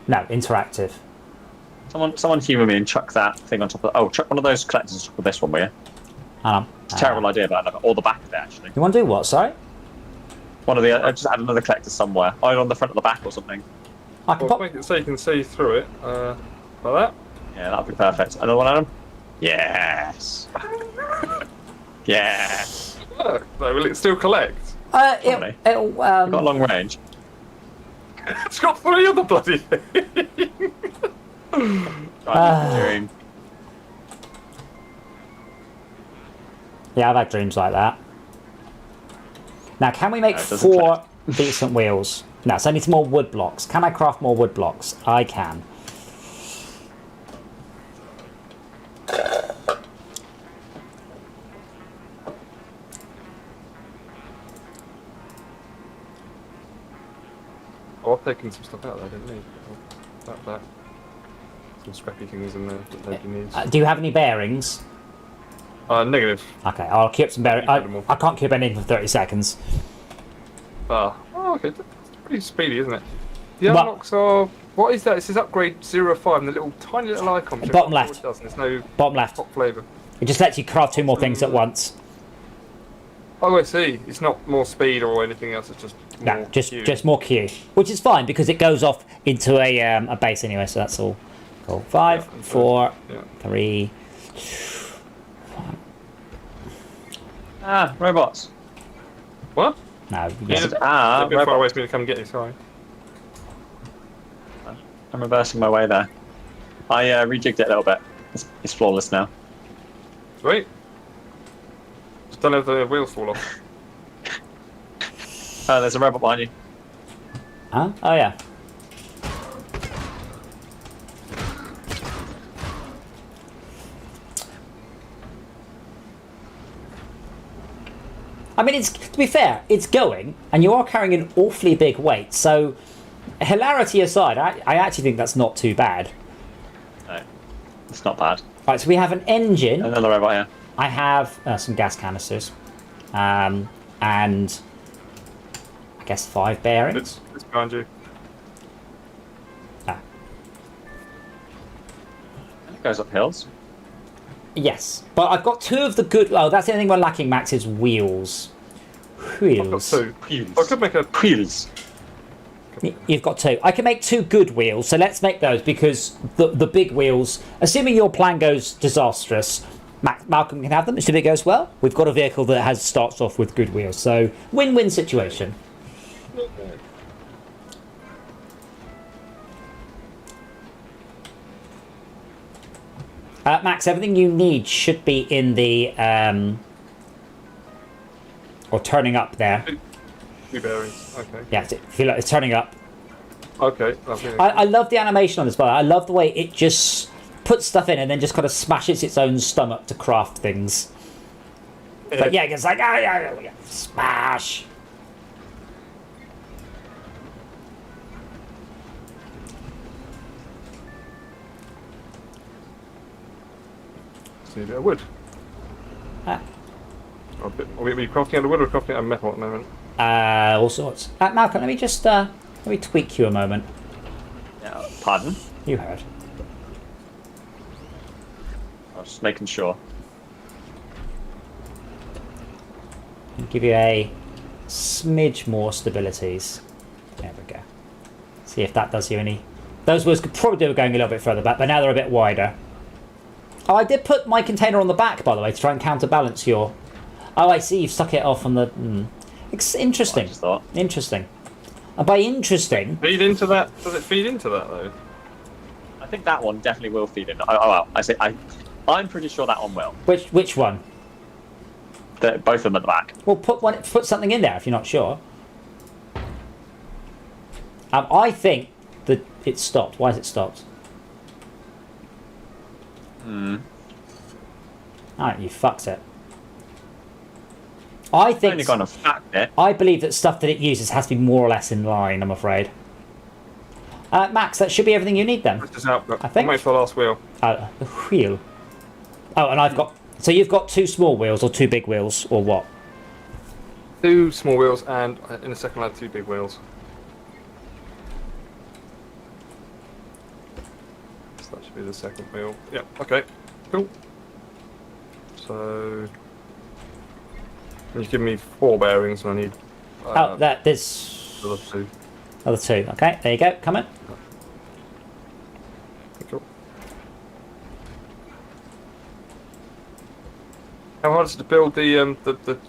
No, interactive. Someone humour me and chuck that thing on top of. Oh, chuck one of those collectors on top of this one, will you? Hang on. It's a terrible idea, but I love it. Or the back of it, actually. You want to do what? Sorry. One of the. Just add another collector somewhere. Either on the front or the back or something. I can Well, pop. make it so you can see through it. Like that. Yeah, that'd be perfect. Another one, Adam? Yes. Yes. Oh, so will it still collect? Probably. It'll, Got a long range. It's got 3 of the bloody thing. Right, dream. yeah, I've had dreams like that. Now, can we make No, it doesn't 4 decent wheels? No, so I need some more wood blocks. Can I craft more wood blocks? I can. Oh, I've taken some stuff out there, didn't we? That. Some scrappy things in there that nobody needs. Do you have any bearings? Negative. Okay, I'll keep some bearings. You put them all. I can't keep anything for 30 seconds. Oh, okay. That's pretty speedy, isn't it? The Well- unlocks are. What is that? It says upgrade 0.5 and the little tiny little icon. which I Bottom can't remember left. what it does, and there's no Bottom left. hot flavour. It just lets you craft 2 more things at once. Oh, I see. It's not more speed or anything else. It's just more No, just queue. just more queue, which is fine because it goes off into a base anyway. So that's all. Cool. 5, Yeah, 4, yeah. 3. Ah, robots. What? No. Yeah, Yes. it's Ah, a bit far away robots. for me to come get you. Sorry. I'm reversing my way there. I rejigged it a little bit. It's flawless now. Sweet. Just don't have the wheels fall off. Oh, there's a robot behind you. Huh? Oh yeah. I mean, it's to be fair, it's going, and you are carrying an awfully big weight. So, hilarity aside, I actually think that's not too bad. No, it's not bad. Right, so we have an engine. Another robot here. I have some gas canisters, and I guess 5 bearings. It's behind you. Ah, It goes up hills. yes, but I've got 2 of the good. Oh, that's the only thing we're lacking, Max, is wheels. I've got Wheels. 2. Wheels. I could make a. Wheels. You've got 2. I can make 2 good wheels, so let's make those because the big wheels. Assuming your plan goes disastrous, Malcolm can have them. Assuming it goes well, we've got a vehicle that starts off with good wheels. So win-win situation. Max, everything you need should be in the or turning up there. 2 bearings. Okay. Yeah, feel like it's turning up. Okay. Lovely. I love the animation on this, but I love the way it just puts stuff in and then just kind of smashes its own stomach to craft things. But yeah, it's like smash. See a bit of wood. Ah. Are we crafting out of wood or crafting out of metal at the moment? All sorts. Malcolm, let me just let me tweak you a moment. Yeah, pardon? You heard. I was just making sure. I'll give you a smidge more stabilities. There we go. See if that does you any. Those wheels could probably do going a little bit further back, but now they're a bit wider. Oh, I did put my container on the back, by the way, to try and counterbalance your... Oh, I see. You've stuck it off on the... It's interesting. I just thought. Interesting. And by interesting... Feed into that? Does it feed into that, though? I think that one definitely will feed in. I'm pretty sure that one will. Which one? Both of them at the back. Well, put something in there if you're not sure. I think that it stopped. Why has it stopped? Alright, you fucked it. I think... Only gonna fact it. I believe that stuff that it uses has to be more or less in line, I'm afraid. Max, that should be everything you need then. This is output. I think. I'll wait for the last wheel. The wheel. Oh, and I've got... So you've got 2 small wheels or 2 big wheels, or what? 2 small wheels and in a second I'll have 2 big wheels. So that should be the second wheel. Yeah, okay. Cool. So... You give me 4 bearings and I need... there's... the other 2. Other 2. Okay, there you go. Come in. Cool. How hard is it to build the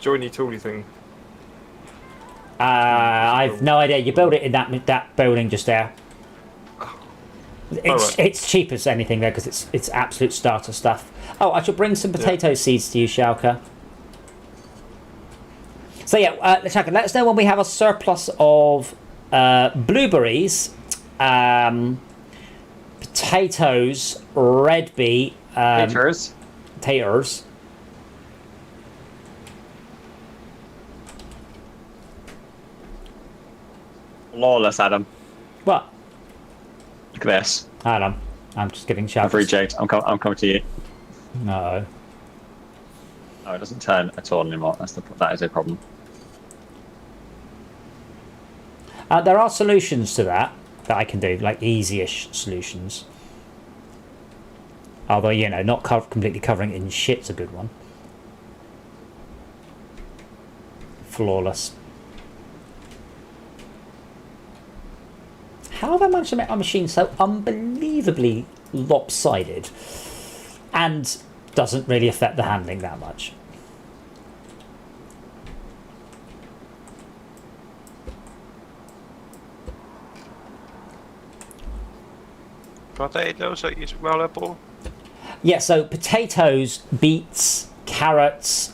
joiny tooly thing? I've no idea. You build it in that building just there. It's cheap as anything there because it's absolute starter stuff. Oh, I shall bring some potato seeds to you, Shalka. So yeah, Shalka, let us know when we have a surplus of blueberries, potatoes, red beet, taters. Lawless, Adam. What? Look at this. Hold on. I'm just giving Shalka. I've rejected. I'm coming to you. No. No, it doesn't turn at all anymore. That is a problem. There are solutions to that I can do, like easy-ish solutions. Although, you know, not completely covering it in shit's a good one. Flawless. How have I managed to make my machine so unbelievably lopsided and doesn't really affect the handling that much? Potatoes is valuable. Yeah, so potatoes, beets, carrots,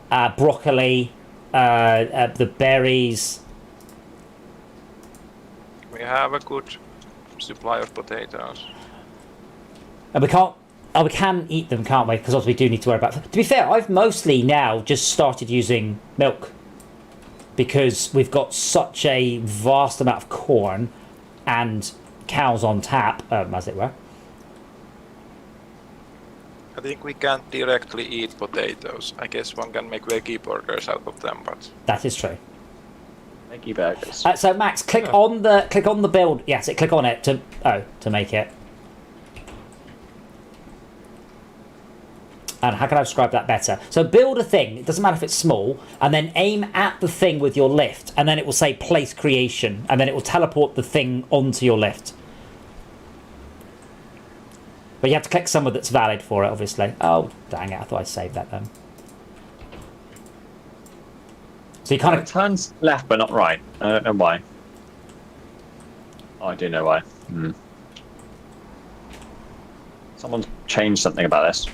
broccoli, the berries. We have a good supply of potatoes. And we can't... Oh, we can eat them, can't we? Because obviously we do need to worry about... To be fair, I've mostly now just started using milk. Because we've got such a vast amount of corn and cows on tap, as it were. I think we can't directly eat potatoes. I guess one can make veggie burgers out of them, but... That is true. Veggie burgers. So Max, click on the build. Yes, click on it to make it. And how can I describe that better? So build a thing. It doesn't matter if it's small, and then aim at the thing with your lift, and then it will say place creation, and then it will teleport the thing onto your lift. But you have to click somewhere that's valid for it, obviously. Oh, dang it! I thought I saved that then. So you kind It turns left, but not right. I don't know why. Oh, I do know why. Someone's changed something about this.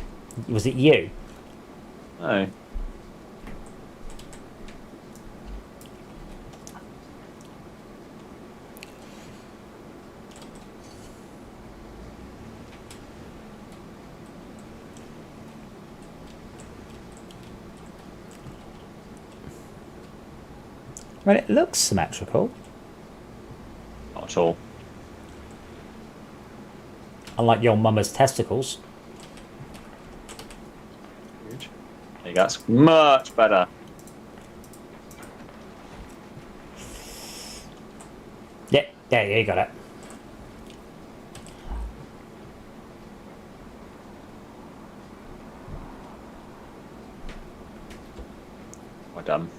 Was it you? Oh. Well, it looks symmetrical. Not at all. Unlike your mama's testicles. There you go. That's much better. Yeah, there you got it. Well done.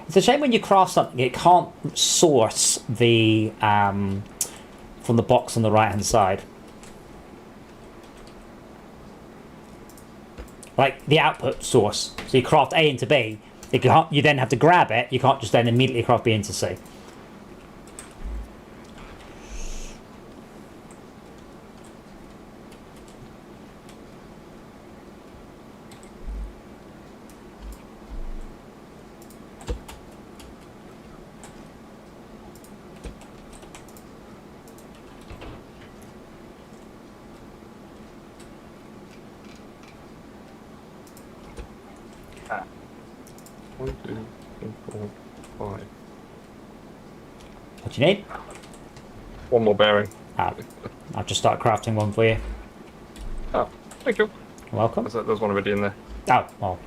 It's a shame when you craft something, it can't source the from the box on the right hand side. Like the output source. So you craft A into B, you then have to grab it, you can't just then immediately craft B into C. One, two, three, four, five. What do you need? One more bearing. I'll just start crafting one for you. Oh, thank you. You're welcome. There's one already in there. Oh, well.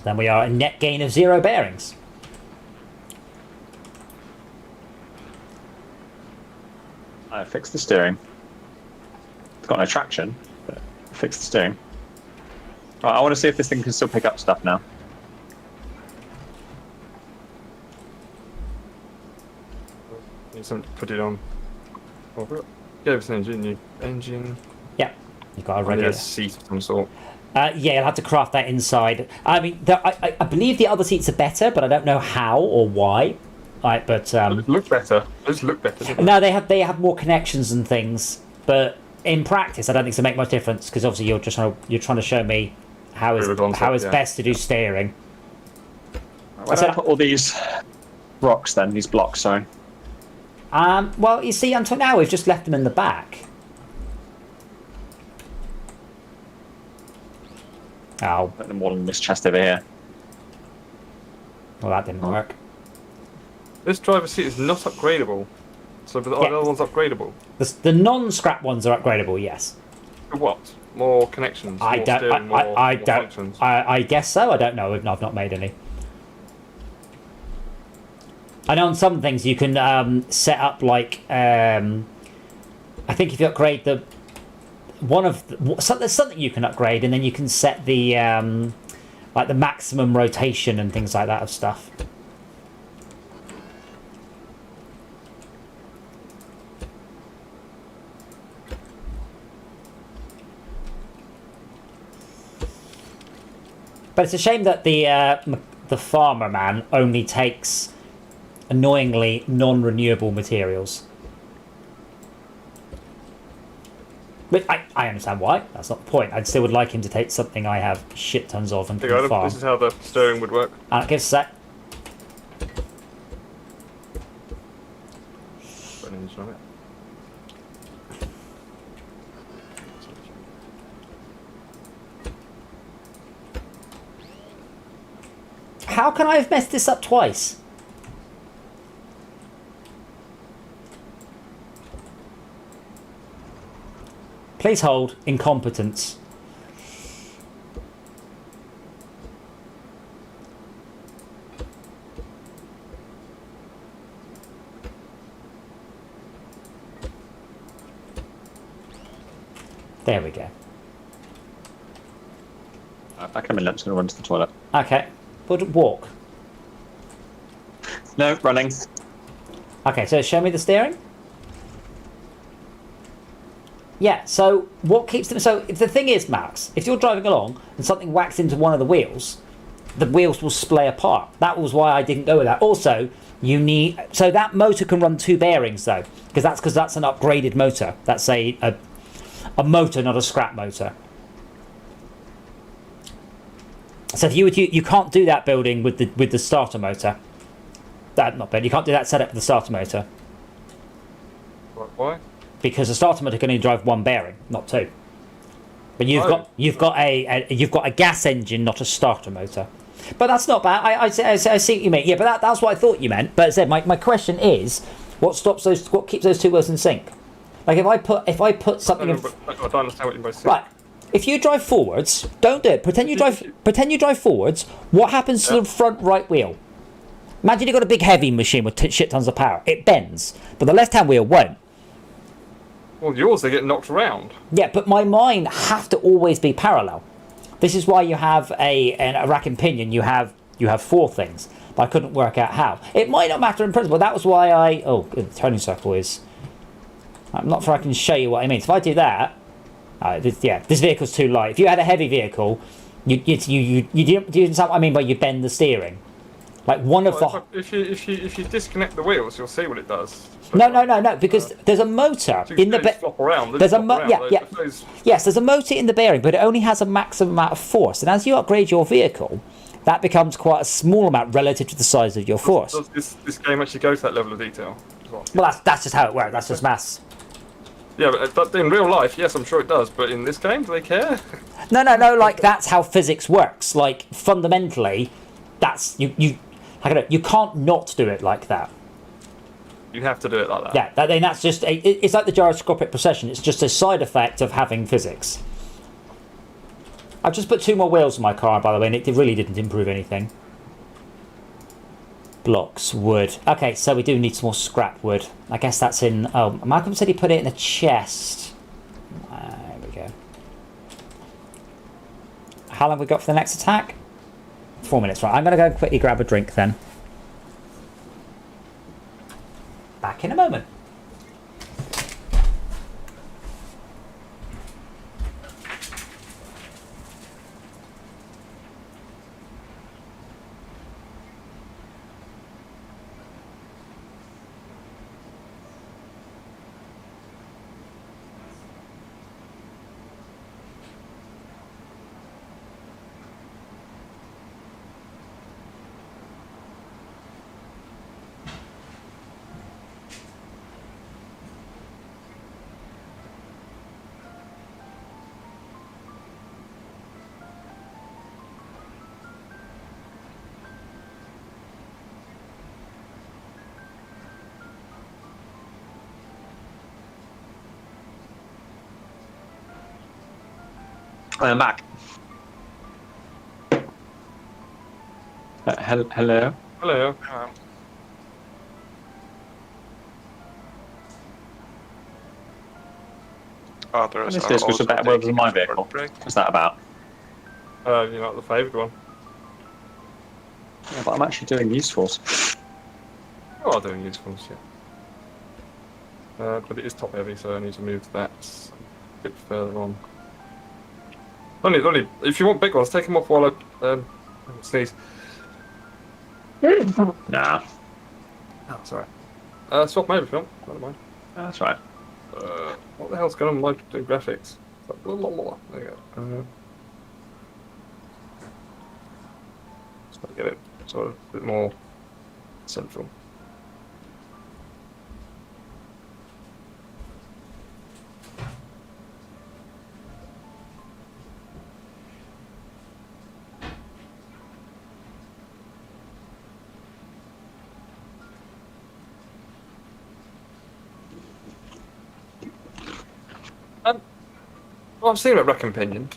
Then we are a net gain of 0 bearings. I fixed the steering. It's got no traction, but I fixed the steering. Right, I want to see if this thing can still pick up stuff now. Need something to put it on. Oh, gave us an engine. New engine. Yeah, you've got a Maybe regular. a seat of some sort. Yeah, you'll have to craft that inside. I mean, I believe the other seats are better, but I don't know how or why. Right, but Those look better. Those look better. Don't they? no, they have more connections and things. But in practice, I don't think it's gonna make much difference because obviously you're trying to show me how is Yeah. best to do steering. Where do I put all these rocks then? These blocks, sorry. Well, you see, until now we've just left them in the back. Oh, Put them all in this chest over here. well, that didn't work. This driver's seat is not upgradable. So, but the Yeah. other one's upgradable. The non-scrap ones are upgradable, yes. For what? More connections. I more don't. steering, more don't. functions. I guess so. I don't know. I've not made any. I know on some things you can set up like I think if you upgrade the there's something you can upgrade and then you can set the like the maximum rotation and things like that of stuff. But it's a shame that the farmer man only takes annoyingly non-renewable materials. But I understand why. That's not the point. I still would like him to take something I have shit tons of and There you go, farm. this is how the steering would work. And it gives a sec. Put an engine on it. How can I have messed this up twice? Please hold. Incompetence. There we go. Back in a minute, I'm just going to run to the toilet. Okay. But walk. No, running. Okay, so show me the steering. Yeah, so what keeps them... So if the thing is, Max, if you're driving along and something whacks into one of the wheels, the wheels will splay apart. That was why I didn't go with that. Also, so that motor can run 2 bearings though, because that's an upgraded motor. That's a motor, not a scrap motor. So if you can't do that building with the starter motor. You can't do that setup with the starter motor. Why? Because the starter motor can only drive 1 bearing, not 2. But you've got a gas engine, not a starter motor. But that's not bad. I see what you mean. Yeah, but that's what I thought you meant. But as I said, my question is, what keeps those 2 wheels in sync? Like if I put something. I don't understand what you both say. Right. If you drive forwards, don't do it. Pretend you drive forwards. What happens to the front right wheel? Imagine you've got a big heavy machine with shit tons of power. It bends, but the left-hand wheel won't. Well, yours, they get knocked around. Yeah, but mine have to always be parallel. This is why you have a rack and pinion. You have 4 things. But I couldn't work out how. It might not matter in principle. That was why the turning circle is. I'm not sure I can show you what I mean. So if I do that, this vehicle's too light. If you had a heavy vehicle, you understand what I mean by you bend the steering. Like if you disconnect the wheels, you'll see what it does. No, because there's a motor in the flop around. There's there's a motor in the bearing, but it only has a maximum amount of force. And as you upgrade your vehicle, that becomes quite a small amount relative to the size of your force. Does this game actually go to that level of detail? Well, that's just how it works. That's just maths. Yeah, but in real life, yes, I'm sure it does. But in this game, do they care? No. Like that's how physics works. Like fundamentally, that's you can't not do it like that. You have to do it like that. Yeah, that's just it's like the gyroscopic precession. It's just a side effect of having physics. I've just put 2 more wheels in my car, by the way, and it really didn't improve anything. Blocks, wood. Okay, so we do need some more scrap wood. I guess that's in. Oh, Malcolm said he put it in a chest. There we go. How long have we got for the next attack? 4 minutes, right. I'm going to go quickly grab a drink then. Back in a moment. I'm back. Hello. Hello. Others This are disc was also a better word than my taking a vehicle. short break. What's that about? You're not the favoured one. Yeah, but I'm actually doing usefuls. Oh, I'm doing usefuls, yeah. But it is top heavy, so I need to move that a bit further on. Only, if you want big ones, take them off while I sneeze. Nah, Oh, sorry. Swap them over if you want. I don't mind. that's right. What the hell's going on with my graphics? There you go. Just got to get it sort of a bit more central. Well, I'm saying about rack and pinion.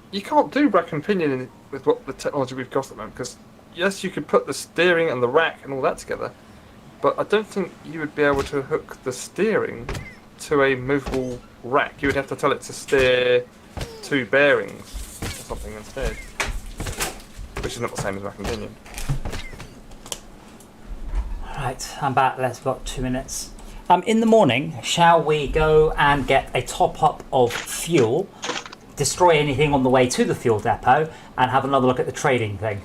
You can't do rack and pinion with what the technology we've got at the moment, because yes, you could put the steering and the rack and all that together, but I don't think you would be able to hook the steering to a movable rack. You would have to tell it to steer 2 bearings or something instead, which is not the same as rack and pinion. Right, I'm back. Let's got 2 minutes. In the morning, shall we go and get a top up of fuel, destroy anything on the way to the fuel depot, and have another look at the trading thing?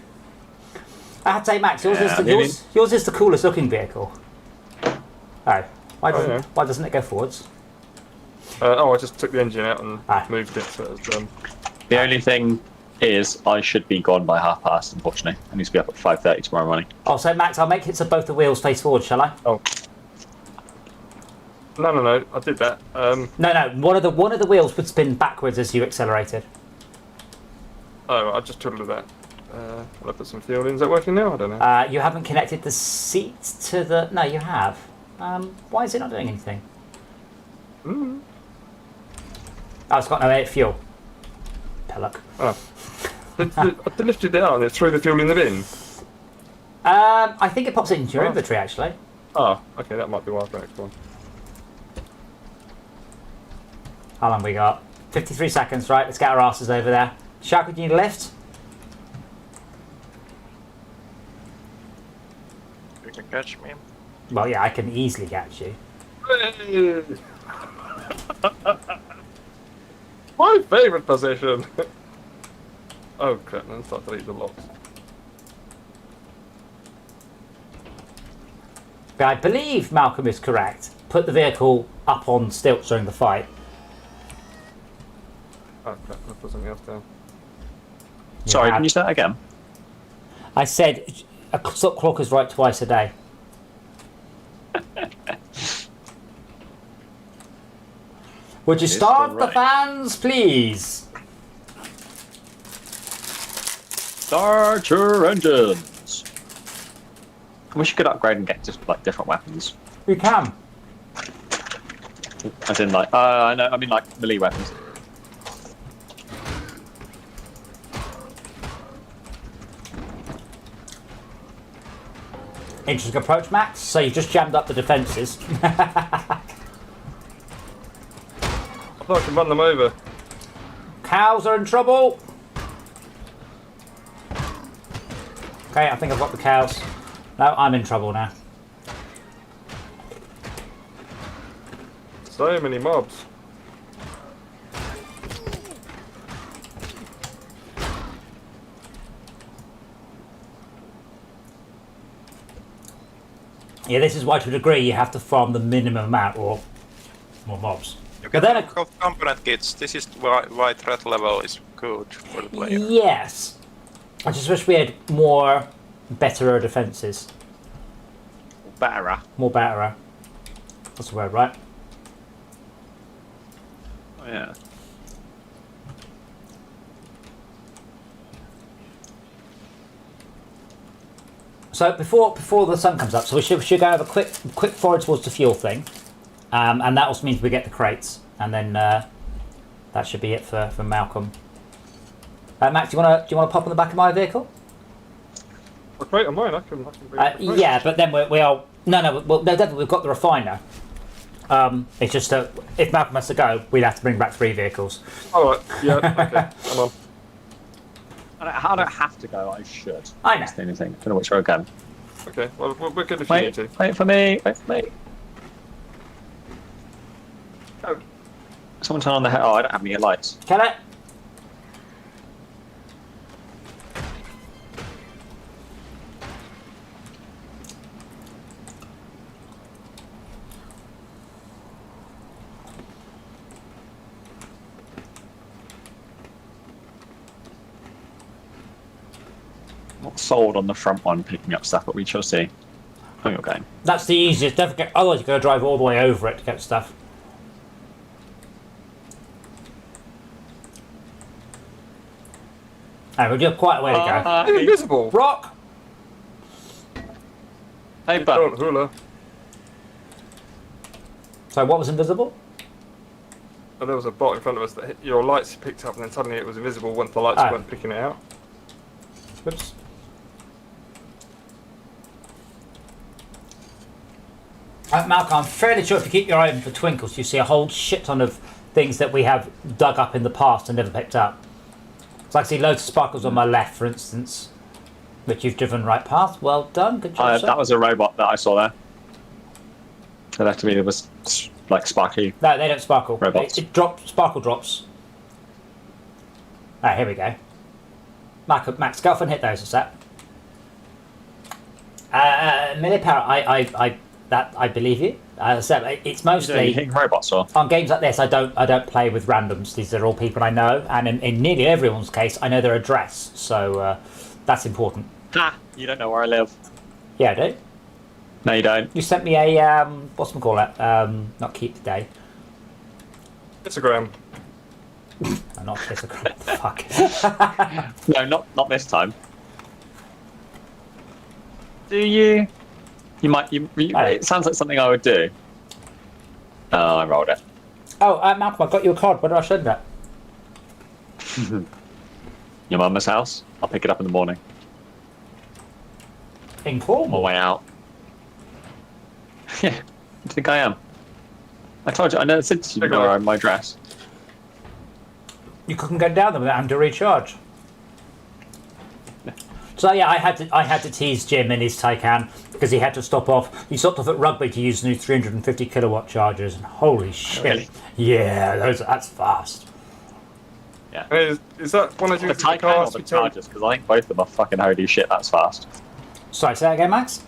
I have to say, Max, yours, Yeah, yours is the coolest looking vehicle. Oh, yeah. why doesn't it go forwards? I just took the engine out and Ah. moved it so it was done. The only thing is, I should be gone by 5:30. Unfortunately, I need to be up at 5:30 tomorrow morning. Oh, so Max, I'll make it so both the wheels face forward, shall I? Oh. No, I did that. No, one of the wheels would spin backwards as you accelerated. I just twiddled that. Will I put some fuel in? Is that working now? I don't know. You haven't connected the seat to the... No, you have. Why is it not doing anything? Mm. Oh, it's got no fuel. Pillock. Oh. I lifted it out and it threw the fuel in the bin. I think it pops it into your Oh. inventory, actually. Oh, okay, that might be why I've got extra one. How long we got? 53 seconds, right? Let's get our asses over there. Shark, do you need a lift? You can catch me. Well, yeah, I can easily catch you. My favourite position! Oh crap, then start deleting the locks. But I believe Malcolm is correct. Put the vehicle up on stilts during the fight. Oh crap, I put something else down. Sorry, Yeah. can you say that again? I said a stop clock is right twice a day. Would you It's start all the right. fans, please? Start your engines. I wish you could upgrade and get just like different weapons. We can. As in like, I mean like melee weapons. Interesting approach, Max. So you've just jammed up the defences. I thought I could run them over. Cows are in trouble. Okay, I think I've got the cows. No, I'm in trouble now. So many mobs. Yeah, this is why, to a degree, you have to farm the minimum amount or more mobs. You But get then a lot of component kits. This is why threat level is good for the player. Yes. I just wish we had more betterer defences. Better. More betterer. That's the word, right? Oh, yeah. So before the sun comes up, so we should go have a quick forward towards the fuel thing, and that also means we get the crates, and then that should be it for Malcolm. Max, do you want to pop on the back of my vehicle? A crate of mine, I can bring the crate. Yeah, but then we are no, definitely we've got the refiner. It's just that if Malcolm has to go, we'd have to bring back 3 vehicles. Alright, yeah, okay, come on. I don't have to go, I should. I know. That's the only thing. I don't know which way I'm going. Okay, well, we're good if you need Wait, to. wait for me, wait for me. Oh. Someone turn on the oh, I don't have any lights. Can I? Not sold on the front one picking up stuff, but we shall see. Oh, you're going. That's the easiest. Don't forget, otherwise you've got to drive all the way over it to get stuff. And we've got quite a way to go. It's invisible! Rock! Hey, Don't bud. hula. So what was invisible? And there was a bot in front of us that hit your lights picked up and then suddenly it was invisible once the lights Oh. weren't picking it out. Oops. Malcolm, I'm fairly sure if you keep your eye open for twinkles, you see a whole shit ton of things that we have dug up in the past and never picked up. So I can see loads of sparkles on my left, for instance, which you've driven right past. Well done, good job, sir. That was a robot that I saw there. So that to me, it was like sparky. No, they don't sparkle. Robots. It drops, sparkle drops. Alright, here we go. Max, go off and hit those a sec. millipower, I believe you. So it's You're mostly hitting robots, or on games like this. I don't play with randoms. These are all people I know, and in nearly everyone's case, I know their address. So that's important. ha! You don't know where I live. Yeah, I do. No, you don't. You sent me a not keep today. Instagram. Not kisogram. Fuck. No, not this time. Do you? You might. It sounds like something I would do. Oh, I rolled it. Oh, Malcolm, I got you a card. Where did I send that? Your mama's house. I'll pick it up in the morning. On my Informal. way out. Yeah, what do you think I am? I told you. I never said to you know my address. You couldn't get down there without having to recharge. So yeah, I had to tease Jim in his Taycan because he had to stop off. He stopped off at Rugby to use new 350 kilowatt chargers, and holy shit! Really? Yeah, that's fast. Yeah. Is that one of The the Taycan or cars the we take? Chargers? Because I think both of them are fucking holy shit. That's fast. Sorry, say that again, Max.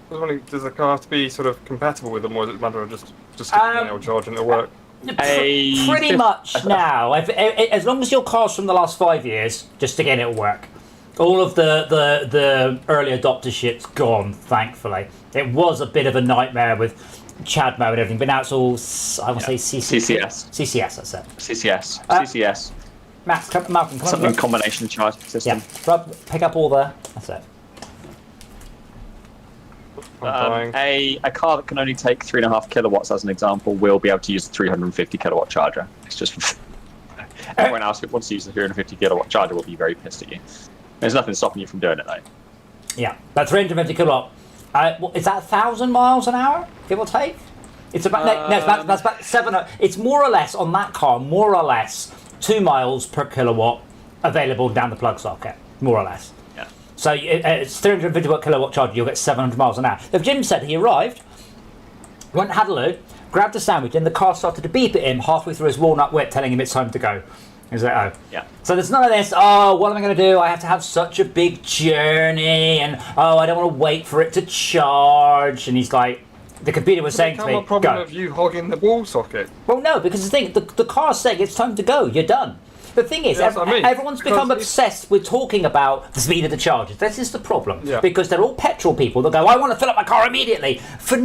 I was wondering, does the car have to be sort of compatible with them, or is it a matter of just stick it in or charging to work? Pretty much now. As long as your car's from the last 5 years, just to get it to work. All of the early adopter shit's gone, thankfully. It was a bit of a nightmare with Chadmo and everything, but now it's all, I want to say CCS. CCS, that's it. CCS. Uh, CCS. Malcolm, come Something on. combination charge system. Yeah, pick up all the, that's it. I'm dying. A car that can only take 3.5 kilowatts, as an example, will be able to use the 350 kilowatt charger. It's just everyone else who wants to use the 350 kilowatt charger will be very pissed at you. There's nothing stopping you from doing it though. Yeah, that 350 kilowatt. Is that 1,000 miles an hour, give or take? It's about that's about 700. It's more or less on that car, more or less 2 miles per kilowatt available down the plug socket, more or less. Yeah. So it's 350 watt kilowatt charger. You'll get 700 miles an hour. The Jim said he arrived, went and had a look, grabbed a sandwich, and the car started to beep at him halfway through his walnut whip, telling him it's time to go. He's like, oh. Yeah. So there's none of this, oh, what am I going to do? I have to have such a big journey, and oh, I don't want to wait for it to charge. And he's like, the computer was saying to me, a problem go. of you hogging the wall socket. Well, no, because the thing, the car's saying it's time to go, you're done. The thing is, That's what I mean. everyone's Because become it's- obsessed with talking about the speed of the charges. This is the problem. Yeah. Because they're all petrol people that go, I want to fill up my car immediately. For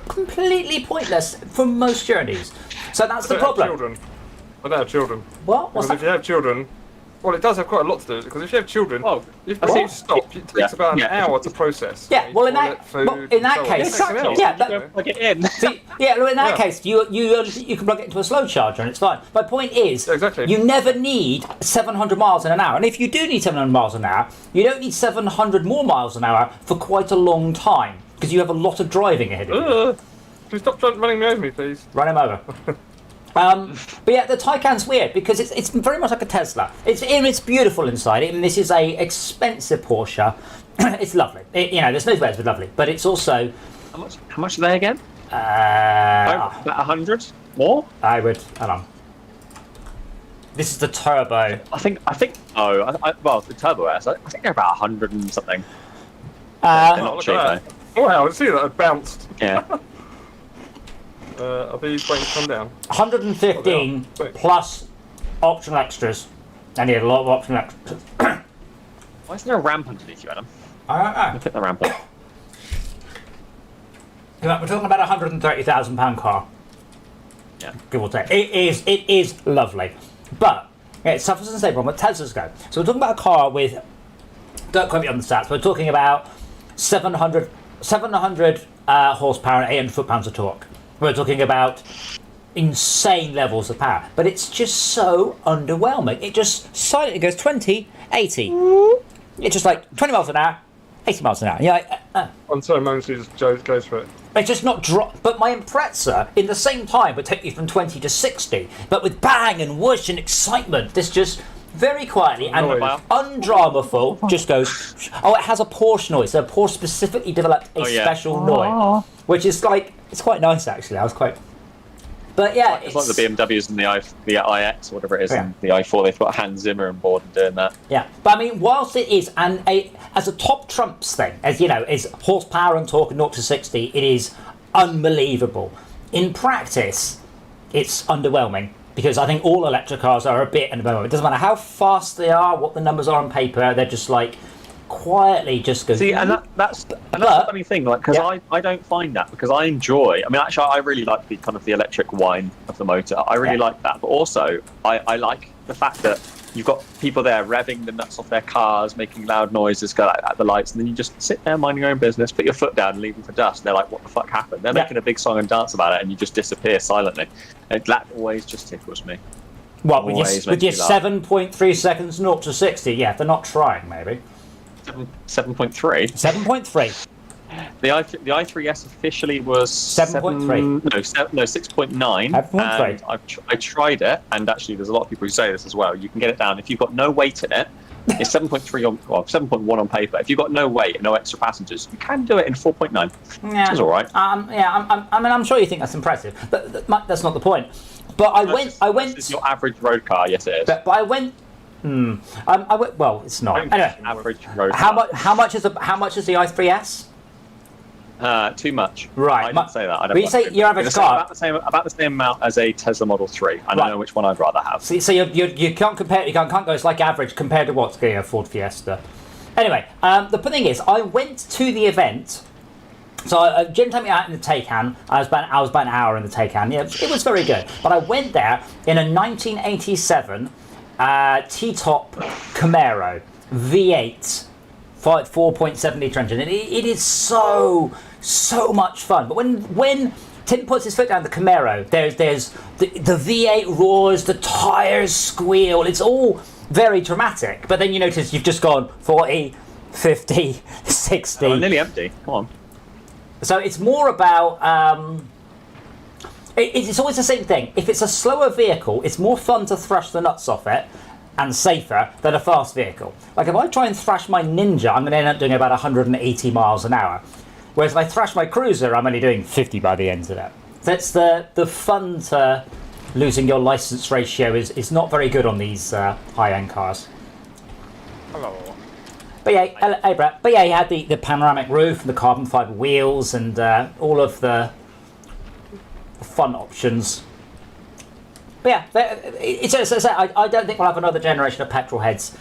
completely pointless for most journeys. So that's the I don't have problem. children. I don't have children. What? What's Because if that? you have children, well, it does have quite a lot to do with it. Because if you have children, Well, if I think- you stop, it takes Yeah. about an Yeah. hour to process. Yeah, well, in Toilet, that- food, well, in that and so on. case- It takes an hour. yeah, that- Go plug it in. See, yeah, well, in that Yeah. case, you can plug it into a slow charger and it's fine. My point is, Exactly. you never need 700 miles in an hour. And if you do need 700 miles an hour, you don't need 700 more miles an hour for quite a long time because you have a lot of driving ahead of you. Can you stop running me over me, please? Run him over. But yeah, the Taycan's weird because it's very much like a Tesla. It's beautiful inside. This is a expensive Porsche. It's lovely. There's no words but lovely. But it's also How much are they again? about 100 more? I would. Hold on. This is the turbo. I think. Well, the Turbo S. I think they're about 100 and something. They're Uh, not look cheap at though. Oh, wow, I see that. It bounced. Yeah. Are these waiting to come down? 115 Wait. plus optional extras. And he had a lot of optional extras. Why isn't there a ramp underneath you, Adam? I don't know. Pick the ramp up. We're talking about a £130,000 car, Yeah. give or take. It is lovely, but it suffers the same problem that Teslas go. So we're talking about a car with, don't quote me on the stats, we're talking about 700 horsepower and 800 foot-pounds of torque. We're talking about insane levels of power, but it's just so underwhelming. It just silently goes 20, 80. It's just like 20 miles an hour, 80 miles an hour. You're like, I'm sorry, momentarily just goes for it. It's just not drop. But my Impreza, in the same time, would take you from 20 to 60. But with bang and whoosh and excitement, this just very quietly and Noise. undramaful just goes. Oh, it has a Porsche noise. So Porsche specifically developed a Oh, yeah. special noise, which is like it's quite nice actually. I was quite. But yeah, It's like the BMWs and the iX or whatever it is, and the i4. They've got Hans Zimmer on board and doing that. Yeah, but I mean, whilst it is as a top trumps thing, as you know, is horsepower and torque and 0 to 60, it is unbelievable. In practice, it's underwhelming because I think all electric cars are a bit underwhelming. It doesn't matter how fast they are, what the numbers are on paper, they're just like quietly just go. See, and that's the funny thing, like, because I don't find that, because I enjoy. I mean, actually, I really like the kind of the electric whine of the motor. I really like that, but also I like the fact that you've got people there revving the nuts off their cars, making loud noises, go at the lights, and then you just sit there minding your own business, put your foot down, and leave them for dust. And they're like, "What the fuck happened?" They're making a big song and dance about it, and you just disappear silently. And that always just tickles me. What with your 7.3 seconds 0 to 60? Yeah, they're not trying, maybe. 7.3. 7.3. The i3S officially was 7.3. No, 6.9. 7.3. I tried it, and actually, there's a lot of people who say this as well. You can get it down if you've got no weight in it. It's 7.3 on, well, 7.1 on paper. If you've got no weight and no extra passengers, you can do it in 4.9. Yeah, which is all right. I'm sure you think that's impressive, but that's not the point. But I went. This is your average road car, yes, it is. But I went. I went. Well, it's not. Anyway, average road how car. much? How much is the i3S? Too much. Right. I didn't say that. I don't But you say your average car about the same amount as a Tesla Model 3. I don't know which one I'd rather have. So you can't compare. You can't go. It's like average compared to what's going a Ford Fiesta. Anyway, the thing is, I went to the event. So Jen took me out in the Taycan. I was about an hour in the Taycan. Yeah, it was very good. But I went there in a 1987 T-top Camaro V8. 4.7 litre engine, and it is so much fun. But when Tim puts his foot down the Camaro, there's the V8 roars, the tyres squeal. It's all very dramatic. But then you notice you've just gone 40, 50, 60. Oh, nearly empty. Come on. So it's more about. It's always the same thing. If it's a slower vehicle, it's more fun to thrash the nuts off it and safer than a fast vehicle. Like if I try and thrash my Ninja, I'm going to end up doing about 180 miles an hour. Whereas if I thrash my Cruiser, I'm only doing 50 by the end of it. So it's the fun to losing your license ratio is not very good on these high-end cars. Hello. But yeah, hey Brett. But yeah, you had the panoramic roof and the carbon fibre wheels and all of the fun options. But yeah, I don't think we'll have another generation of petrol heads.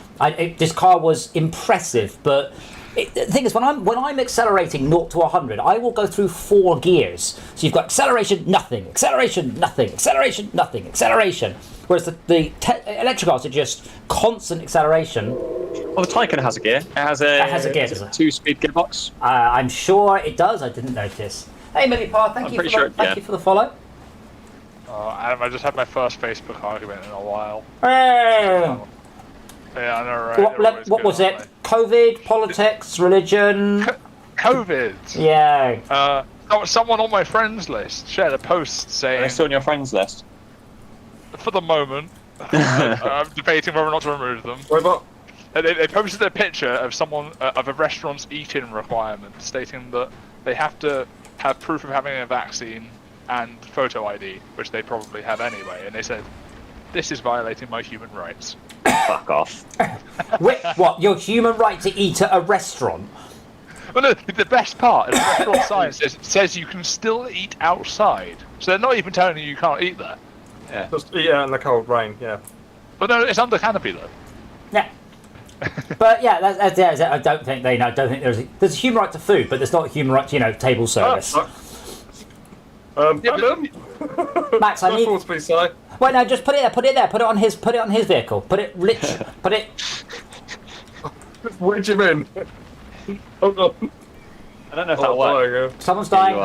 This car was impressive, but the thing is, when I'm accelerating 0 to 100, I will go through 4 gears. So you've got acceleration, nothing, acceleration, nothing, acceleration, nothing, acceleration. Whereas the electric cars are just constant acceleration. Well, the Taycan has a gear. It has a gear. Is it a 2-speed gearbox? I'm sure it does. I didn't notice. Hey, Millipar, thank you for the follow. Adam, I just had my first Facebook argument in a while. Hey. Yeah, I know, right? What was it? COVID, politics, religion? COVID! Yeah. Someone on my friends list shared a post saying... Are they still on your friends list? For the moment. I'm debating whether or not to remove them. Robot. They posted a picture of someone of a restaurant's eat-in requirement, stating that they have to have proof of having a vaccine and photo ID, which they probably have anyway, and they said, "This is violating my human rights." Fuck off. Wait, what? Your human right to eat at a restaurant? Well, no, the best part is the restaurant sign says you can still eat outside, so they're not even telling you can't eat there. Yeah. Just eat out in the cold rain, yeah. But no, it's under canopy though. Yeah. But yeah, I don't think there's a human right to food, but there's not a human right to table service. Max, I need. Wait, no, just put it there. Put it on his vehicle. Put it. Where'd you mean? Oh God. I don't know if that'll work. Someone's dying.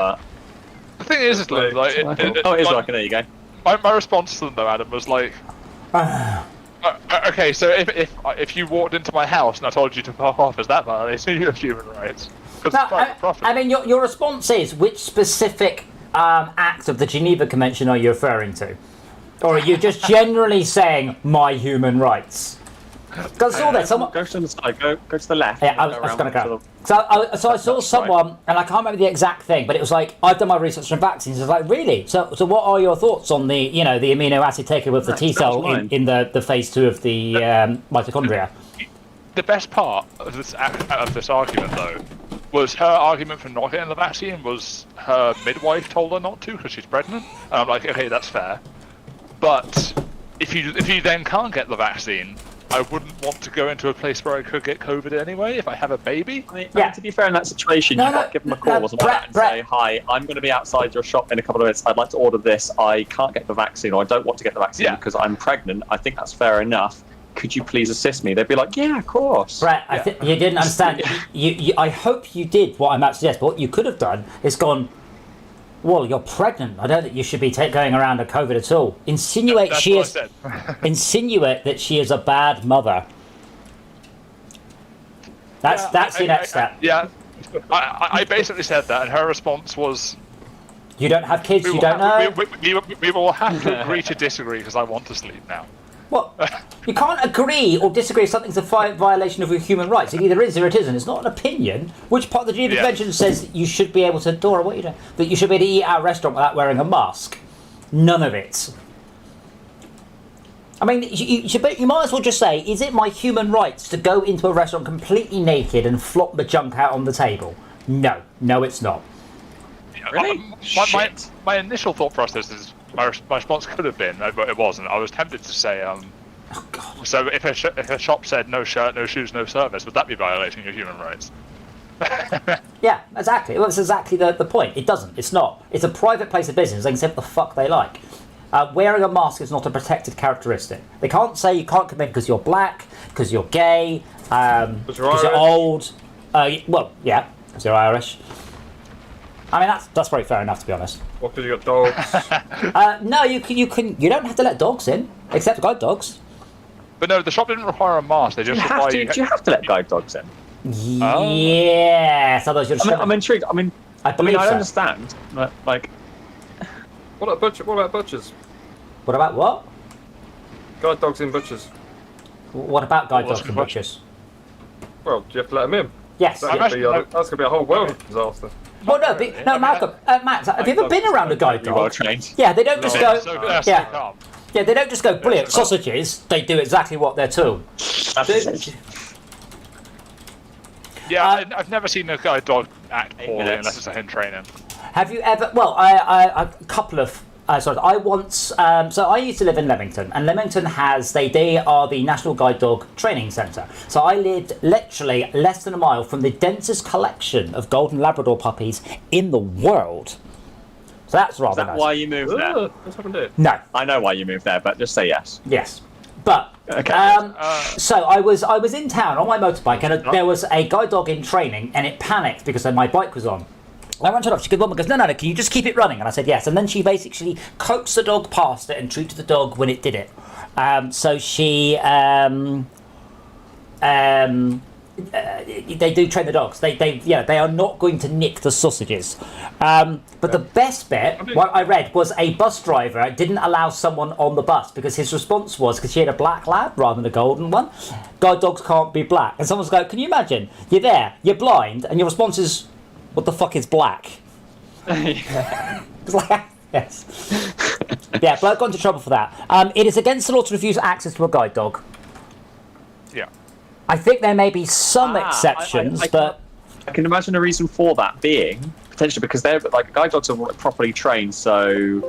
The thing is like it is working. There you go. My response to them though, Adam, was like, okay, so if you walked into my house and I told you to fuck off, is that violating your human rights? No, I mean, your response is, which specific act of the Geneva Convention are you referring to? Or are you just generally saying my human rights? Because I saw there, someone. Go to the side. Go to the left. Yeah, I was going to go. So I saw someone, and I can't remember the exact thing, but it was like, I've done my research on vaccines. It's like, really? So what are your thoughts on the, the amino acid taken with the T cell in the phase 2 of the mitochondria? The best part of this argument, though, was her argument for not getting the vaccine was her midwife told her not to because she's pregnant. And I'm like, okay, that's fair. But if you then can't get the vaccine, I wouldn't want to go into a place where I could get COVID anyway if I have a baby. I mean, to be fair, in that situation, you might give them a call or something and say, hi, I'm going to be outside your shop in a couple of minutes. I'd like to order this. I can't get the vaccine, or I don't want to get the vaccine because I'm pregnant. I think that's fair enough. Could you please assist me? They'd be like, yeah, of course. Brett, I think you didn't understand. I hope you did what I'm about to suggest, but what you could have done is gone, well, you're pregnant. I don't think you should be going around with COVID at all. Insinuate that she is a bad mother. That's your next step. Yeah. I basically said that, and her response was, you don't have kids, you don't know? We will have to agree to disagree because I want to sleep now. Well, you can't agree or disagree if something's a violation of your human rights. It either is or it isn't. It's not an opinion. Which part of the Geneva Convention says you should be able to, Dora, what are you doing? That you should be able to eat at a restaurant without wearing a mask? None of it. I mean, you might as well just say, is it my human rights to go into a restaurant completely naked and flop the junk out on the table? No. No, it's not. Really? My initial thought process is, my response could have been, but it wasn't. I was tempted to say, so if a shop said no shirt, no shoes, no service, would that be violating your human rights? Yeah, exactly. Well, that's exactly the point. It doesn't. It's not. It's a private place of business. They can say what the fuck they like. Wearing a mask is not a protected characteristic. They can't say you can't come in because you're black, because you're gay, because you're old. Well, yeah, because you're Irish. I mean, that's very fair enough, to be honest. What, because you got dogs? No, you don't have to let dogs in, except guide dogs. But no, the shop didn't require a mask. They just require do you have to let guide dogs in? Yes, otherwise you're. I'm intrigued. I believe I so. understand. Like, What about butchers? What about what? Guide dogs in butchers. What about guide Well, dogs and butchers? Well, do you have to let them in? Yes. That's going to be a whole world of disaster. Well, no, Malcolm, Matt, have you ever been around a guide dog? well trained. Yeah, they don't just go. So calm. Yeah, they don't just go brilliant sausages. They do exactly what they're told. Yeah, I've never seen a guide dog act poorly unless it's in training. Have you ever? Well, a couple of. I once. So I used to live in Leamington, and Leamington has they are the National Guide Dog Training Centre. So I lived literally less than a mile from the densest collection of golden Labrador puppies in the world. So that's rather Is that nice. why you moved there? What's happened here? No. I know why you moved there, but just say yes. Yes. But Okay. so I was in town on my motorbike, and there was a guide dog in training, and it panicked because my bike was on. I went to her off. She goes, no, can you just keep it running? And I said yes. And then she basically coaxed the dog past it and treated the dog when it did it. So she they do train the dogs. They are not going to nick the sausages. But the best bit, what I read, was a bus driver didn't allow someone on the bus because his response was, because she had a black lab rather than a golden one, guide dogs can't be black. And someone's going, can you imagine? You're there, you're blind, and your response is, what the fuck is black? It's like, yes. Yeah, bloke got into trouble for that. It is against the law to refuse access to a guide dog. Yeah. I think there may be some exceptions, but I can imagine a reason for that being potentially because they're like guide dogs are properly trained. So,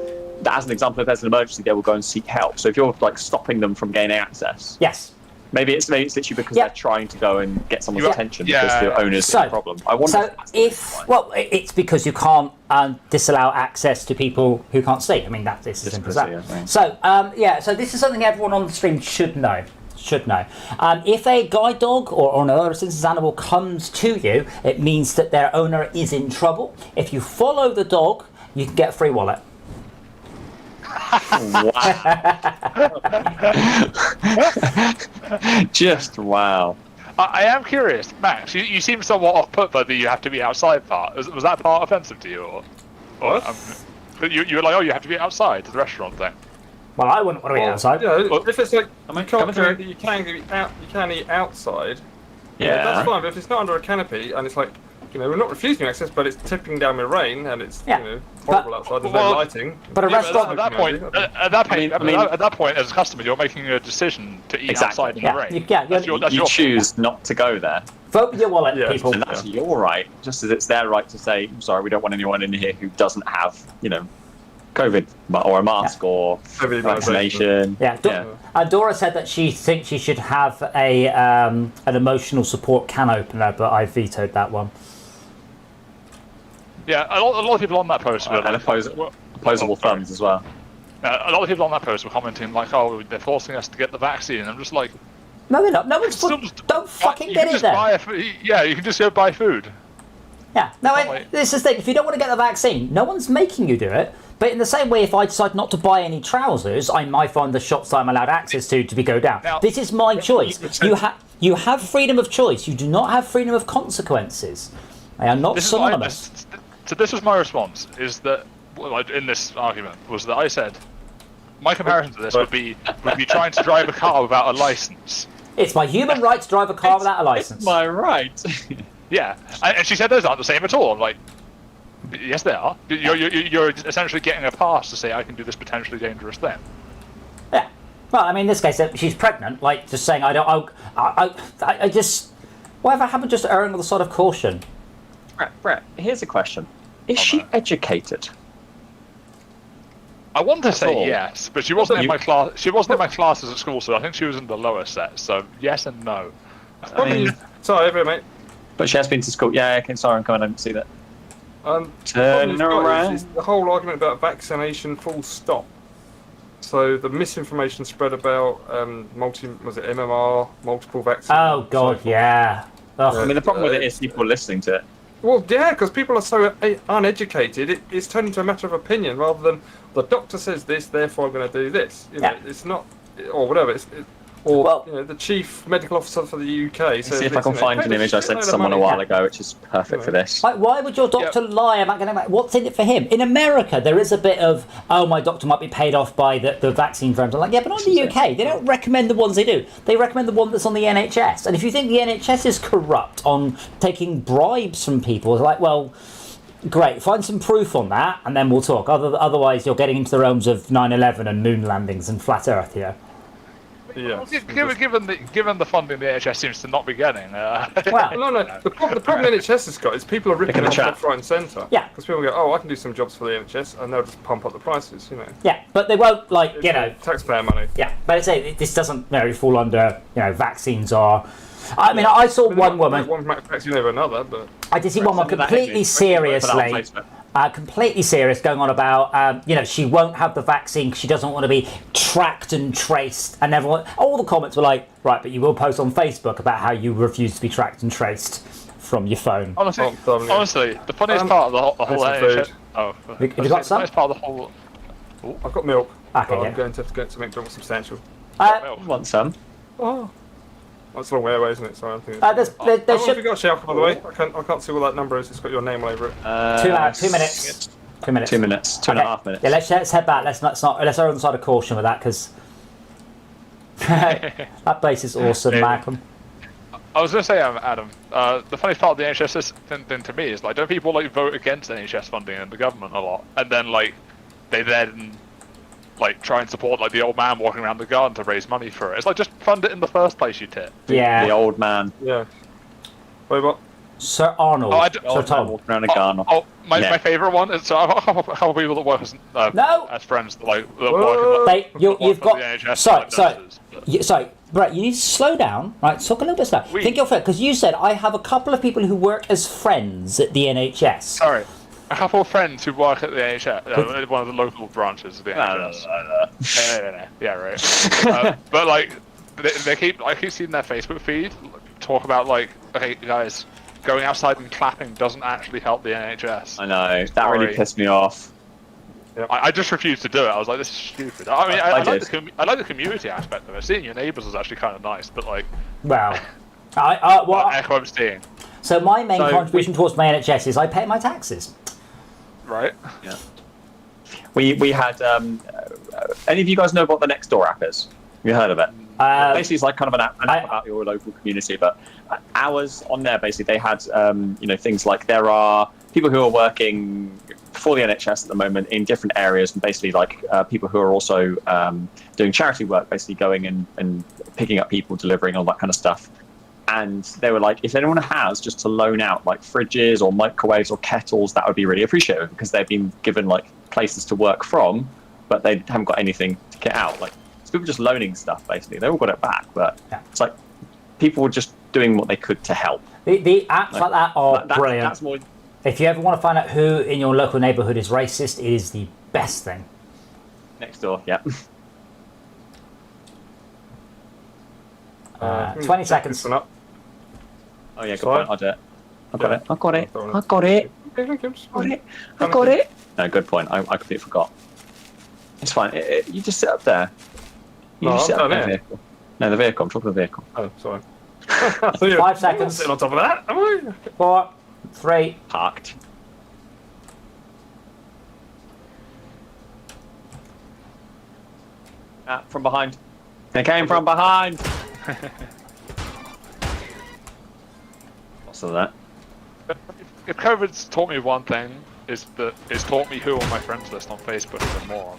as an example, if there's an emergency, they will go and seek help. So, if you're like stopping them from gaining access, yes. Maybe it's literally because they're trying to go and get someone's attention because the owner's so, the problem. I wonder it's because you can't disallow access to people who can't see. I mean, it's as simple as that. Yeah, right. So, so this is something everyone on the stream should know. If a guide dog or an other assistance animal comes to you, it means that their owner is in trouble. If you follow the dog, you can get a free wallet. Just wow. I am curious, Max. You seem somewhat off-put by the "you have to be outside" part. Was that part offensive to you, or What? you were like, "Oh, you have to be outside" to the restaurant thing? Well, I wouldn't want to eat outside. You know, if it's like I mean, you can't coming through. you can eat outside. Yeah. That's fine. But if it's not under a canopy and it's like, we're not refusing access, but it's tipping down with rain and it's horrible outside. There's no lighting. But a restaurant at that point, as a customer, you're making a decision to eat outside in the rain. You choose not to go there. Vote with your wallet, people. And that's your right, just as it's their right to say, I'm sorry, we don't want anyone in here who doesn't have, COVID or a mask or vaccination. Dora said that she thinks she should have an emotional support can opener, but I vetoed that one. Yeah, a lot of people on that post were and opposable thumbs as well. A lot of people on that post were commenting like, "Oh, they're forcing us to get the vaccine." And I'm just like, "No, they're not. No one's don't fucking get it then." You can just go buy food. Yeah, this is the thing. If you don't want to get the vaccine, no one's making you do it. But in the same way, if I decide not to buy any trousers, I might find the shops I'm allowed access to go down. Now, this is my choice. You have freedom of choice. You do not have freedom of consequences. They are not synonymous. So this was my response, is that, in this argument, was that I said, my comparison to this would be trying to drive a car without a license. It's my human right to drive a car without a license. It's my right. Yeah, and she said those aren't the same at all. I'm like, yes, they are. You're essentially getting a pass to say I can do this potentially dangerous thing. Yeah. Well, I mean, in this case, she's pregnant. Like, just saying, I just, whatever happened, just erring on the side of caution. Brett, here's a question: Is she educated? I want to say yes, but she wasn't in my class. She wasn't in my classes at school, so I think she was in the lower set. So yes and no. Sorry, mate. But she has been to school. Yeah, okay, sorry, I'm coming. I didn't see that. Turn around. Is the whole argument about vaccination full stop. So the misinformation spread about MMR, multiple vaccines. Oh God, yeah. I mean, the problem with it is people listening to it. Well, yeah, because people are so uneducated, it's turned into a matter of opinion rather than the doctor says this, therefore I'm going to do this. It's not, or whatever. The chief medical officer for the UK says. See if I can find an image I sent to someone a while ago, which is perfect for this. Like, why would your doctor lie about going to? What's in it for him? In America, there is a bit of, my doctor might be paid off by the vaccine firms. I'm like, yeah, but not in the UK. They don't recommend the ones they do. They recommend the one that's on the NHS. And if you think the NHS is corrupt on taking bribes from people, it's like, well, great, find some proof on that, and then we'll talk. Otherwise, you're getting into the realms of 9/11 and moon landings and flat Earth here. Yeah. Given the funding the NHS seems to not be getting. No. The problem the NHS has got is people are ripping off left, right, and centre. Yeah. Because people go, I can do some jobs for the NHS, and they'll just pump up the prices, Yeah, but they won't taxpayer money. Yeah, but I say this doesn't fall under vaccines are. I mean, I saw one woman. One vaccine over another, but I did see one woman completely seriously. Completely serious, going on about, she won't have the vaccine because she doesn't want to be tracked and traced. And all the comments were like, right, but you will post on Facebook about how you refuse to be tracked and traced from your phone. Honestly, the funniest part of the whole NHS. Have you got some? The funniest part of the whole. I've got milk. Okay, I'm going to get some milk substantial. Want some? Oh. That's a long way away, isn't it? Sorry, I'm thinking. How long have you got, Shelf, by the way? I can't see what that number is. It's got your name all over it. 2 minutes. 2 minutes. 2 minutes. 2.5 minutes. Yeah, let's head back. Let's err on the side of caution with that, because that place is awesome, Malcolm. I was going to say, Adam, the funny part of the NHS thing to me is, like, don't people vote against NHS funding and the government a lot, and then they then try and support the old man walking around the garden to raise money for it. It's like, just fund it in the first place, you tit. Yeah. The old man. Yeah. Wait, what? Sir Arnold. Sir Tom. Walking around a garden. My favourite one is, so I've got a couple of people that work as friends that work you've got the NHS. Sorry, Brett, you need to slow down, right? Talk a little bit slow. Think you're fair, because you said I have a couple of people who work as friends at the NHS. Sorry. A couple of friends who work at the NHS, one of the local branches of the NHS. No. Yeah, right. But I keep seeing their Facebook feed talk about okay, guys, going outside and clapping doesn't actually help the NHS. I know, that really pissed me off. Yep. I just refused to do it. I was like, this is stupid. I mean, I like the community aspect of it. Seeing your neighbours is actually kind of nice, but well, echo I'm seeing. So my main contribution towards my NHS is I pay my taxes. Right. Yeah. We had any of you guys know what the Nextdoor app is? Have you heard of it? Basically, it's like kind of an app about your local community. But ours on there, basically, they had things like there are people who are working for the NHS at the moment in different areas, and basically like people who are also doing charity work, basically going and picking up people, delivering all that kind of stuff. And they were like, if anyone has just to loan out like fridges or microwaves or kettles, that would be really appreciated, because they've been given like places to work from, but they haven't got anything to get out. Like, so people just loaning stuff, basically. They all got it back, but it's like people were just doing what they could to help. The apps like that are brilliant. That's more. If you ever want to find out who in your local neighbourhood is racist, it is the best thing. Nextdoor, yeah. 20 seconds. This one up. Oh yeah, good point. I'll do it. I got it. Okay, thank you. I got it. No, good point. I completely forgot. It's fine. You just sit up there. You just sit up there. Vehicle. No, the vehicle. I'm talking the vehicle. Oh, sorry. 5 seconds. Sitting on top of that, am I? 4, 3. Parked. From behind. They came from behind. What's that? If COVID's taught me one thing, is that it's taught me who on my friends list on Facebook is a moron.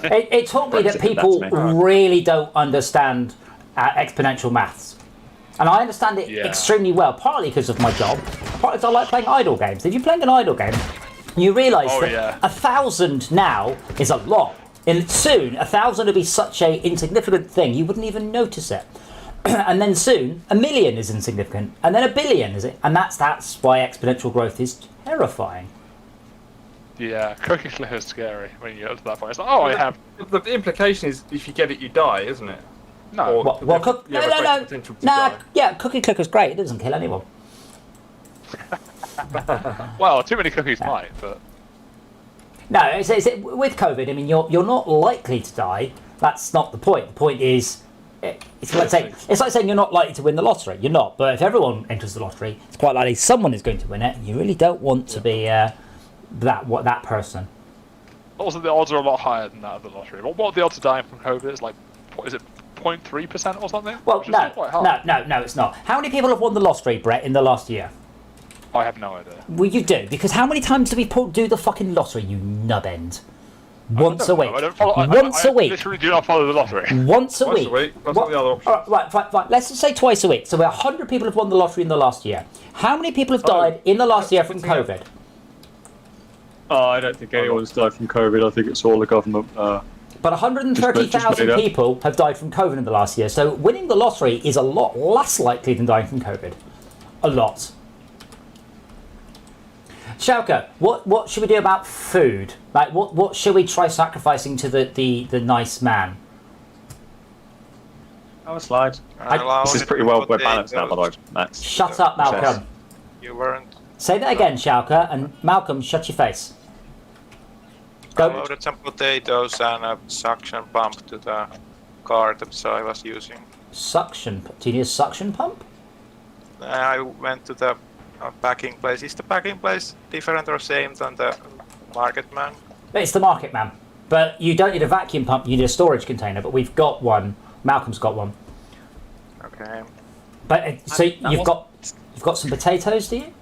It taught me that people really don't understand exponential maths. And I understand it extremely well, partly because of my job, partly because I like playing idle games. If you're playing an idle game, you realise that 1,000 now is a lot. And soon, 1,000 will be such a insignificant thing, you wouldn't even notice it. And then soon, 1,000,000 is insignificant, and then 1,000,000,000 is it, and that's why exponential growth is terrifying. Yeah, cookie clicker is scary when you get to that point. It's like, oh, I have. The implication is if you get it, you die, isn't it? No. No. Yeah, cookie clicker's great. It doesn't kill anyone. Well, too many cookies might, but. No, it's with COVID. I mean, you're not likely to die. That's not the point. The point is. It's like saying you're not likely to win the lottery. You're not, but if everyone enters the lottery, it's quite likely someone is going to win it. And you really don't want to be that person. Also, the odds are a lot higher than that of the lottery. What are the odds of dying from COVID? It's like, what is it, 0.3% or something? Well, no, it's not. How many people have won the lottery, Brett, in the last year? I have no idea. Well, you do, because how many times do people do the fucking lottery, you nubend? Once a week. Once a week. I literally do not follow the lottery. Once a week. That's not the other option. Right. Let's just say twice a week. So 100 people have won the lottery in the last year. How many people have died in the last year from COVID? Oh, I don't think anyone's died from COVID. I think it's all the government. But 130,000 people have died from COVID in the last year. So winning the lottery is a lot less likely than dying from COVID. A lot. Schalke, what should we do about food? Like, what should we try sacrificing to the nice man? Have a slide. This is pretty well balanced now, by the way, Max. Shut up, Malcolm. You weren't. Say that again, Schalke, and Malcolm, shut your face. I loaded some potatoes and a suction pump to the car that I was using. Suction? Do you need a suction pump? I went to the packing place. Is the packing place different or same than the market man? It's the market man. But you don't need a vacuum pump, you need a storage container, but we've got one. Malcolm's got one. Okay. But so you've got some potatoes, do you?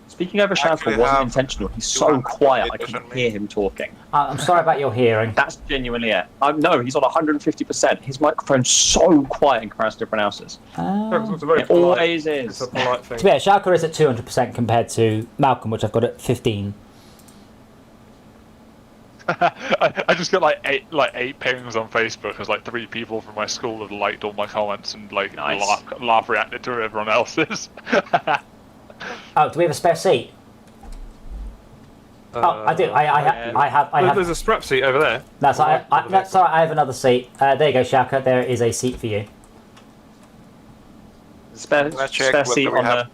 Speaking over Schalke wasn't intentional. He's so quiet I couldn't hear him talking. I'm sorry about your hearing. That's genuinely it. No, he's on 150%. His microphone's so quiet in comparison to everyone else's. It always is. It's a polite thing. To be fair, Schalke is at 200% compared to Malcolm, which I've got at 15. I just get like eight pings on Facebook as like 3 people from my school have liked all my comments and like laugh reacted to everyone else's. Oh, do we have a spare seat? I do. I have. There's a strap seat over there. That's all right. I have another seat. There you go, Schalke. There is a seat for you. Spare seat on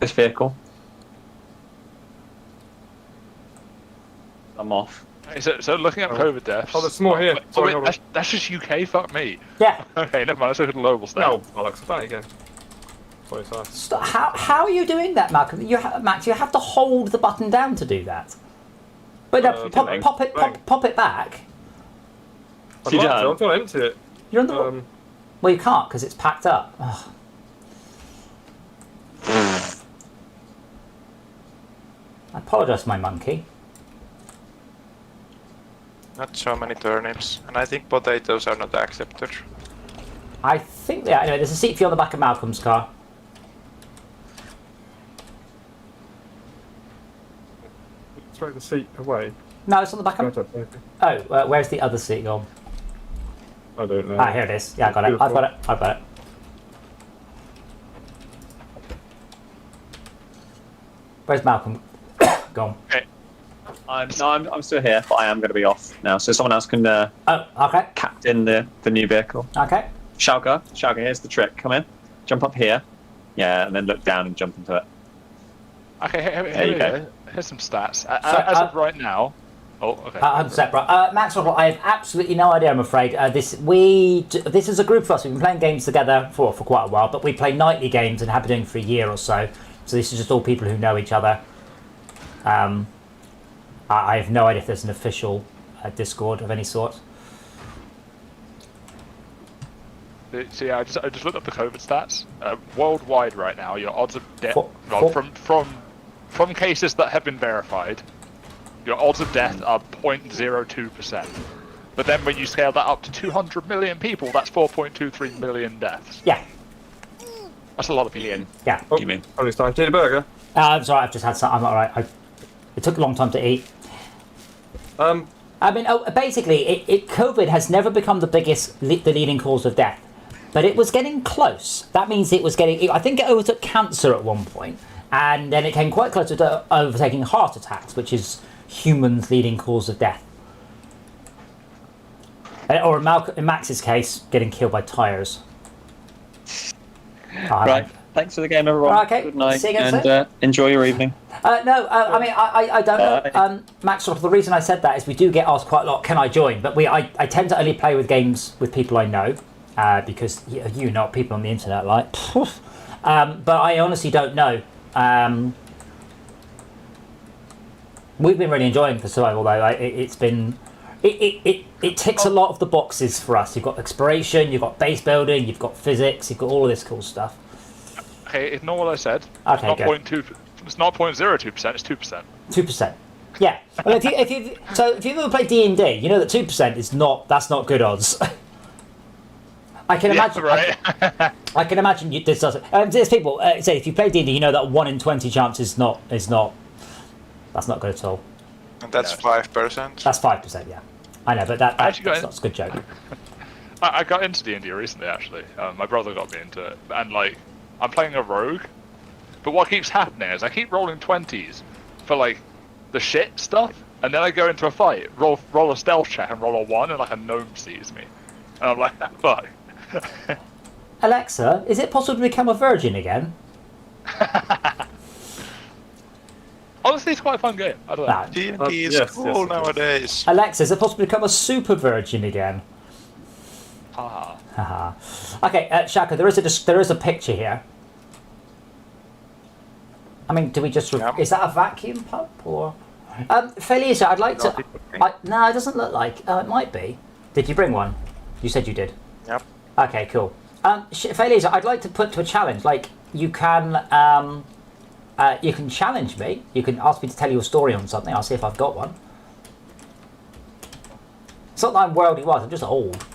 this vehicle. I'm off. So looking at COVID deaths. Oh, there's some more here. That's just UK. Fuck me. Yeah. Okay, never mind. Let's look at the global stuff. No, Alex, back again. How are you doing that, Malcolm? Max, you have to hold the button down to do that. But no, pop it back. I'd See, like Dan. to. I'm trying to empty it. You're on the. Well, you can't because it's packed up. Ugh. I apologise, my monkey. Not so many turnips, and I think potatoes are not accepted. I think that anyway. There's a seat for you on the back of Malcolm's car. Throw the seat away. No, it's on the back of. Oh, where's the other seat gone? I don't know. Ah, here it is. Yeah, I got it. I've got it. I've got it. Where's Malcolm? Gone. Okay. I'm still here, but I am going to be off now, so someone else can Oh, okay. captain the new vehicle. Okay. Schalke, here's the trick. Come in, jump up here, yeah, and then look down and jump into it. Okay, There you go. Here's some stats. As of right now. Oh, okay. I'm separate. Max, I have absolutely no idea. I'm afraid. This is a group of us. We've been playing games together for quite a while, but we play nightly games and have been doing for a year or so. So this is just all people who know each other. I have no idea if there's an official Discord of any sort. So yeah, I just looked up the COVID stats. Worldwide right now, your odds of death from cases that have been verified, your odds of death are 0.02%. But then when you scale that up to 200 million people, that's 4.23 million deaths. Yeah. That's a lot of people. Yeah. What do you mean? Only time to eat a burger. I'm sorry. I've just had some. I'm all right. It took a long time to eat. I mean, basically, COVID has never become the leading cause of death, but it was getting close. That means it was getting. I think it overtook cancer at one point, and then it came quite close to overtaking heart attacks, which is humans' leading cause of death. Or in Max's case, getting killed by tires. Right. Thanks for the game, everyone. Okay. Good night, See you again and soon. enjoy your evening. No, I mean, I don't know. Max, the reason I said that is we do get asked quite a lot, can I join? But I tend to only play with games with people I know, because you know what people on the internet like. But I honestly don't know. We've been really enjoying the survival, though. It's been... It ticks a lot of the boxes for us. You've got exploration, you've got base building, you've got physics, you've got all of this cool stuff. Okay, ignore what I said. Okay, it's not good. It's not 0.02%. It's 2%. 2%. Yeah. Well, if you've ever played D&D, you know that 2% is not. That's not good odds. I can imagine. Right. I can imagine this doesn't. There's people say if you play D&D, you know that 1 in 20 chance is not. That's not good at all. And that's 5%. That's 5%. Yeah. I know, but that's not a good joke. I got into D&D recently, actually. My brother got me into it, and like, I'm playing a rogue. But what keeps happening is I keep rolling 20s for like the shit stuff, and then I go into a fight, roll a stealth check, and roll a 1, and like a gnome sees me, and I'm like, fuck. Alexa, is it possible to become a virgin again? Honestly, it's quite a fun game. I don't know. No. D&D is yes, cool yes. nowadays. Alexa, is it possible to become a super virgin again? Haha. Haha. Okay, Shaka, there is a picture here. I mean, do we just... Is that a vacuum pump, or... Felicia, I'd like to... No, it doesn't look like... it might be. Did you bring one? You said you did. Yep. Okay, cool. Felicia, I'd like to put to a challenge. Like, you can challenge me. You can ask me to tell you a story on something. I'll see if I've got one. It's not that I'm worldly wise, I'm just old.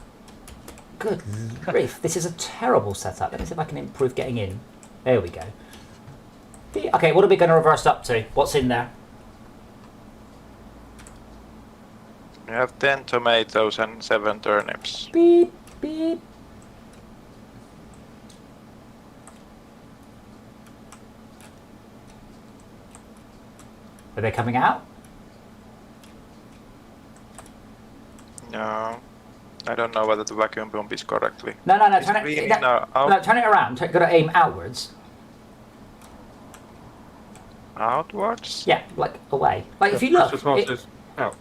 Good grief, this is a terrible setup. Let me see if I can improve getting in. There we go. Okay, what are we going to reverse up to? What's in there? You have 10 tomatoes and 7 turnips. Beep, beep. Are they coming out? No. I don't know whether the vacuum pump is correctly. No, turn It's it, really no, turn it around. Got to aim outwards. Outwards? Yeah, like away. Like if you look. Out.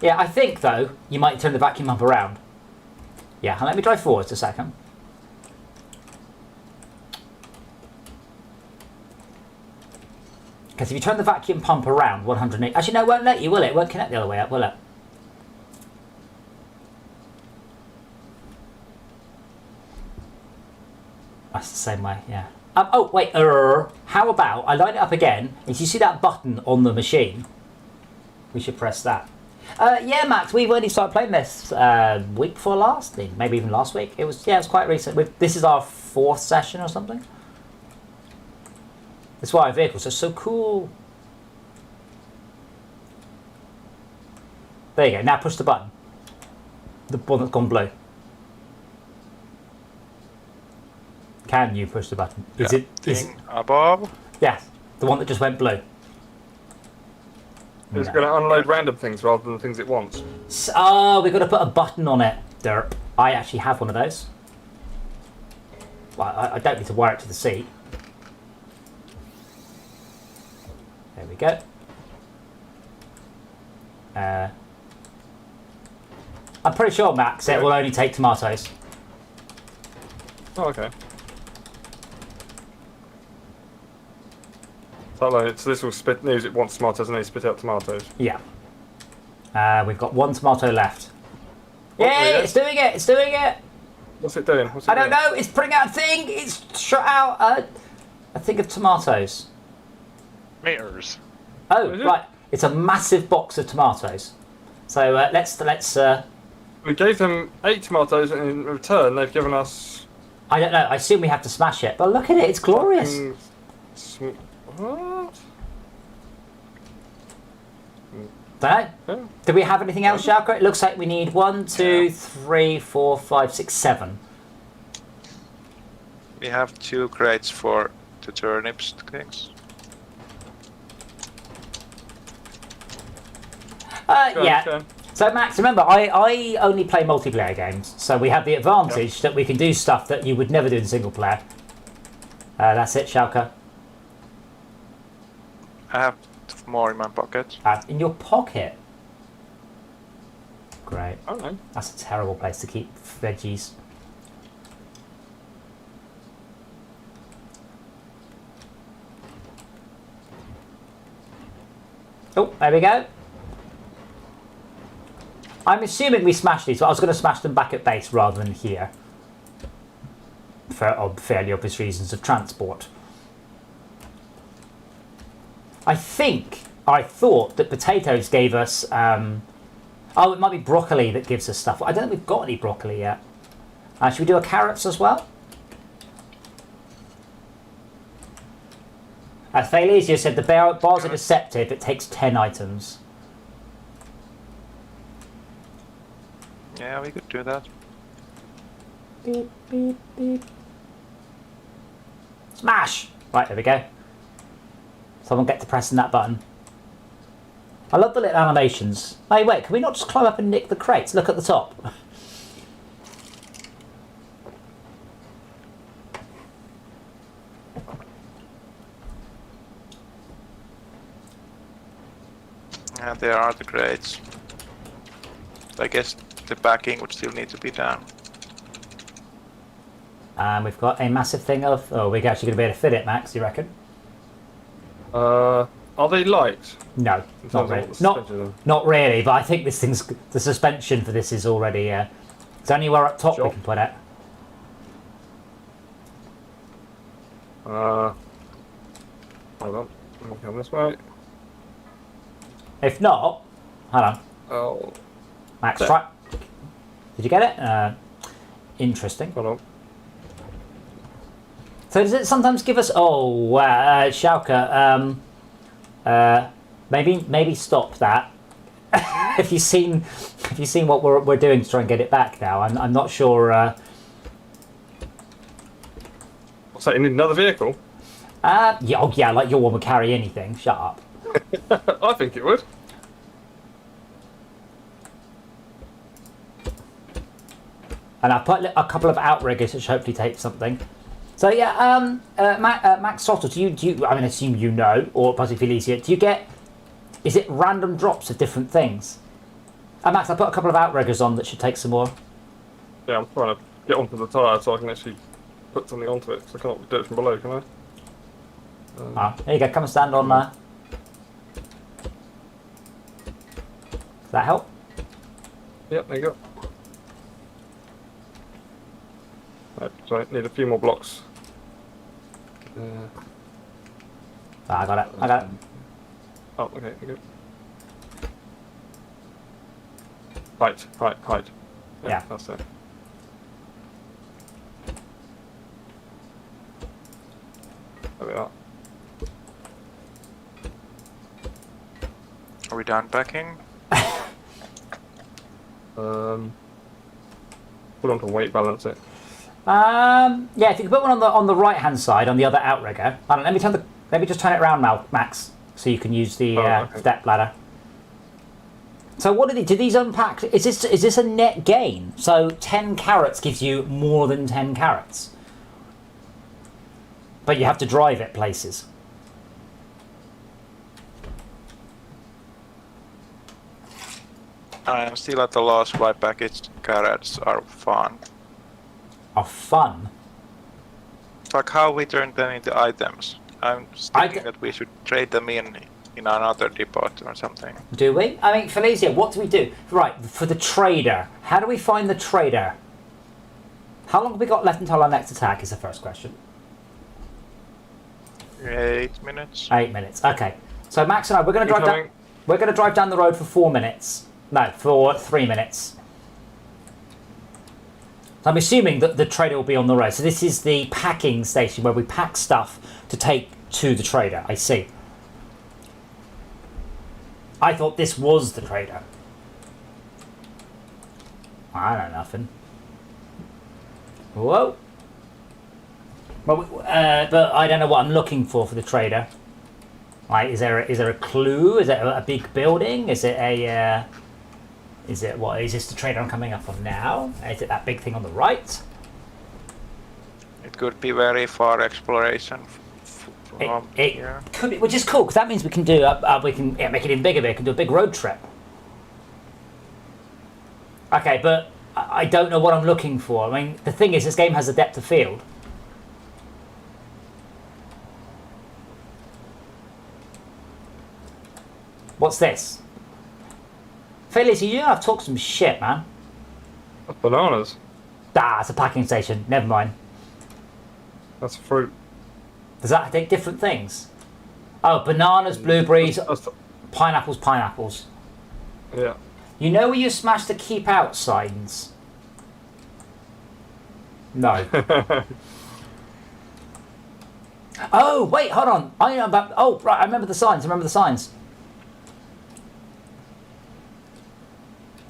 Yeah, I think though you might turn the vacuum pump around. Yeah, and let me drive forwards a second. Because if you turn the vacuum pump around 180... Actually, no, it won't let you, will it? It won't connect the other way up, will it? That's the same way, yeah. Oh, wait. How about I line it up again? If you see that button on the machine, we should press that. Yeah, Max, we've only started playing this week before last, maybe even last week. It was quite recent. This is our 4th session or something. That's why our vehicles are so cool. There you go. Now push the button. The one that's gone blue. Can you push the button? Is it above? Yes, the one that just went blue. It's going to unload random things rather than the things it wants. Oh, we've got to put a button on it. Derp. I actually have one of those. Well, I don't need to wire it to the seat. There we go. I'm pretty sure, Max, it will only take tomatoes. Oh, okay. So this will spit news. It wants tomatoes and they spit out tomatoes. Yeah. We've got 1 tomato left. Oh, Yay! yeah. It's doing it! It's doing it! What's it doing? I don't know. It's putting out a thing. It's shot out a thing of tomatoes. Meters. Oh, Is it? right. It's a massive box of tomatoes. So let's. We gave them 8 tomatoes, and in return, they've given us. I don't know. I assume we have to smash it. But look at it. It's glorious. What? Don't know. Yeah. Do we have anything else, Shalka? It looks like we need 1, 2, 3, 4, 5, 6, 7. We have 2 crates for the turnips things. Yeah. Okay. So Max, remember, I only play multiplayer games, so we have the advantage that we can do stuff that you would never do in single player. That's it, Shalka. I have more in my pocket. In your pocket. Great. I don't know. That's a terrible place to keep veggies. Oh, there we go. I'm assuming we smashed these, but I was going to smash them back at base rather than here. For fairly obvious reasons of transport. I thought that potatoes gave us... oh, it might be broccoli that gives us stuff. I don't think we've got any broccoli yet. Should we do a carrots as well? Thales, you said the bars are deceptive. It takes 10 items. Yeah, we could do that. Beep, beep, beep. Smash! Right, there we go. Someone get to pressing that button. I love the little animations. Hey, wait, can we not just climb up and nick the crates? Look at the top. Yeah, there are the crates. I guess the packing would still need to be done. And we've got a massive thing of... Oh, we're actually going to be able to fit it, Max, you reckon? Are they light? No, not really. Not really, but I think this thing's... The suspension for this is already... it's anywhere up top we can put it. Hold on. Let me come this way. If not... Hold on. Oh. Max, try... Did you get it? Interesting. Hold on. So does it sometimes give us... Oh, Shalka, maybe stop that. Have you seen what we're doing to try and get it back now? I'm not sure... What's that, you need another vehicle? Yeah, oh yeah, like your one would carry anything. Shut up. I think it would. And I put a couple of outriggers which hopefully take something. So yeah, Max Sotter, do you? I mean, I assume you know, or possibly Felicia, do you get? Is it random drops of different things? Max, I put a couple of outriggers on that should take some more. Yeah, I'm trying to get onto the tyre so I can actually put something onto it. So I can't do it from below, can I? There you go. Come and stand on Does that help? Yep, there you go. Right, sorry, need a few more blocks. I got it. I got it. Oh, okay, good. Height. Yeah. That's it. There we are. Are we done packing? Put on to weight balance it. Yeah, if you can put one on the right hand side on the other outrigger. Hold on, let me just turn it around, Max, so you can use the okay. step ladder. So what do these unpack? Is this a net gain? So 10 carats gives you more than 10 carats, but you have to drive it places. I am still at the loss why packaged carrots are fun. Are fun. It's like how we turn them into items. I'm thinking that we should trade them in another depot or something. Do we? I mean, Felicia, what do we do? Right, for the trader. How do we find the trader? How long have we got left until our next attack is the first question. 8 minutes. 8 minutes. Okay. So Max and I, we're going to drive down the road for 4 minutes. No, for 3 minutes. I'm assuming that the trader will be on the road. So this is the packing station where we pack stuff to take to the trader. I see. I thought this was the trader. I know nothing. Whoa. Well, but I don't know what I'm looking for the trader. Like, is there a clue? Is it a big building? Is it a? Is it what? Is this the trader I'm coming up on now? Is it that big thing on the right? It could be very far exploration. It could be, which is cool because that means we can do make it even bigger. We can do a big road trip. Okay, but I don't know what I'm looking for. I mean, the thing is, this game has a depth of field. What's this? Felix, you have talked some shit, man. That's bananas. Ah, it's a packing station. Never mind. That's fruit. Does that take different things? Oh, bananas, blueberries, pineapples. Yeah. You know where you smash the keep out signs? No. Oh, wait, hold on. I know about. Oh, right, I remember the signs.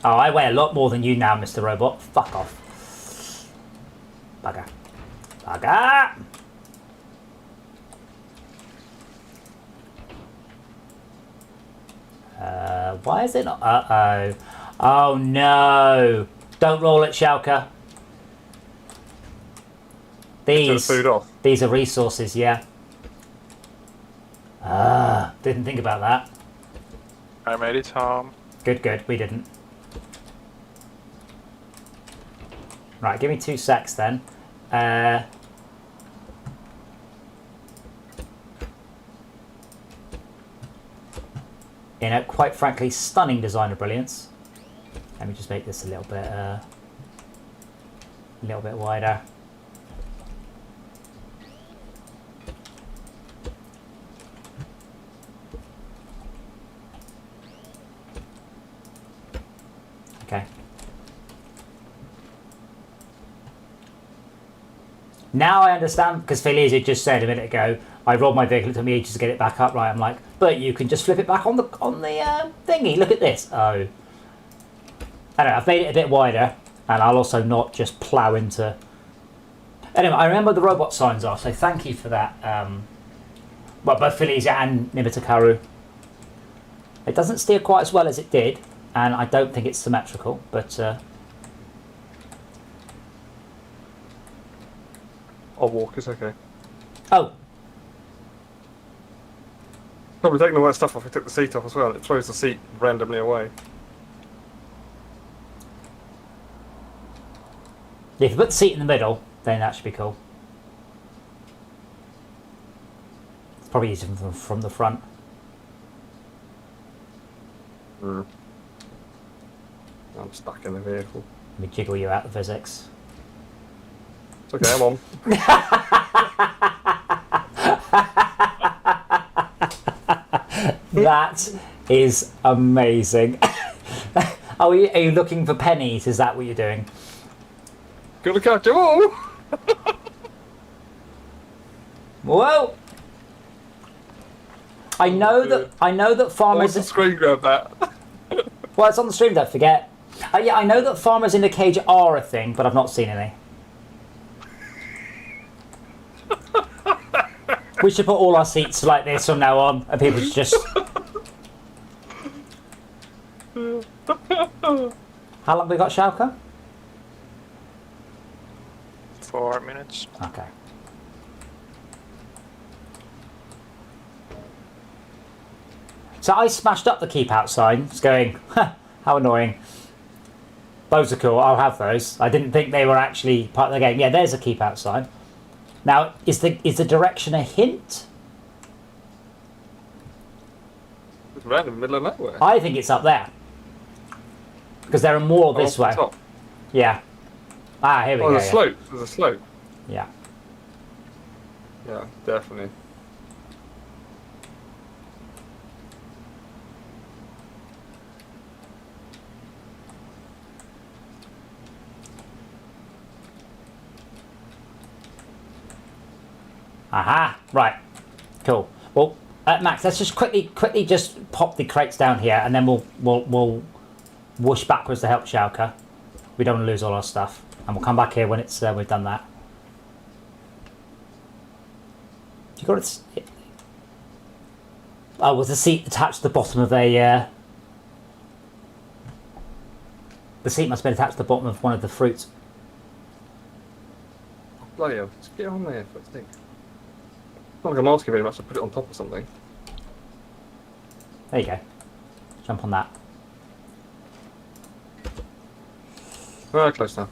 Oh, I weigh a lot more than you now, Mr. Robot. Fuck off. Bugger. Why is it not? Uh-oh. Oh, no. Don't roll it, Schalke. These are resources, yeah. Didn't think about that. I made it home. Good. We didn't. Right, give me 2 secs then. You know, quite frankly, stunning designer brilliance. Let me just make this a little bit wider. Okay. Now I understand, because Felicia just said a minute ago, I robbed my vehicle, it took me ages to get it back up. Right, I'm like, but you can just flip it back on the thingy. Look at this. Oh, I don't know. I've made it a bit wider, and I'll also not just plough into. Anyway, I remember the robot signs are, so thank you for that. Well, both Felicia and Nimitakaru. It doesn't steer quite as well as it did, and I don't think it's symmetrical, but. I'll walk, it's okay. Oh. Probably taking all that stuff off, I took the seat off as well. It throws the seat randomly away. If you put the seat in the middle, then that should be cool. It's probably easier from the front. I'm stuck in the vehicle. Let me jiggle you out of physics. It's okay, I'm on. That is amazing. Are you looking for pennies? Is that what you're doing? Gonna catch them all! Whoa! I know that farmers. What's the screen grab that? Well, it's on the stream. Don't forget. Yeah, I know that farmers in a cage are a thing, but I've not seen any. We should put all our seats like this from now on, and people should just. How long have we got, Shauka? 4 minutes. Okay. So I smashed up the keep out sign. It's going, huh, how annoying. Those are cool. I'll have those. I didn't think they were actually part of the game. Yeah, there's a keep out sign. Now, is the direction a hint? It's right in the middle of nowhere. I think it's up there. Because there are more this way. Top. Yeah. Ah, here we go. There's a Yeah. slope. There's a slope. Yeah. Yeah, definitely. Aha. Right. Cool. Well, Max, let's just quickly just pop the crates down here, and then we'll whoosh backwards to help Shauka. We don't want to lose all our stuff, and we'll come back here when it's we've done that. You got it. Oh, was the seat attached to the bottom of a? The seat must have been attached to the bottom of one of the fruits. Bloody hell. Just get on there for a thing. Not like I'm asking very much to put it on top of something. There you go. Jump on that. Very close now.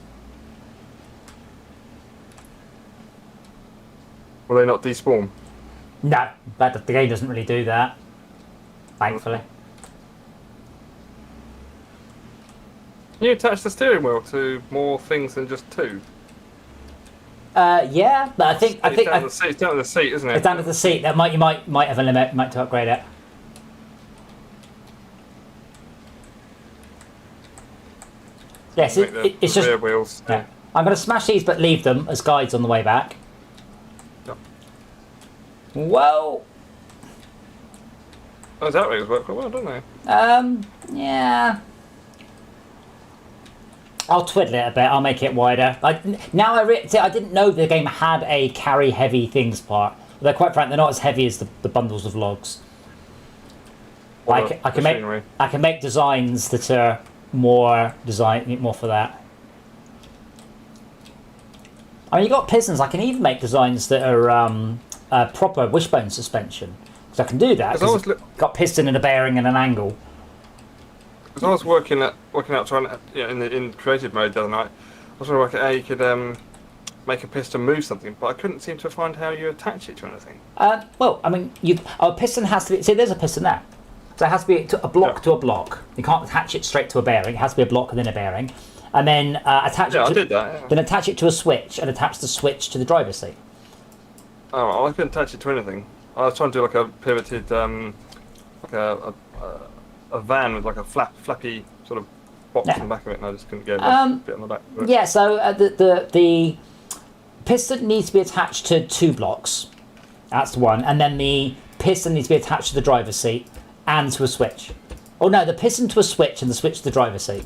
Will they not despawn? No, the game doesn't really do that. Thankfully. Can you attach the steering wheel to more things than just two? Yeah, but I think It's down to the seat, isn't it? it's down to the seat. That you might have a limit. Might to upgrade it. Yes, Make it's the just. rear wheels. Yeah. I'm going to smash these, but leave them as guides on the way back. Yeah. Whoa. Those outriggers work quite well, don't they? Yeah. I'll twiddle it a bit. I'll make it wider. I didn't know the game had a carry heavy things part. Although quite frankly, they're not as heavy as the bundles of logs. I can make designs that are more for that. I mean, you got pistons. I can even make designs that are proper wishbone suspension. Because I can do that. Because got piston and a bearing and an angle. Because I was working out trying to, in creative mode the other night. I was trying to work out how you could make a piston move something, but I couldn't seem to find how you attach it to anything. Well, I mean, a piston has to be. See, there's a piston there. So it has to be a block to a block. You can't attach it straight to a bearing. It has to be a block within a bearing, and then attach it. I did that. Yeah. Then attach it to a switch and attach the switch to the driver's seat. Oh, I couldn't attach it to anything. I was trying to do like a pivoted, like a van with like a flappy sort of box on the back of it, and I just couldn't get a bit on the back. Yeah. So the piston needs to be attached to 2 blocks. That's the one, and then the piston needs to be attached to the driver's seat. And to a switch. Oh no, the piston to a switch and the switch to the driver's seat.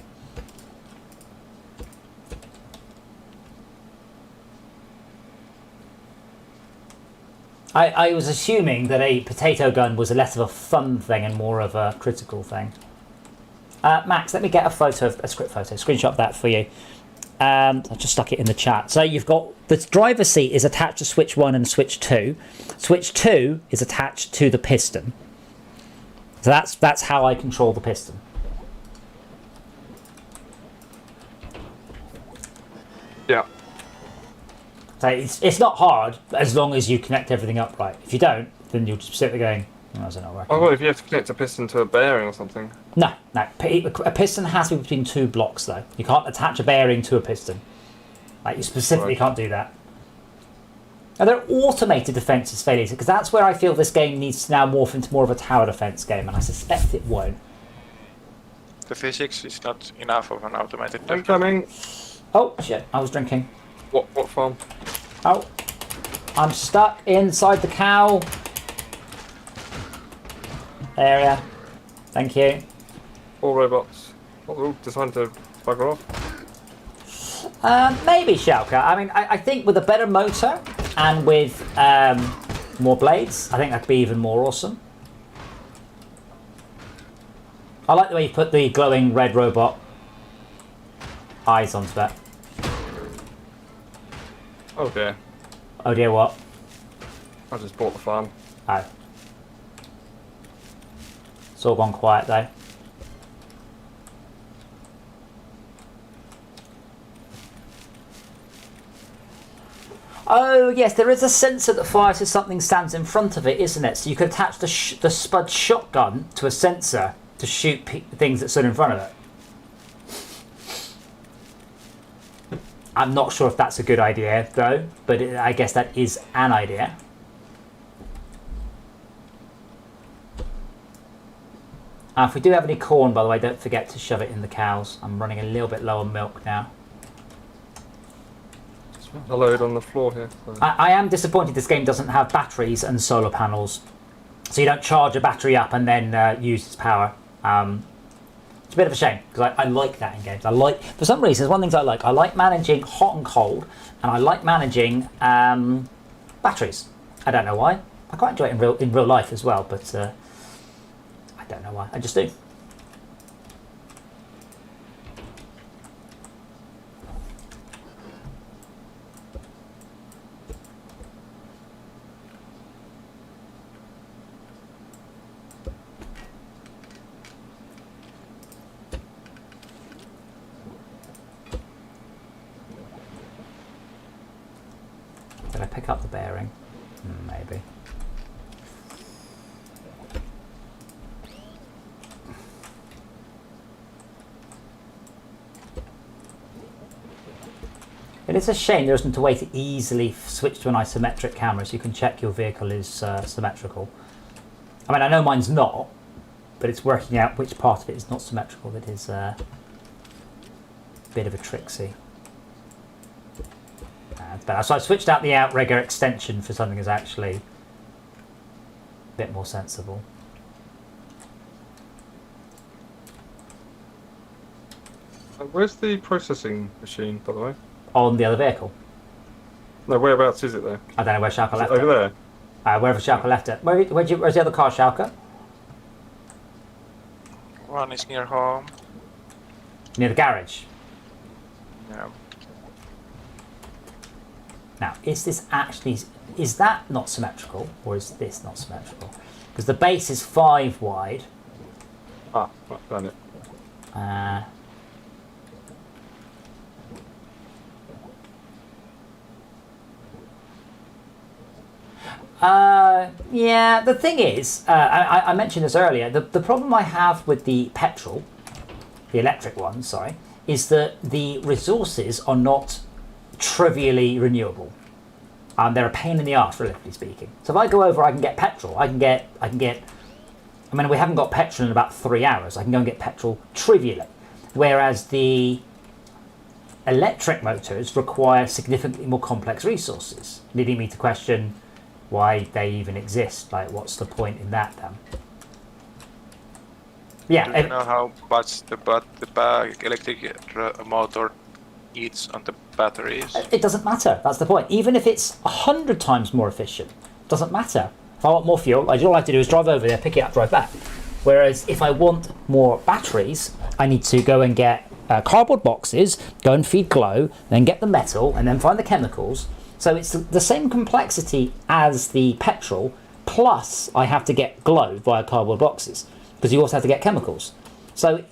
I was assuming that a potato gun was less of a fun thing and more of a critical thing. Max, let me get a screenshot of that for you. And I just stuck it in the chat. So you've got the driver's seat is attached to switch 1 and switch 2. Switch 2 is attached to the piston. So that's how I control the piston. Yeah. So it's not hard as long as you connect everything up right. If you don't, then you'll just sit there going, Why is it not working? Oh, well, if you have to connect a piston to a bearing or something. No. A piston has to be between 2 blocks, though. You can't attach a bearing to a piston. Like, you specifically can't do that. Now, there are automated defences fairly easy, because that's where I feel this game needs to now morph into more of a tower defence game, and I suspect it won't. The physics is not enough of an automated I'm defense. coming. Oh, shit, I was drinking. What farm? Oh, I'm stuck inside the cow area. Thank you. All robots. Oh, they're all designed to bugger off. Maybe Schalke. I mean, I think with a better motor and with more blades, I think that could be even more awesome. I like the way you put the glowing red robot eyes onto that. Oh dear. Oh dear, what? I just bought the farm. Oh. It's all gone quiet though. Oh yes, there is a sensor that fires if something stands in front of it, isn't it? So you could attach the spud shotgun to a sensor to shoot things that stood in front of it. I'm not sure if that's a good idea though, but I guess that is an idea. If we do have any corn, by the way, don't forget to shove it in the cows. I'm running a little bit low on milk now. A load on the floor here. So. I am disappointed this game doesn't have batteries and solar panels. So you don't charge a battery up and then use its power. It's a bit of a shame, because I like that in games. For some reason, there's one thing I like. I like managing hot and cold, and I like managing batteries. I don't know why. I quite enjoy it in real life as well, but I don't know why. I just do. Did I pick up the bearing? Maybe. It is a shame there isn't a way to easily switch to an isometric camera so you can check your vehicle is symmetrical. I mean, I know mine's not, but it's working out which part of it is not symmetrical that is a bit of a tricksy. So I switched out the outrigger extension for something that's actually a bit more sensible. Where's the processing machine, by the way? On the other vehicle. No, whereabouts is it there? I don't know where Schalke left it. Over there? Wherever Schalke left it. Where's the other car, Schalke? One is near home. Near the garage. Yeah. Now, is that not symmetrical, or is this not symmetrical? Because the base is 5 wide. Ah, right, found it. Yeah, the thing is, I mentioned this earlier, the problem I have with the petrol, the electric one, sorry, is that the resources are not trivially renewable. They're a pain in the arse, relatively speaking. So if I go over, I can get petrol. I mean, we haven't got petrol in about 3 hours. I can go and get petrol trivially. Whereas the electric motors require significantly more complex resources, leading me to question why they even exist. Like, what's the point in that then? Yeah. Do you know how much the electric motor eats on the batteries? It doesn't matter. That's the point. Even if it's 100 times more efficient, it doesn't matter. If I want more fuel, all I have to do is drive over there, pick it up, drive back. Whereas if I want more batteries, I need to go and get cardboard boxes, go and feed glow, then get the metal, and then find the chemicals. So it's the same complexity as the petrol, plus I have to get glow via cardboard boxes, because you also have to get chemicals. So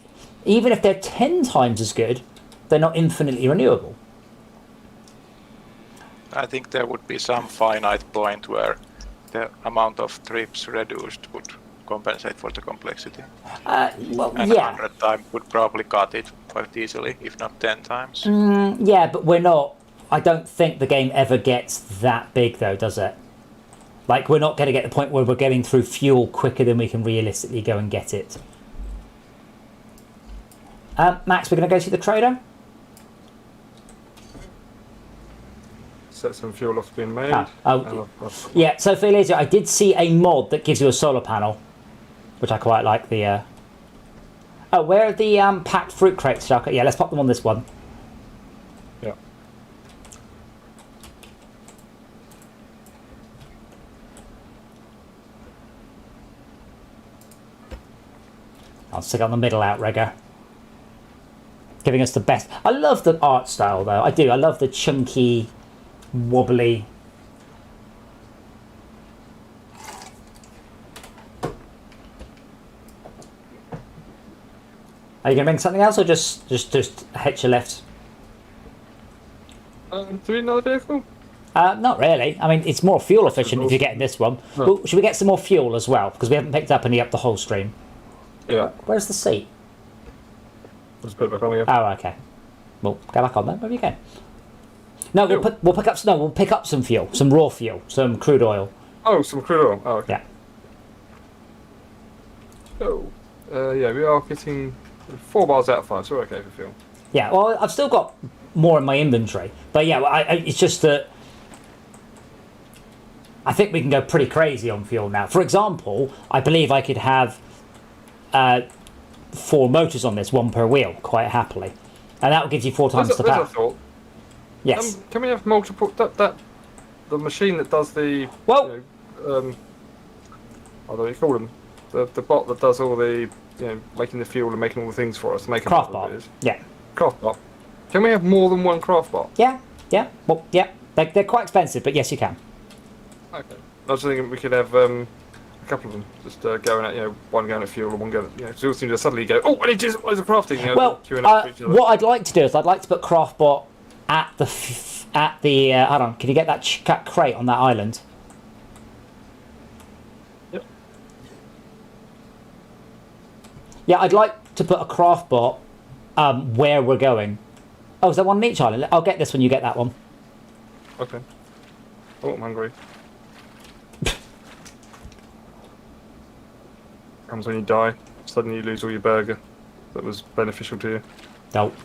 even if they're 10 times as good, they're not infinitely renewable. I think there would be some finite point where the amount of trips reduced would compensate for the complexity. Well, And yeah. 100 times would probably cut it quite easily, if not 10 times. Yeah, but we're not. I don't think the game ever gets that big, though, does it? Like, we're not going to get to the point where we're getting through fuel quicker than we can realistically go and get it. Max, we're going to go see the trader? Set some fuel off being made. Yeah, so Felizio, I did see a mod that gives you a solar panel, which I quite like. The Oh, where are the packed fruit crates, Shaka? Yeah, let's pop them on this one. Yeah. I'll stick on the middle outrigger. Giving us the best. I love the art style, though. I do. I love the chunky, wobbly. Are you going to bring something else, or just hitch your left? Do we need another vehicle? Not really. I mean, it's more fuel efficient if you're getting this one. No. Well, should we get some more fuel as well? Because we haven't picked up any up the whole stream. Yeah. Where's the seat? Let's put it back on again. Oh, okay. Well, go back on then. Where are you going? No, we'll pick up some fuel, some raw fuel, some crude oil. Oh, some crude oil. Oh, okay. Yeah. Oh. Yeah, we are getting 4 bars out of 5, so we're okay for fuel. Yeah, well, I've still got more in my inventory. But yeah, it's just that I think we can go pretty crazy on fuel now. For example, I believe I could have 4 motors on this, 1 per wheel, quite happily. And that will give you 4 times the power. There's a thought. Yes. Can we have multiple... the machine that does the... Well... what do you call them? The bot that does all the... making the fuel and making all the things for us. Make Craft bot. Yeah. Craft bot. Can we have more than 1 craft bot? Yeah. Yeah. Well, yeah. They're quite expensive, but yes, you can. Okay. I was thinking we could have a couple of them just going at, one going at fuel and one going at, because it all seems to suddenly go, oh, I need to where's the crafting? Well, queuing up to each other. what I'd like to do is I'd like to put Craftbot at the hold on, can you get that crate on that island? Yep. Yeah, I'd like to put a Craftbot where we're going. Oh, is there one on each island? I'll get this one, you get that one. Okay. Oh, I'm hungry. Comes when you die. Suddenly you lose all your burger that was beneficial to you. Nope.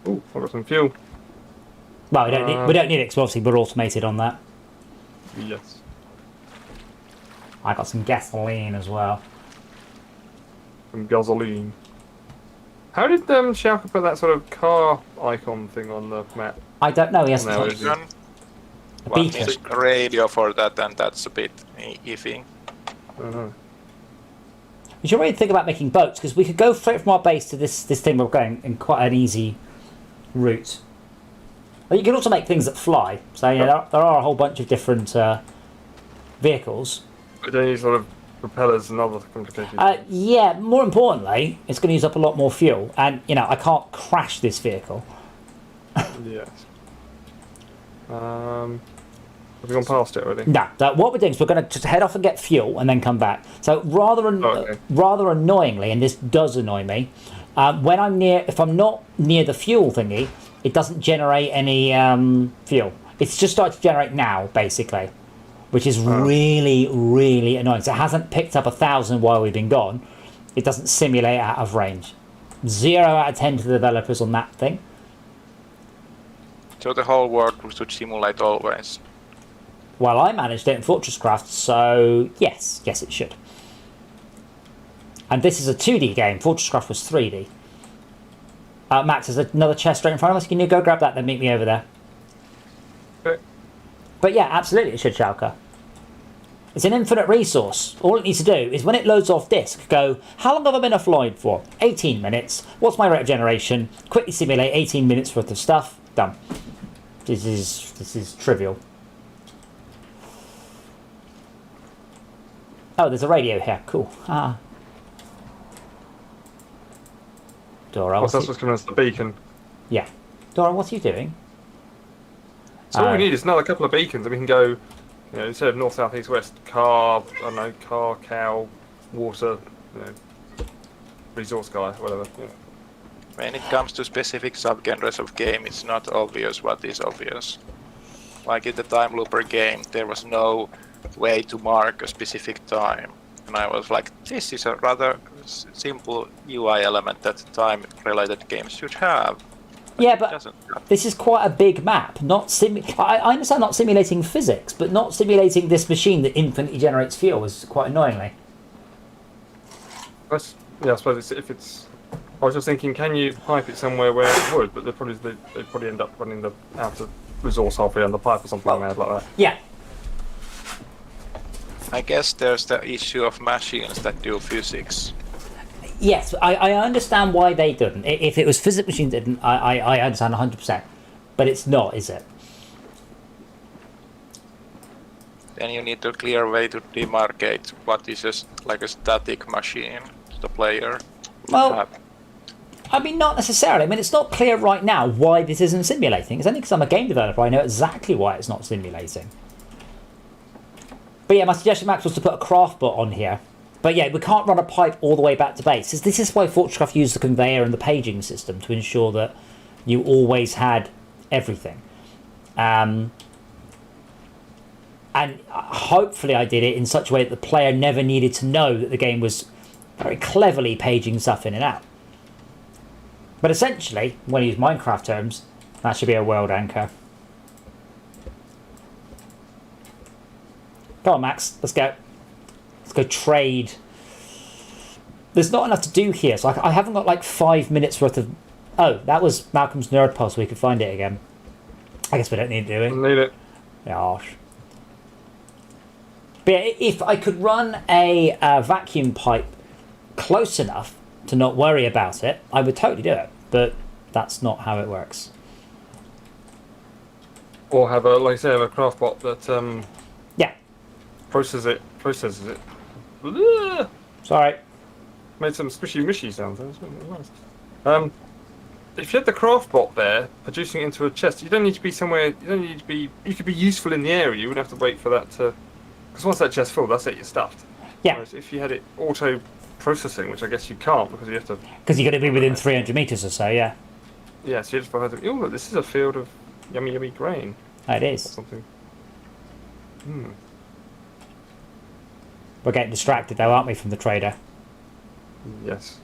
Oh, I've got some fuel. Well, we don't need it because obviously we're automated on that. Yes. I got some gasoline as well. Some gasoline. How did Schalke put that sort of car icon thing on the map? I don't know. He has No, to is touch it? a One beacon. needs a radio for that, and that's a bit iffy. I don't know. You should really think about making boats because we could go straight from our base to this thing we're going in quite an easy route. But you can also make things that fly. So yeah, there are a whole bunch of different vehicles. But they need sort of propellers and other complicated. Yeah, more importantly, it's going to use up a lot more fuel, and I can't crash this vehicle. Yes. Have we gone past it already? No, what we're doing is we're going to just head off and get fuel and then come back. So rather annoyingly, and this does annoy me, if I'm not near the fuel thingy, it doesn't generate any fuel. It's just started to generate now, basically, which is really, really annoying. So it hasn't picked up 1,000 while we've been gone. It doesn't simulate out of range. 0 out of 10 to the developers on that thing. So the whole world should simulate always. Well, I managed it in Fortresscraft, so yes, it should. And this is a 2D game. Fortresscraft was 3D. Max, there's another chest straight in front of us. Can you go grab that, then meet me over there? Okay. But yeah, absolutely it should, Schalke. It's an infinite resource. All it needs to do is when it loads off disk, go, how long have I been offline for? 18 minutes. What's my rate of generation? Quickly simulate 18 minutes worth of stuff. Done. This is trivial. Oh, there's a radio here. Cool. Dora, That's what's coming as the beacon. Yeah. Dora, what are you doing? So all we need is another couple of beacons, and we can go, you know, instead of north, south, east, west, car, I don't know, car, cow, water, you know, resource guy, whatever. You know. When it comes to specific subgenres of game, it's not obvious what is obvious. Like in the time looper game, there was no way to mark a specific time. And I was like, this is a rather simple UI element that time-related games should have. Yeah, but this is quite a big map. I understand not simulating physics, but not simulating this machine that infinitely generates fuel is quite annoyingly. I suppose if it's... I was just thinking, can you pipe it somewhere where it would? But they'd probably end up running the outer resource halfway down the pipe or something like that. Yeah. I guess there's the issue of machines that do physics. Yes, I understand why they didn't. If it was physics machines didn't, I understand 100%. But it's not, is it? Then you need a clear way to demarcate what is like a static machine to the player. Well, I mean, not necessarily. I mean, it's not clear right now why this isn't simulating. It's only because I'm a game developer I know exactly why it's not simulating. But yeah, my suggestion, Max, was to put a craft bot on here. But yeah, we can't run a pipe all the way back to base. This is why Fortcraft used the conveyor and the paging system to ensure that you always had everything. And hopefully I did it in such a way that the player never needed to know that the game was very cleverly paging stuff in and out. But essentially, when you use Minecraft terms, that should be a world anchor. Come on, Max, let's go. Let's go trade. There's not enough to do here, so I haven't got like 5 minutes worth of... Oh, that was Malcolm's Nerd Pulse, we could find it again. I guess we don't need it, do we? Don't need it. Gosh. But yeah, if I could run a vacuum pipe close enough to not worry about it, I would totally do it. But that's not how it works. Or have a, like I say, have a craft bot that Yeah. processes it. Ugh! Sorry. Made some squishy mushy sounds. That was really nice. If you had the craft bot there producing it into a chest, you don't need to be somewhere. You don't need to be. You could be useful in the area. You wouldn't have to wait for that to. Because once that chest's full, that's it. You're stuffed. Yeah. Whereas if you had it auto processing, which I guess you can't because you have to. Because you've got to be within 300 meters or so, yeah. Yeah, so you just have to. Oh, look, this is a field of yummy grain. It Or is. something. We're getting distracted though, aren't we, from the trader? Yes.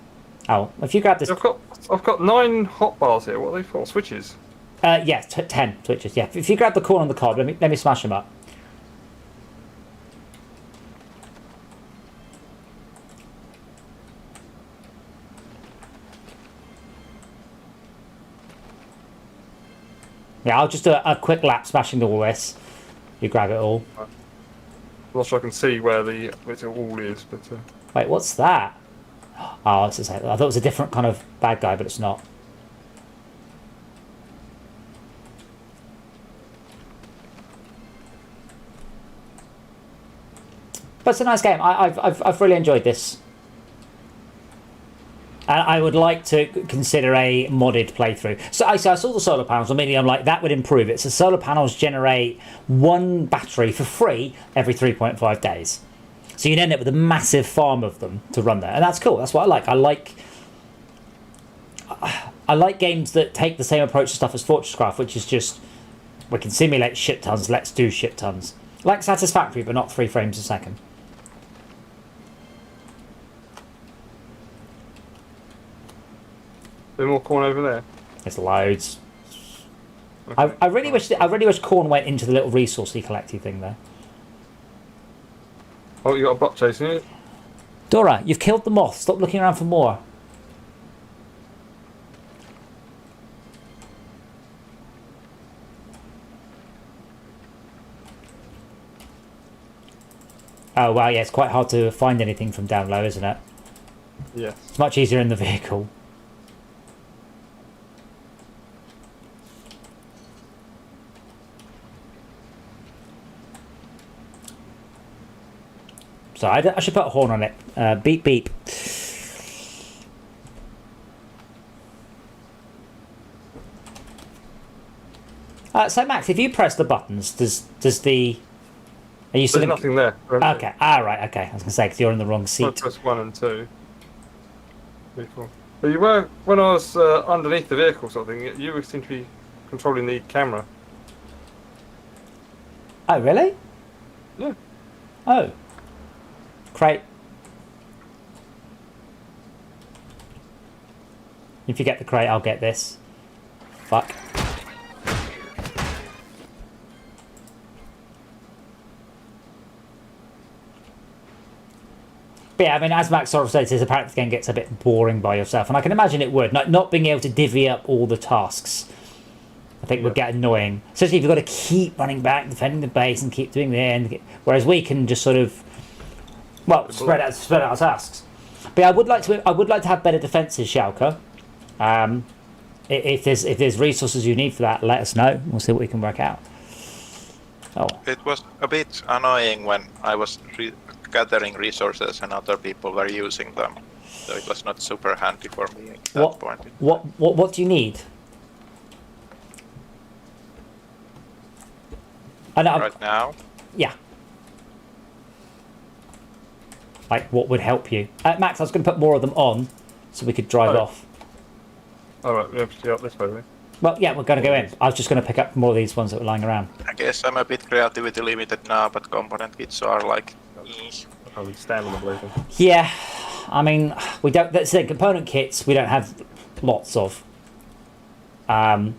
Oh, if you grab this... I've got 9 hotbars here. What are they for? Switches. Yeah, 10 switches, yeah. If you grab the corn on the cob, let me smash them up. Yeah, I'll just do a quick lap smashing all this. You grab it all. I'm not sure I can see where the all is, but... Wait, what's that? Oh, I thought it was a different kind of bad guy, but it's not. But it's a nice game. I've really enjoyed this. And I would like to consider a modded playthrough. So I saw the solar panels. Immediately I'm like, that would improve it. So solar panels generate 1 battery for free every 3.5 days. So you'd end up with a massive farm of them to run there. And that's cool. That's what I like. I like games that take the same approach to stuff as Fortresscraft, which is just, we can simulate shit tons, let's do shit tons. Like Satisfactory, but not 3 frames a second. Bit more corn over there. There's loads. Okay. I really wish corn went into the little resourcey collecty thing there. Oh, you got a bot chasing you? Dora, you've killed the moth. Stop looking around for more. Oh wow, yeah, it's quite hard to find anything from down low, isn't it? Yes. It's much easier in the vehicle. So I should put a horn on it. Beep beep. So Max, if you press the buttons, does the... Are you still... There's nothing there. Okay. Right. Okay. I was going to say, because you're in the wrong I seat. press 1 and 2. Vehicle. But you were, when I was underneath the vehicle sort of thing, you seem to be controlling the camera. Oh, really? Yeah. Oh. Crate. If you get the crate, I'll get this. Fuck. But yeah, I mean, as Max sort of says, apparently the game gets a bit boring by yourself, and I can imagine it would. Not being able to divvy up all the tasks, I think would get annoying. Especially if you've got to keep running back, defending the base, and keep doing the end. Whereas we can just sort of, well, spread out our tasks. But yeah, I would like to have better defenses, Schalke. If there's resources you need for that, let us know. We'll see what we can work out. Oh. It was a bit annoying when I was gathering resources and other people were using them, so it was not super handy for me at that point. What do you need? Right now? Yeah. Like, what would help you? Max, I was going to put more of them on so we could drive off. Alright, we have to go up this way, really. Well, yeah, we're going to go in. I was just going to pick up more of these ones that were lying around. I guess I'm a bit creativity limited now, but component kits are like... I would stand on the blue thing. Yeah, I mean, we don't... That's the component kits we don't have lots of. Obviously,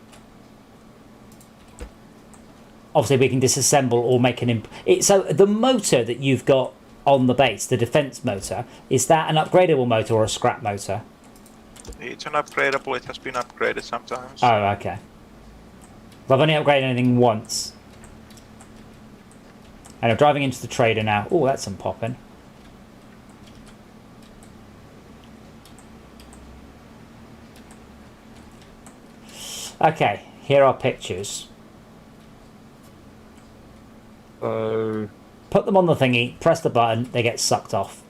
we can disassemble or make an... So the motor that you've got on the base, the defense motor, is that an upgradable motor or a scrap motor? It's an upgradable, it has been upgraded sometimes. Oh, okay. Well, I've only upgraded anything once. And I'm driving into the trader now. Oh, that's some popping. Okay, here are pictures. So... Put them on the thingy, press the button, they get sucked off.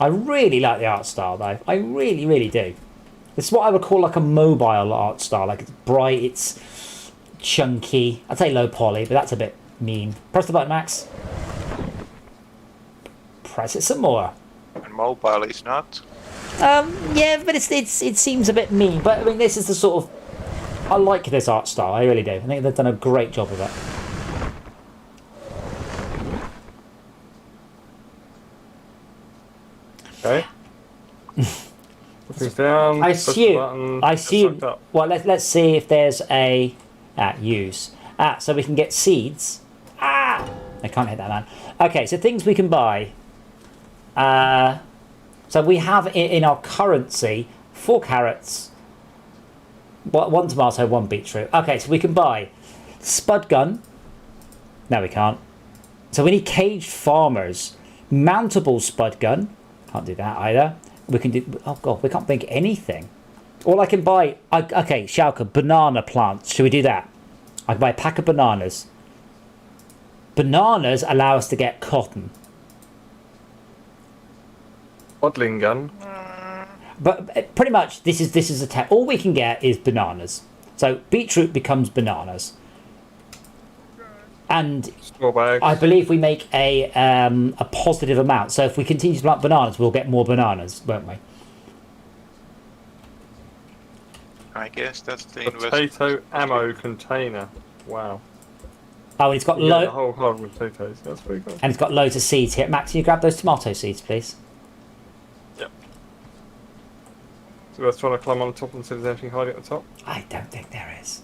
I really like the art style though. I really, really do. It's what I would call like a mobile art style. Like it's bright, it's chunky. I'd say low poly, but that's a bit mean. Press the button, Max. Press it some more. And mobile is not. Yeah, but it seems a bit mean. But I mean, this is the sort of... I like this art style. I really do. I think they've done a great job of it. Okay. Looking down. I assume. Well, let's see if there's a use. So we can get seeds. I can't hit that, man. Okay, so things we can buy. So we have in our currency 4 carrots, 1 tomato, 1 beetroot. Okay, so we can buy spud gun. No, we can't. So we need caged farmers, mountable spud gun. Can't do that either. We can do... Oh, God, we can't make anything. All I can buy... Okay, Schalke, banana plants. Should we do that? I can buy a pack of bananas. Bananas allow us to get cotton. Bottling gun. But pretty much, this is a tech. All we can get is bananas. So beetroot becomes bananas. And I believe we make a positive amount. So if we continue to plant bananas, we'll get more bananas, won't we? I guess that's the potato ammo container. Wow. Oh, and it's got a whole lot of potatoes. That's pretty cool. And it's got loads of seeds here. Max, can you grab those tomato seeds, please? Yep. So let's try to climb on top and see if there's anything hiding at the top. I don't think there is.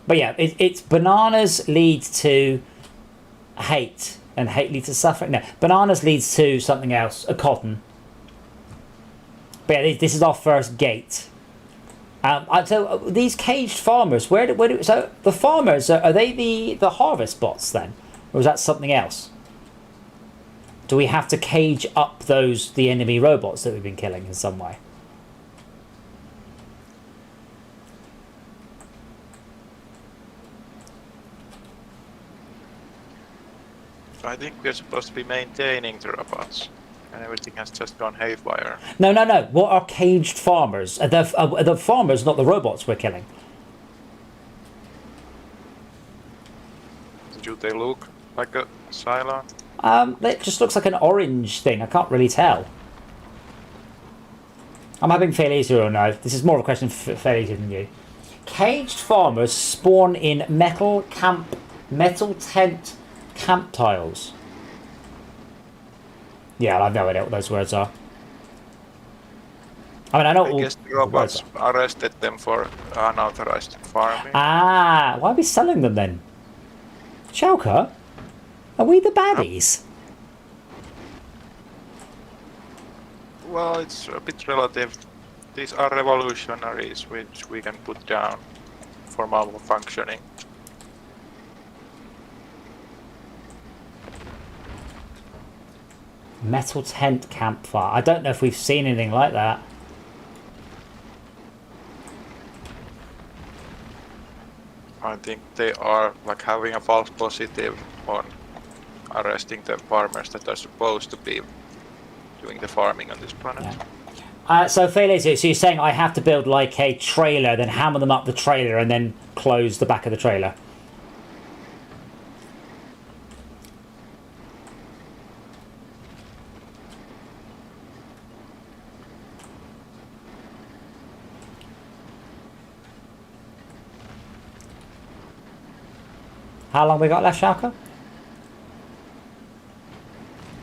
But yeah, it's bananas lead to hate, and hate leads to suffering. No, bananas leads to something else, a cotton. But yeah, this is our first gate. So these caged farmers, so the farmers, are they the harvest bots then? Or is that something else? Do we have to cage up the enemy robots that we've been killing in some way? I think we're supposed to be maintaining the robots, and everything has just gone haywire. No. What are caged farmers? Are the farmers, not the robots we're killing? Do they look like a silo? It just looks like an orange thing. I can't really tell. I'm having fairly easy or no. This is more of a question for fairly easy than you. Caged farmers spawn in metal tent camp tiles. Yeah, I have no idea what those words are. I mean, I know. I guess the robots arrested them for unauthorized farming. Ah, why are we selling them then? Schalke? Are we the baddies? Well, it's a bit relative. These are revolutionaries which we can put down for malfunctioning. Metal tent campfire. I don't know if we've seen anything like that. I think they are like having a false positive on arresting the farmers that are supposed to be doing the farming on this planet. Yeah. So Felix, so you're saying I have to build like a trailer, then hammer them up the trailer, and then close the back of the trailer? How long we got left, Schalke?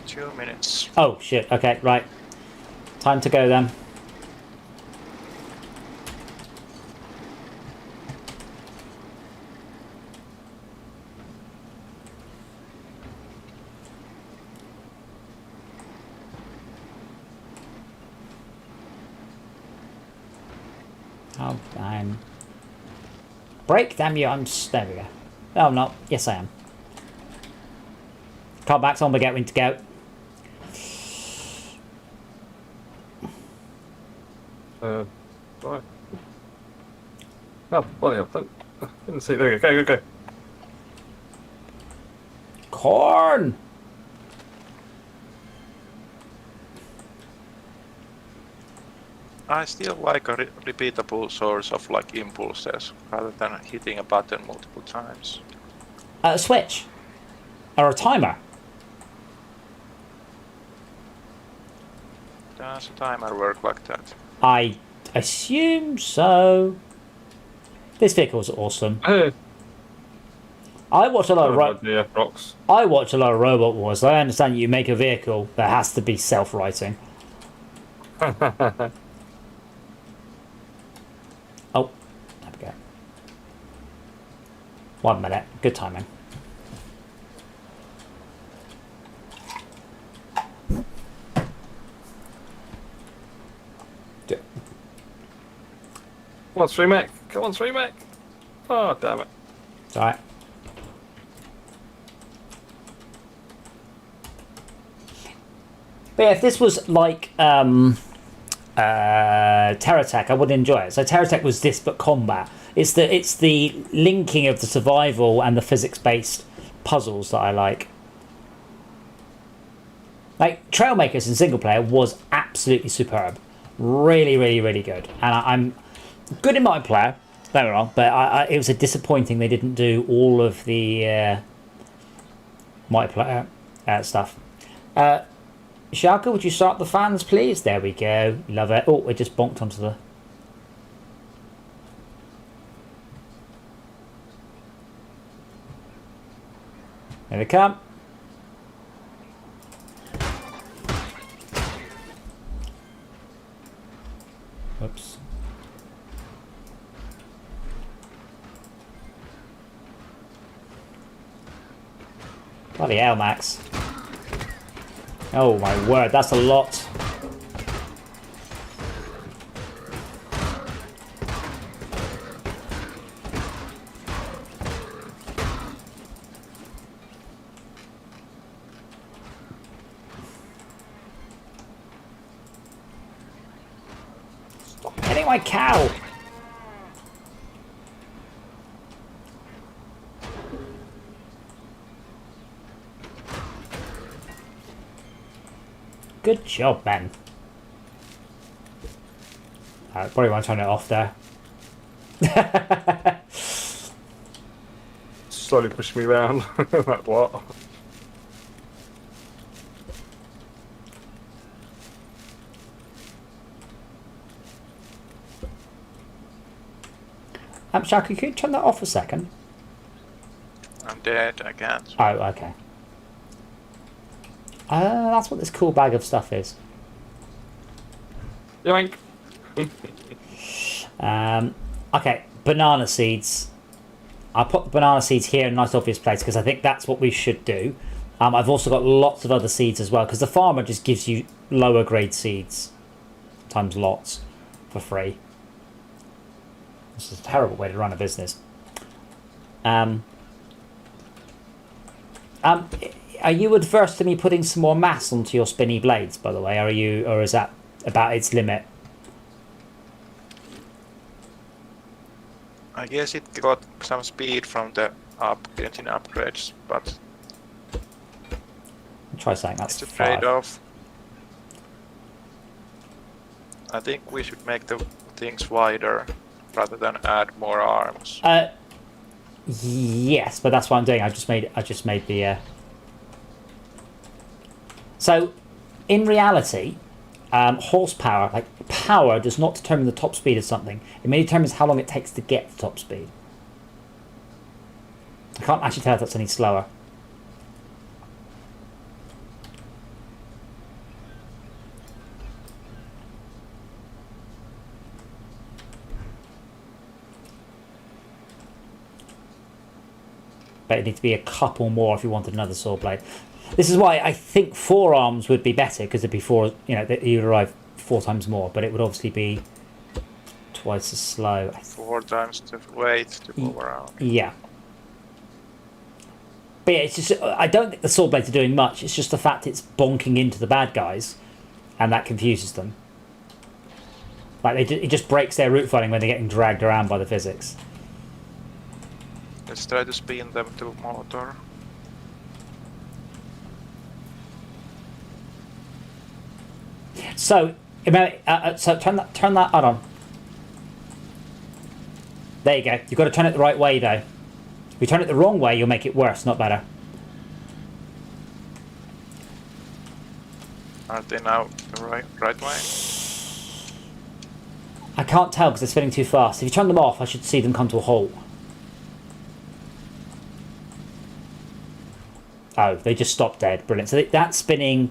2 minutes. Oh shit, okay, right. Time to go then. Oh, I'm... Break, damn you, there we go. Oh, no, yes I am. Come back, on we get to go. Right. Oh, bloody hell. Didn't see. There you go. Go. Corn! I still like a repeatable source of like impulses rather than hitting a button multiple times. A switch. Or a timer. Does a timer work like that? I assume so. This vehicle's awesome. Hey. I watch a lot of rocks. I watch a lot of Robot Wars. I understand you make a vehicle that has to be self-righting. Oh, there we go. 1 minute. Good timing. Come on, 3 mech. Come on, 3 mech. Oh, damn it. It's alright. But yeah, if this was like Terratech, I would enjoy it. So Terratech was this but combat. It's the linking of the survival and the physics-based puzzles that I like. Like Trailmakers in single player was absolutely superb, really, really, really good. And I'm good in multiplayer. Don't get me wrong, but it was a disappointing they didn't do all of the multiplayer stuff. Schalke, would you start the fans, please? There we go. Love it. Oh, it just bonked onto the... There they come. Whoops. Bloody hell, Max. Oh my word, that's a lot. Stop hitting my cow! Good job, man. Probably want to turn it off there. Slowly push me round. Like what? Shaka, could you turn that off a second? I'm dead, I can't. Oh, okay. That's what this cool bag of stuff is. Yoink. Okay, banana seeds. I'll put the banana seeds here in a nice obvious place because I think that's what we should do. I've also got lots of other seeds as well because the farmer just gives you lower grade seeds times lots for free. This is a terrible way to run a business. Are you adverse to me putting some more mass onto your spinny blades, by the way? Are you, or is that about its limit? I guess it got some speed from the engine upgrades, but Try saying that's it's a 5. trade-off. I think we should make the things wider rather than add more arms. Yes, but that's what I'm doing. I just made the. So, in reality, horsepower, like power, does not determine the top speed of something. It merely determines how long it takes to get the top speed. I can't actually tell if that's any slower. But it needs to be a couple more if you wanted another saw blade. This is why I think 4 arms would be better because it'd be 4. You know, you'd arrive 4 times more, but it would obviously be twice as slow. 4 times the weight to move around. Yeah. But yeah, it's just I don't think the saw blades are doing much. It's just the fact it's bonking into the bad guys, and that confuses them. Like it just breaks their route finding when they're getting dragged around by the physics. Let's try to spin them to motor. So, so turn that on. There you go. You've got to turn it the right way, though. If you turn it the wrong way, you'll make it worse, not better. Aren't they now the right way? I can't tell because they're spinning too fast. If you turn them off, I should see them come to a halt. Oh, they just stopped dead. Brilliant. So that's spinning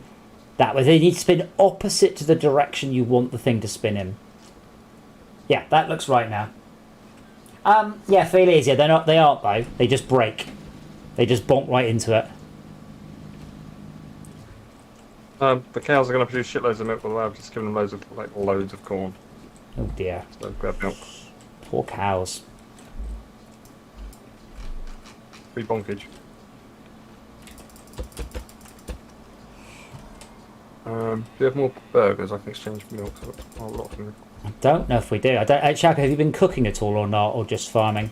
that way. They need to spin opposite to the direction you want the thing to spin in. Yeah, that looks right now. Yeah, fairly easier. They're not. They aren't though. They just break. They just bonk right into it. The cows are going to produce shitloads of milk, by the way. I've just given them loads of corn. Oh dear. So grab milk. Poor cows. Free bonkage. Do you have more burgers I can exchange for milk? A lot of them. I don't know if we do. I don't. Shaka, have you been cooking at all or not, or just farming?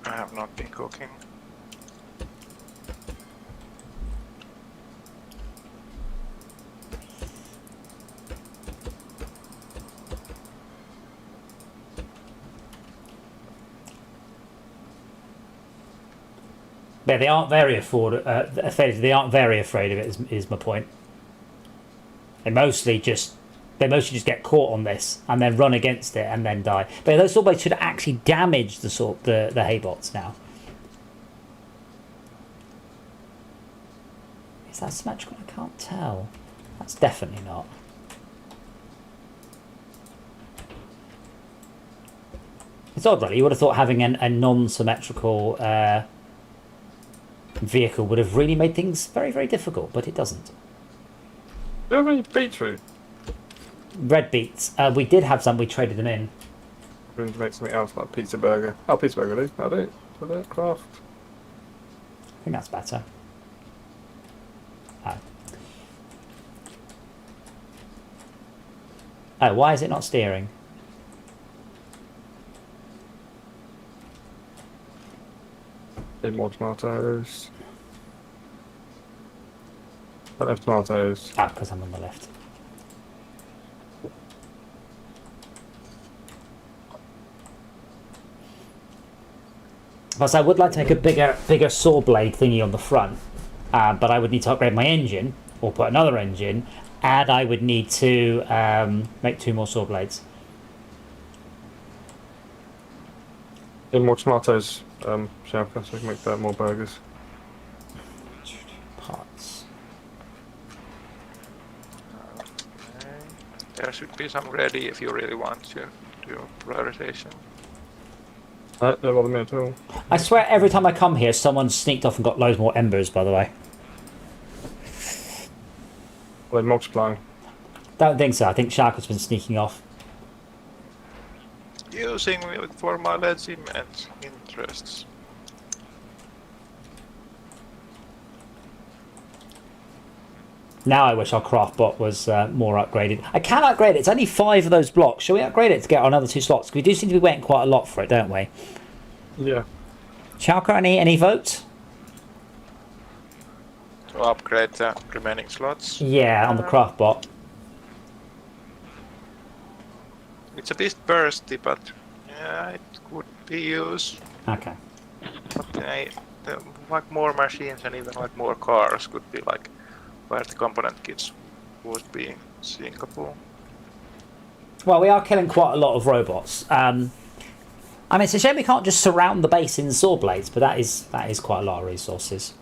I have not been cooking. Yeah, they aren't very they aren't very afraid of it. Is my point. They mostly just get caught on this and then run against it and then die. But those sawblades should actually damage the haybots now. Is that symmetrical? I can't tell. That's definitely not. It's odd, really. You would have thought having a non-symmetrical vehicle would have really made things very, very difficult, but it doesn't. Do you have any beetroot? Red beets. We did have some. We traded them in. I'm going to make something else like pizza burger. Oh, pizza burger, do. I'll do it. For that craft. I think that's better. Oh. Oh, why is it not steering? Need more tomatoes. Don't have tomatoes. Ah, because I'm on the left. Plus, I would like to make a bigger saw blade thingy on the front, but I would need to upgrade my engine or put another engine, and I would need to make 2 more saw blades. Need more tomatoes, Shavka, so we can make more burgers. Parts. Okay. There should be some ready if you really want to do prioritization. Don't bother me at all. I swear every time I come here, someone sneaked off and got loads more embers, by the way. Well, they're multiplying. Don't think so. I think Shark has been sneaking off. Using it for my legitimate interests. Now I wish our craft bot was more upgraded. I can upgrade it. It's only 5 of those blocks. Shall we upgrade it to get another 2 slots? 'Cause we do seem to be waiting quite a lot for it, don't we? Yeah. Chalker, any votes? To upgrade the remaining slots. Yeah, on the craft bot. It's a bit bursty, but yeah, it could be used. Okay. But like more machines and even like more cars could be like where the component kits would be in Singapore. Well, we are killing quite a lot of robots. I mean, it's a shame we can't just surround the base in saw blades, but that is quite a lot of resources.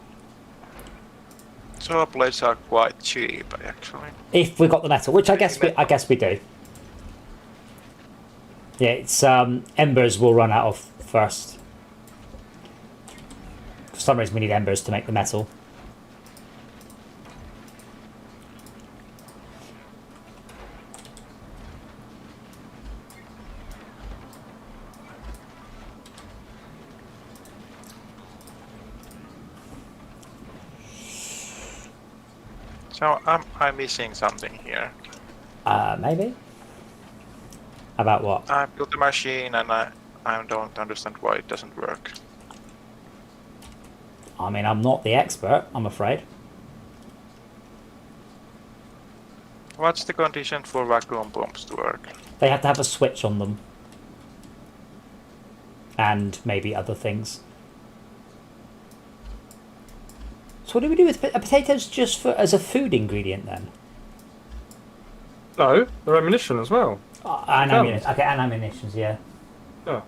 Saw blades are quite cheap, actually. If we got the metal, which I guess we do. Yeah, it's embers will run out of first. For some reason, we need embers to make the metal. So I'm missing something here. Maybe. About what? I built the machine and I don't understand why it doesn't work. I mean, I'm not the expert, I'm afraid. What's the condition for vacuum pumps to work? They have to have a switch on them. And maybe other things. So what do we do with potatoes just as a food ingredient then? No, they're ammunition as well. And ammunition. Okay, and ammunitions, yeah. Yeah.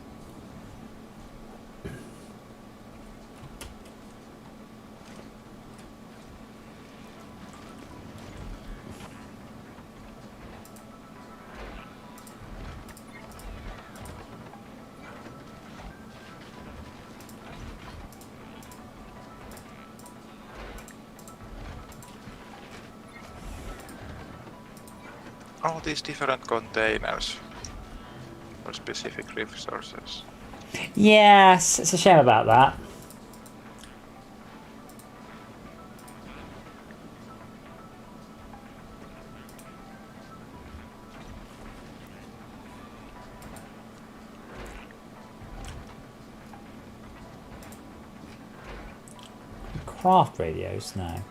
All these different containers for specific resources. Yes, it's a shame about that. Craft radios? No.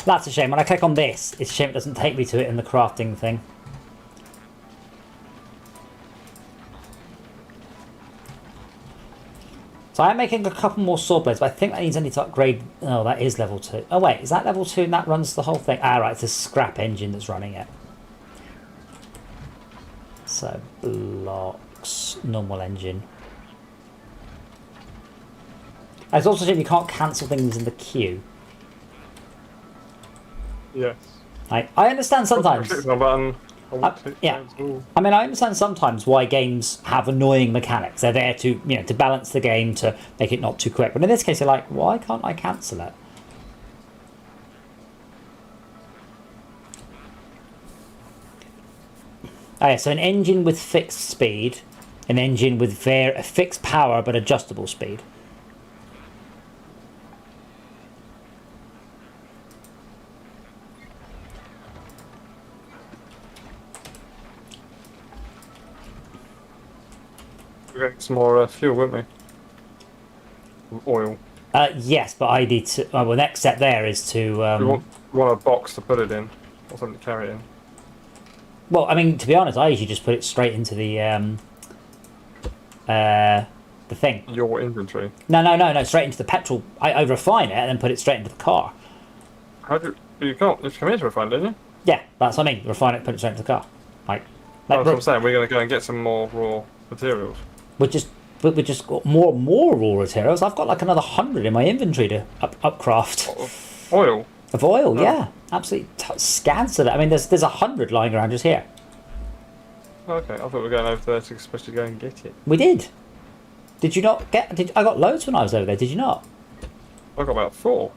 That's a shame. When I click on this, it's a shame it doesn't take me to it in the crafting thing. So I'm making a couple more saw blades, but I think that needs only to upgrade. Oh, that is level 2. Oh wait, is that level 2 and that runs the whole thing? Ah right, it's a scrap engine that's running it. So blocks, normal engine. It's also a shame you can't cancel things in the queue. Yes. I understand sometimes. Click my button. Yeah. I mean, I understand sometimes why games have annoying mechanics. They're there to, you know, to balance the game, to make it not too quick. But in this case, you're like, why can't I cancel it? Oh, yeah, so an engine with fixed speed, an engine with fixed power but adjustable speed. We'll get some more fuel, won't we? Oil. Yes, but I need to. Well, the next step there is to. You want a box to put it in, or something to carry it in. Well, I mean, to be honest, I usually just put it straight into the thing. Your inventory. No, straight into the petrol. I refine it and then put it straight into the car. How do you can't? You come here to refine, don't you? Yeah, that's what I mean. Refine it, put it straight into the car. Like That's what I'm saying. We're going to go and get some more raw materials. we just got more raw materials. I've got like another 100 in my inventory to upcraft. Oil. Of oil, Oh. yeah, absolutely scans of it. I mean, there's 100 lying around just here. Okay, I thought we were going over there to supposed to go and get it. We did. Did you not get? I got loads when I was over there. Did you not? I got about 4.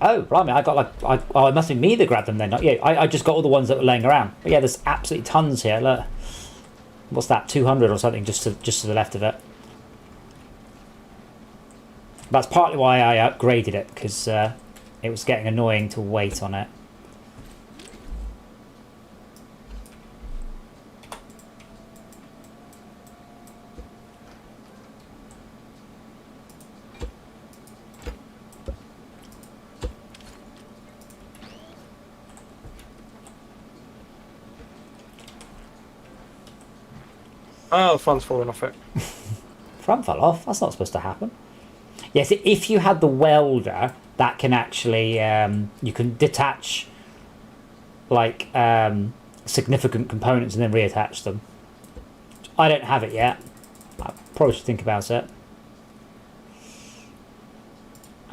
Oh, blimey, I got like it must be me that grabbed them then, not you. I just got all the ones that were laying around. But yeah, there's absolutely tons here. Look, what's that? 200 or something just to the left of it. That's partly why I upgraded it, because it was getting annoying to wait on it. Oh, the fun's falling off it. Front fell off. That's not supposed to happen. Yes, if you had the welder, that can actually you can detach like significant components and then reattach them. I don't have it yet. I probably should think about it.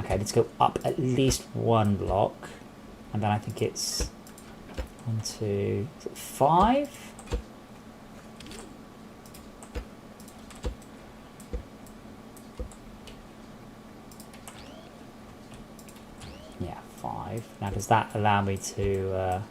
Okay, let's go up at least one block, and then I think it's 1, 2, 5. Yeah, 5. Now, does that allow me to?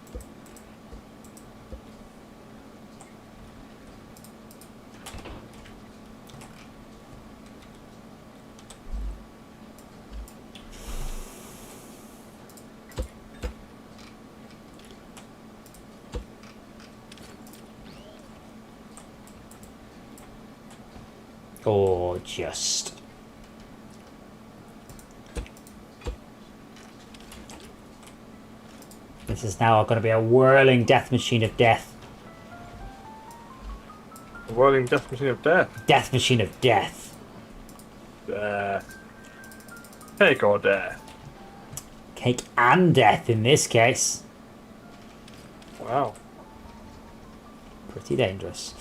Or just. This is now going to be a whirling death machine of death. A whirling death machine of death. Death machine of death. Death. Cake or death. Cake and death in this case. Wow. Pretty dangerous.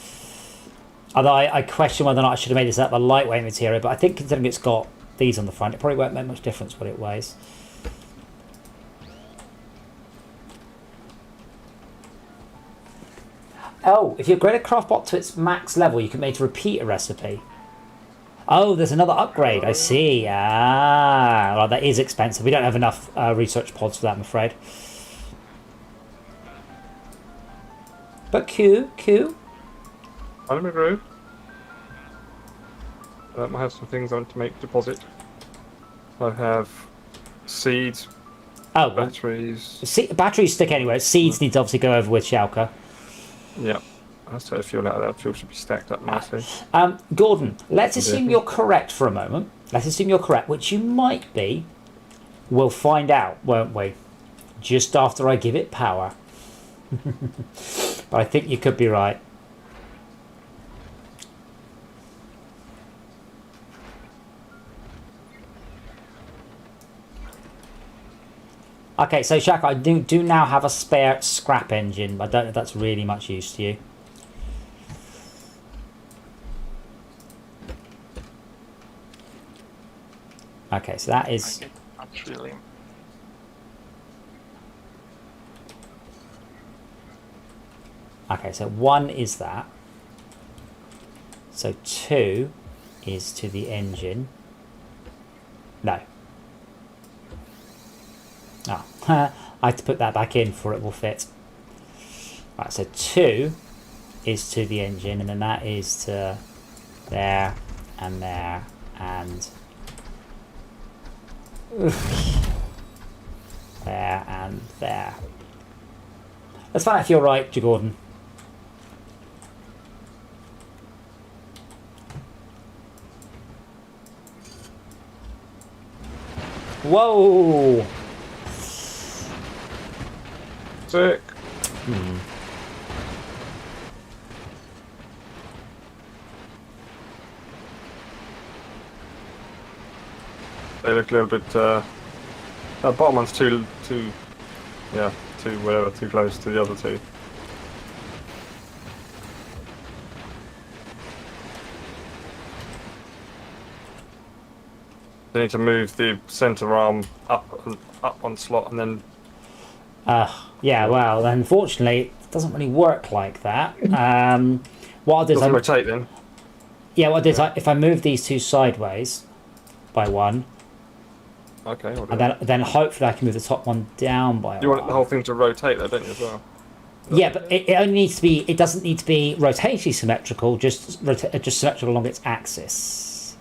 Although I question whether or not I should have made this out of a lightweight material, but I think considering it's got these on the front, it probably won't make much difference what it weighs. Oh, if you upgrade a craftbot to its max level, you can make it repeat a recipe. Oh, there's another upgrade. I see. Ah, well, that is expensive. We don't have enough research pods for that, I'm afraid. But Q. I'm in a groove. I have some things I want to make deposit. I have seeds, Oh, batteries. batteries stick anywhere. Seeds need to obviously go over with Schalke. Yeah. Let's take a fuel out of that. Fuel should be stacked up nicely. Gordon, let's assume you're correct for a moment. Let's assume you're correct, which you might be. We'll find out, won't we? Just after I give it power. But I think you could be right. Okay, so Shaq, I do now have a spare scrap engine, but I don't know if that's really much use to you. Okay, so that is... Not really. Okay, so 1 is that. So 2 is to the engine. No. Oh, I have to put that back in before it will fit. Right, so 2 is to the engine, and then that is to there and there and there and there. Let's find out if you're right, Gordon. Whoa! Sick. They look a little bit. That bottom one's too close to the other two. They need to move the centre arm up on slot and then. Yeah, well, unfortunately, it doesn't really work like that. What I'll do is Doesn't rotate then. yeah, what I'll do is if I move these two sideways by one, Okay. and then hopefully I can move the top one down by You one. want the whole thing to rotate though, don't you, as well? Yeah, but it only needs to be. It doesn't need to be rotationally symmetrical. Just symmetrical along its axis.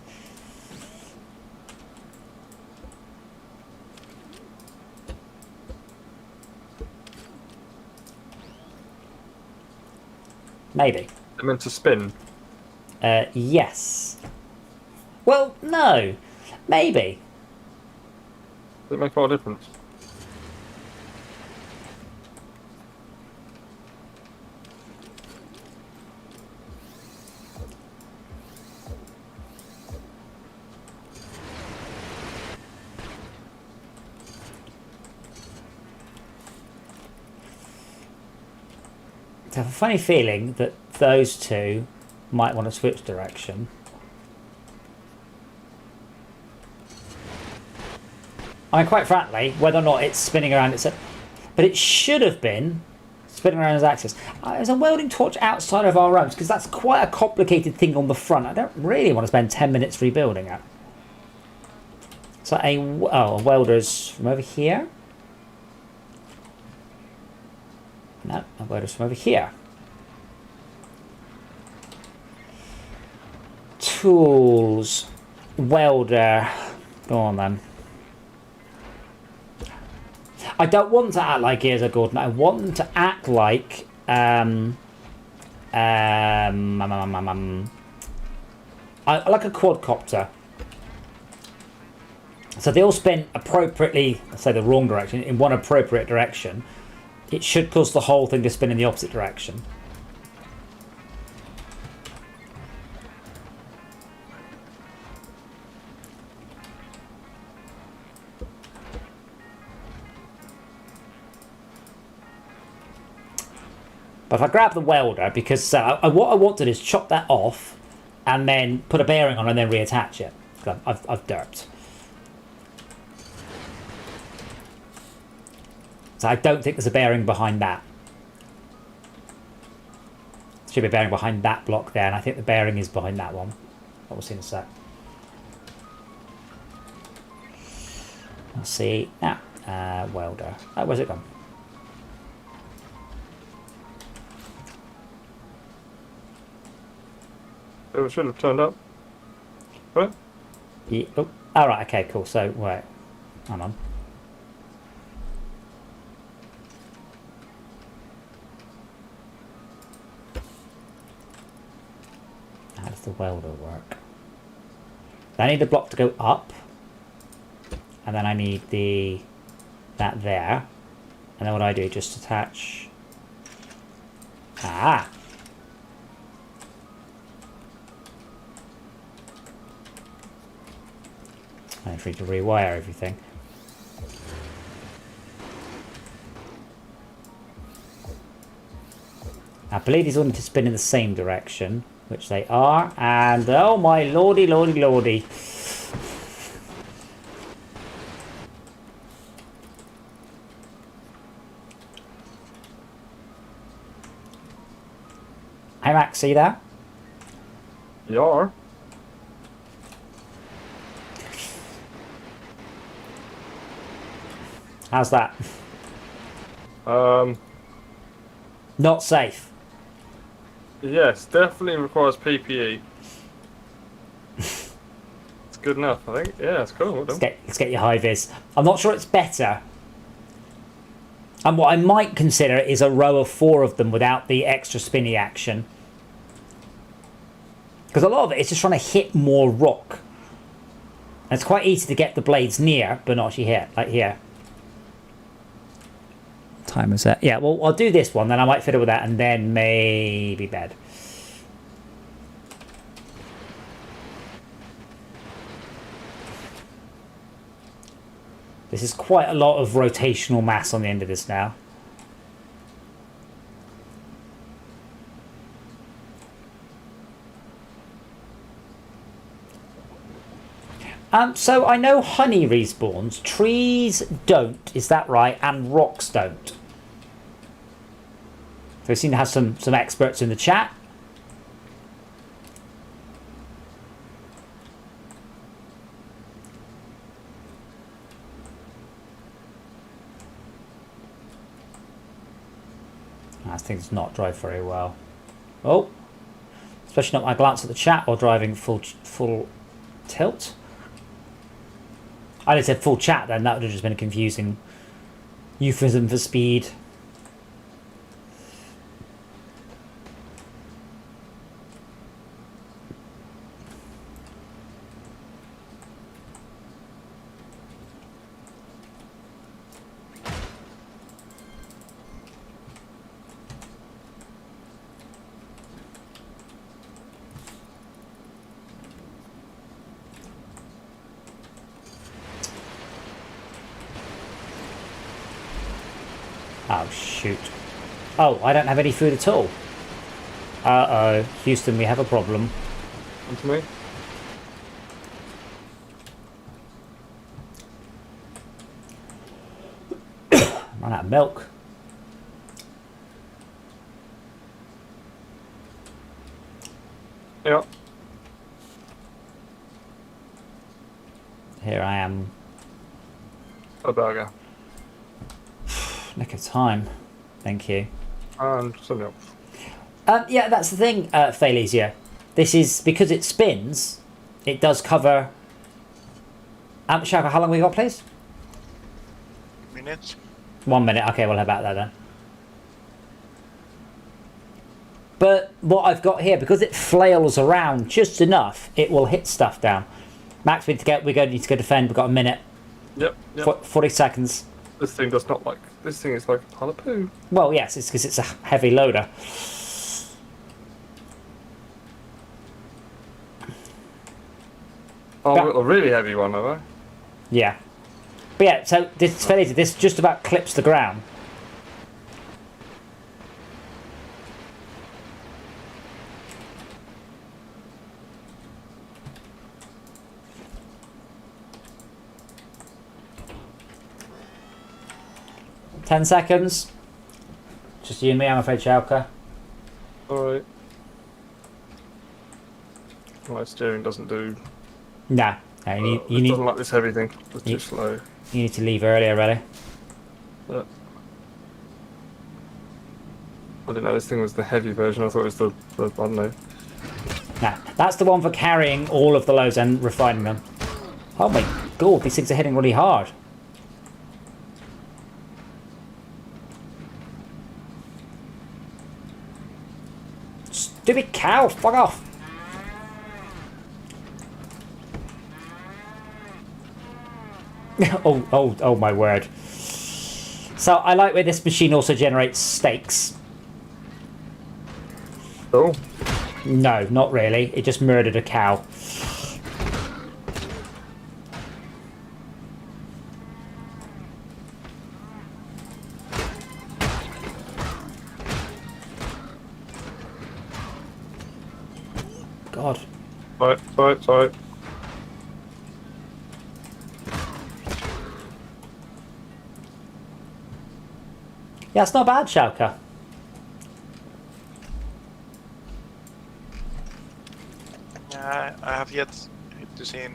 Maybe. They're meant to spin. Yes. Well, no. Maybe. Does it make all difference? I have a funny feeling that those two might want to switch direction. I mean, quite frankly, whether or not it's spinning around but it should have been spinning around its axis. There's a welding torch outside of our rooms because that's quite a complicated thing on the front. I don't really want to spend 10 minutes rebuilding it. So a welder's from over here. No, a welder's from over here. Tools, welder. Go on then. I don't want to act like Gears of Gordon. I want them to act like I like a quadcopter. So they all spin appropriately, let's say the wrong direction, in one appropriate direction. It should cause the whole thing to spin in the opposite direction. But if I grab the welder, because what I want to do is chop that off and then put a bearing on and then reattach it. I've derped. So I don't think there's a bearing behind that. There should be a bearing behind that block there, and I think the bearing is behind that one. We'll see in a sec. Let's see. Now, welder. Oh, where's it gone? It should have turned up. What? Yeah, oh, all right. Okay, cool. So, wait. Hang on. How does the welder work? I need the block to go up, and then I need that there, and then what I do, just attach. Ah. I'm free to rewire everything. I believe these all need to spin in the same direction, which they are, and oh my lordy, lordy, lordy. Hey Max, see that? You are. How's that? Not safe. Yes, definitely requires PPE. It's good enough, I think. Yeah, it's cool. Well done. Let's get your high vis. I'm not sure it's better. And what I might consider is a row of 4 of them without the extra spinny action. Because a lot of it is just trying to hit more rock. And it's quite easy to get the blades near, but not actually here, like here. Timer set. Yeah, well, I'll do this one, then I might fiddle with that, and then maybe bed. This is quite a lot of rotational mass on the end of this now. So I know honey respawns, trees don't, is that right? And rocks don't. So we seem to have some experts in the chat. This thing's not drive very well. Oh, especially not my glance at the chat while driving full tilt. I just said full chat then, that would have just been a confusing euphemism for speed. Oh, shoot. Oh, I don't have any food at all. Uh-oh. Houston, we have a problem. Come to me. Run out of milk. Yeah. Here I am. A burger. Nick of time. Thank you. And some milk. Yeah, that's the thing, Phalesia. This is, because it spins, it does cover... Shaka, how long we got, please? Minutes. 1 minute. Okay, we'll have about that then. But what I've got here, because it flails around just enough, it will hit stuff down. Max, we need to go defend. We've got a minute. Yep. 40 seconds. This thing does not like. This thing is like a pile of poo. Well, yes, it's because it's a heavy loader. Oh, a really heavy one, have I? Yeah. But yeah, so this just about clips the ground. Ten seconds. Just you and me, I'm afraid, Schalke. Alright. My steering doesn't do. Nah. No, you it doesn't like this heavy thing. It's too slow. You need to leave earlier, really. Yeah. I didn't know this thing was the heavy version. I thought it was the I don't know. Nah, that's the one for carrying all of the loads and refining them. Oh my god, these things are hitting really hard. Stupid cow, fuck off! oh my word. So I like where this machine also generates steaks. Oh. No, not really. It just murdered a cow. God. Sorry. Yeah, it's not bad, Schalke. Yeah, I have yet to see it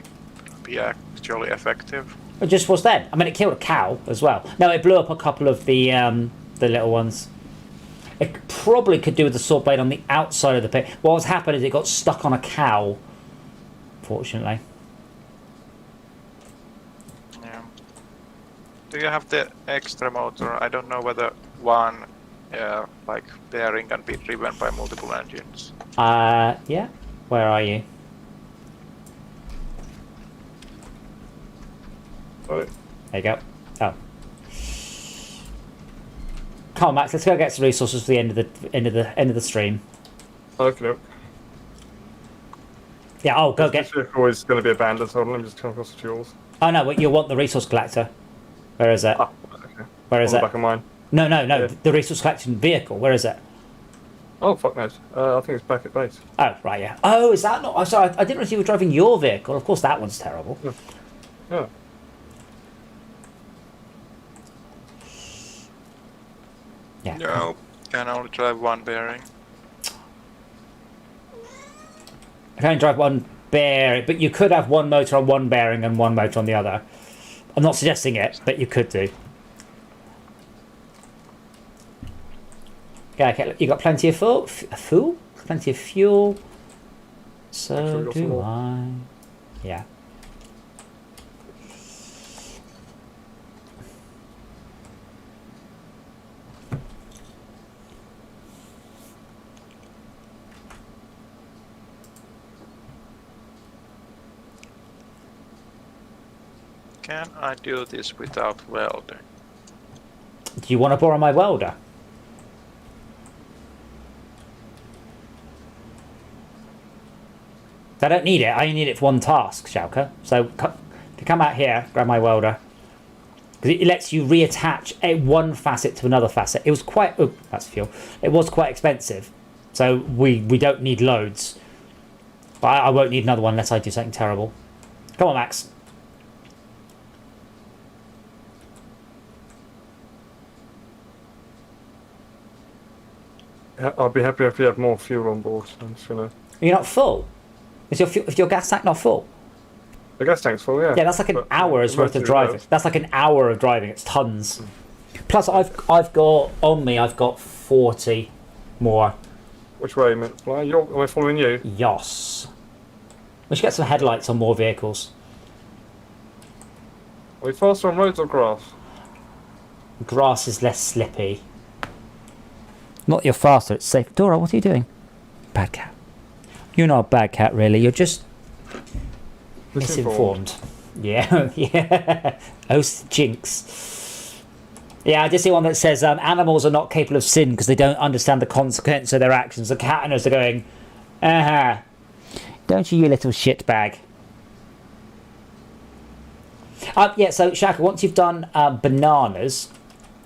be actually effective. It just was then. I mean, it killed a cow as well. No, it blew up a couple of the little ones. It probably could do with the sword blade on the outside of the pit. What was happened is it got stuck on a cow, fortunately. Yeah. Do you have the extra motor? I don't know whether one like bearing can be driven by multiple engines. Yeah. Where are you? Sorry. There you go. Oh. Come on, Max. Let's go get some resources for the end of the stream. Okay. Yeah. Oh, go get. This vehicle is going to be abandoned. So let me just come across the fuels. Oh no, but you'll want the resource collector. Where is it? Ah, okay. Where is On it? the back of mine. No. Yeah. The resource collection vehicle. Where is it? Oh fuck knows. I think it's back at base. Oh right, yeah. Oh, is that not? Oh, sorry, I didn't realize you were driving your vehicle. Of course, that one's terrible. Yeah. Yeah. No, can only drive one bearing. I can only drive one bearing, but you could have one motor on one bearing and one motor on the other. I'm not suggesting it, but you could do. Yeah, okay, you got plenty of fuel? Plenty of fuel. So do I. Yeah. Can I do this without welding? Do you want to borrow my welder? I don't need it. I only need it for one task, Schalke. So if you come out here, grab my welder. Because it lets you reattach one facet to another facet. It was quite... Oh, that's fuel. It was quite expensive. So we don't need loads. But I won't need another one unless I do something terrible. Come on, Max. I'll be happy if you have more fuel on board. I'm just gonna. You're not full? Is your gas tank not full? The gas tank's full, yeah. Yeah, that's like an hour's worth of driving. That's like an hour of driving. It's tons. Plus, I've got on me. I've got 40 more. Which way, mate? Am I following you? Yos. We should get some headlights on more vehicles. Are we faster on roads or grass? Grass is less slippy. Not you're faster. It's safe. Dora, what are you doing? Bad cat. You're not a bad cat, really. You're just misinformed. Yeah, yeah. Oh, jinx. Yeah, I just see one that says animals are not capable of sin because they don't understand the consequence of their actions. The cat owners are going, don't you little shitbag. Yeah, so Shaka, once you've done bananas,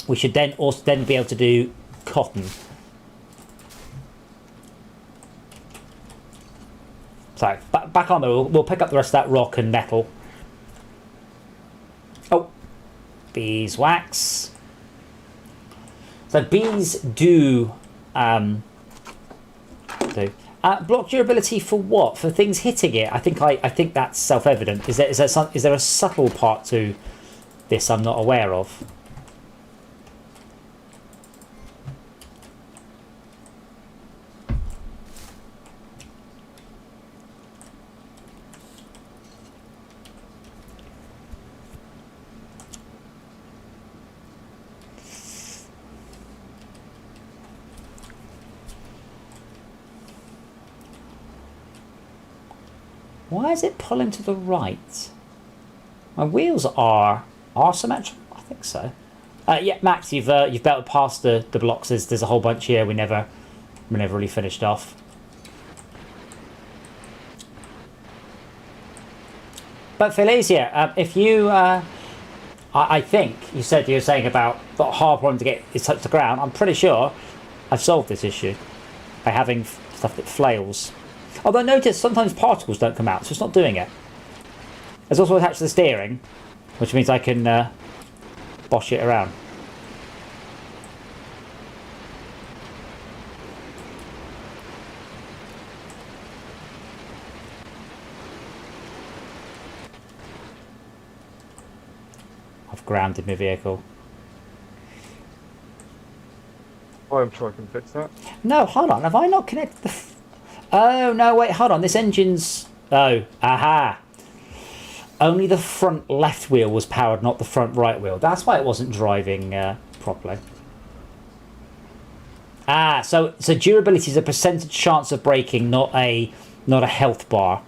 we should then be able to do cotton. So, back on there, we'll pick up the rest of that rock and metal. Oh, beeswax. So bees do block durability for what? For things hitting it? I think that's self-evident. Is there a subtle part to this I'm not aware of? Why is it pulling to the right? My wheels are symmetrical. I think so. Yeah, Max, you've belted past the blocks. There's a whole bunch here. We never really finished off. But Felicia, if you, I think you said you were saying about the hard problem to get it touch the ground. I'm pretty sure I've solved this issue by having stuff that flails. Although notice sometimes particles don't come out, so it's not doing it. It's also attached to the steering, which means I can bosh it around. I've grounded my vehicle. I'm sure I can fix that. No, hold on. Have I not connected the... Oh, no, wait, hold on. This engine's... Oh, aha. Only the front left wheel was powered, not the front right wheel. That's why it wasn't driving properly. Ah, so durability is a percentage chance of braking, not a health bar.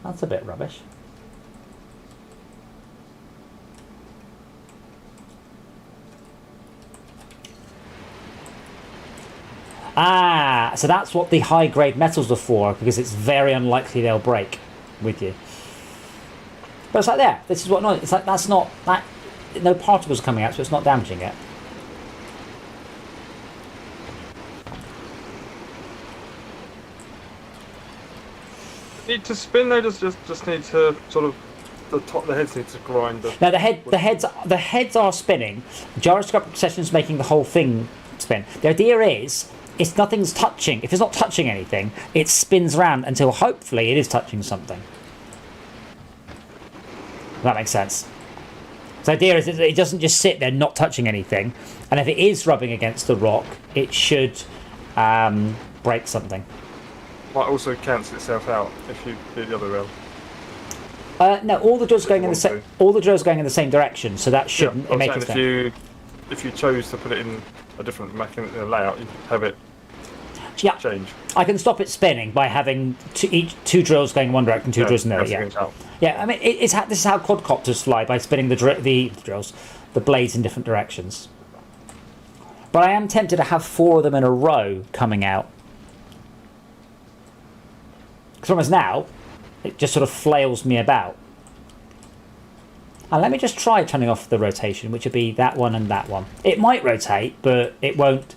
That's a bit rubbish. Ah, so that's what the high-grade metals are for, because it's very unlikely they'll break with you. But it's like there. This is what noise. It's like that's not that. No particles are coming out, so it's not damaging it. Need to spin though. Just need to sort of the heads need to grind. Now the heads are spinning. Gyroscopic session's making the whole thing spin. The idea is, if nothing's touching, if it's not touching anything, it spins around until hopefully it is touching something. That makes sense. So the idea is that it doesn't just sit there not touching anything, and if it is rubbing against the rock, it should break something. Might also cancel itself out if you do the other way. No, all the drills going in the same. All the drills going in the same direction, so that shouldn't Yeah, make it. If you chose to put it in a different layout, you have it change. I can stop it spinning by having two drills going in one direction, two drills in the other. Yeah. I mean, this is how quadcopters fly, by spinning the blades in different directions. But I am tempted to have 4 of them in a row coming out. Because almost now, it just sort of flails me about. And let me just try turning off the rotation, which would be that one and that one. It might rotate, but it won't.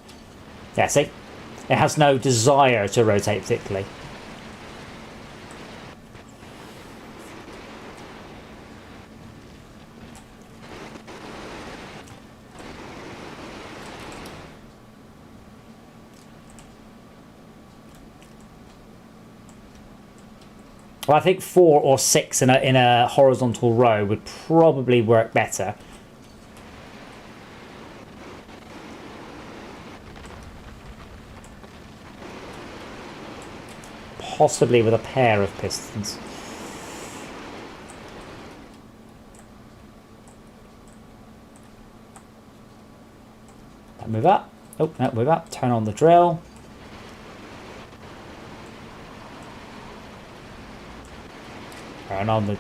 Yeah, see? It has no desire to rotate particularly. Well, I think 4 or 6 in a horizontal row would probably work better. Possibly with a pair of pistons. Move up. Oh, no, move up. Turn on the drill. Turn on the...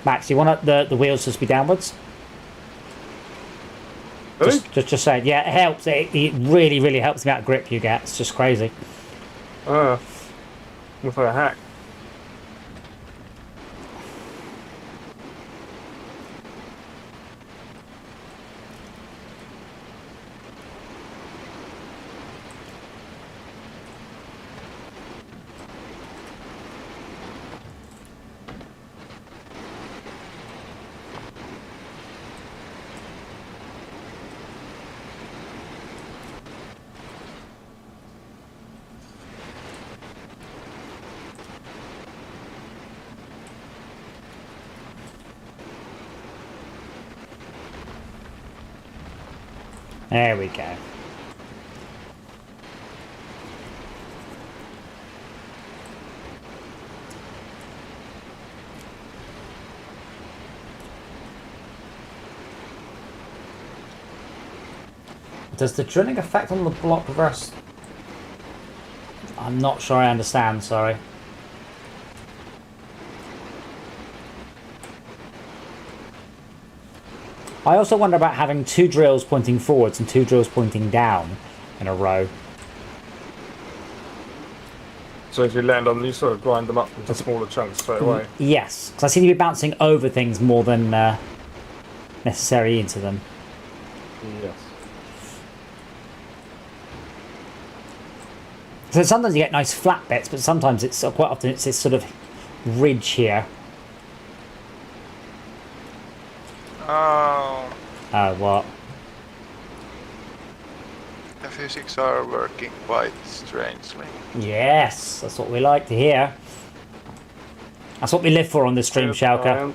Max, you want the wheels to be downwards? Really? Just saying. Yeah, it helps. It really, really helps the amount of grip you get. It's just crazy. Looks like a hack. There we go. Does the drilling affect on the block reverse? I'm not sure I understand, sorry. I also wonder about having 2 drills pointing forwards and 2 drills pointing down in a row. So if you land on them, you sort of grind them up into smaller chunks straight away. Yes, because I seem to be bouncing over things more than necessary into them. Yes. So sometimes you get nice flat bits, but sometimes it's quite often it's this sort of ridge here. Oh, What? the physics are working quite strangely. Yes, that's what we like to hear. That's what we live for on this stream, Schalke.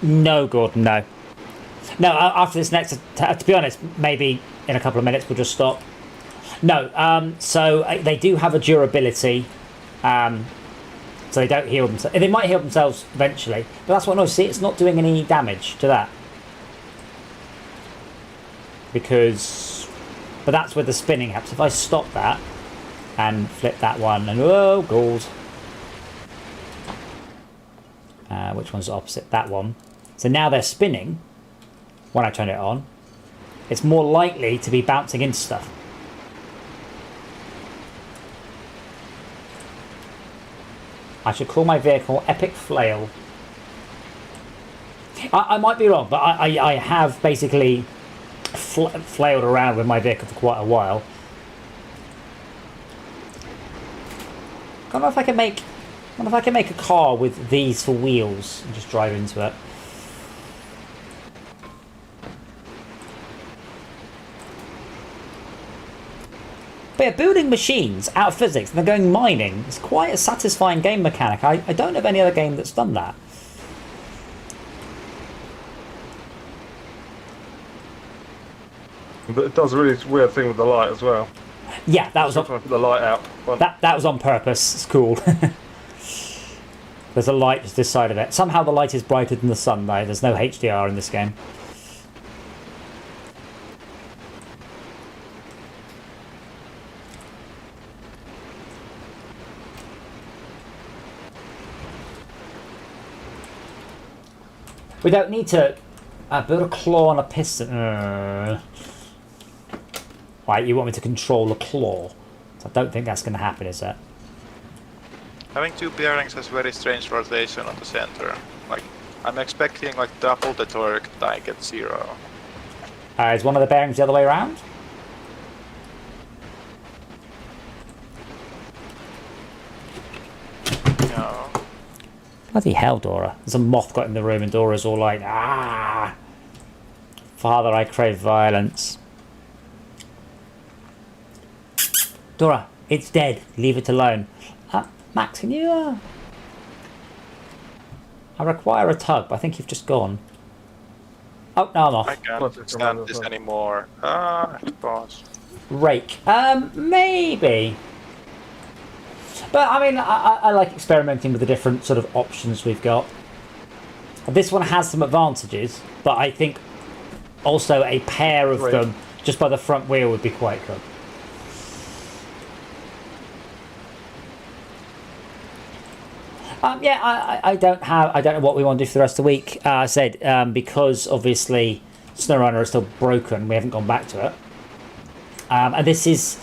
No, Gordon, no. No, after this next, to be honest, maybe in a couple of minutes we'll just stop. No, so they do have a durability, so they don't heal themselves. They might heal themselves eventually, but that's what I see. It's not doing any damage to that. But that's where the spinning happens. If I stop that and flip that one, and oh, gold. Which one's opposite? That one. So now they're spinning. when I turn it on, it's more likely to be bouncing into stuff. I should call my vehicle Epic Flail. I might be wrong, but I have basically flailed around with my vehicle for quite a while. I don't know if I can make a car with these for wheels and just drive into it. But yeah, building machines out of physics and then going mining is quite a satisfying game mechanic. I don't know of any other game that's done that. But it does a really weird thing with the light as well. Yeah, that was Trying to put the light out. Well, that was on purpose. It's cool. There's a light just this side of it. Somehow the light is brighter than the sun, though. There's no HDR in this game. We don't need to build a claw on a piston. Right, you want me to control the claw? So I don't think that's going to happen, is it? Having two bearings has very strange rotation on the center. Like, I'm expecting like double the torque, I get 0. Is one of the bearings the other way around? No. Bloody hell, Dora. There's a moth got in the room and Dora's all like, ah! Father, I crave violence. Dora, it's dead. Leave it alone. Max, can you, I require a tug, but I think you've just gone. Oh, no, I'm off. I can't stand this anymore. I have to pause. Rake. Maybe. But, I mean, I like experimenting with the different sort of options we've got. This one has some advantages, but I think also a pair of them just by the front wheel would be quite good. Yeah, I don't know what we want to do for the rest of the week. I said because obviously SnowRunner is still broken, we haven't gone back to it. And this is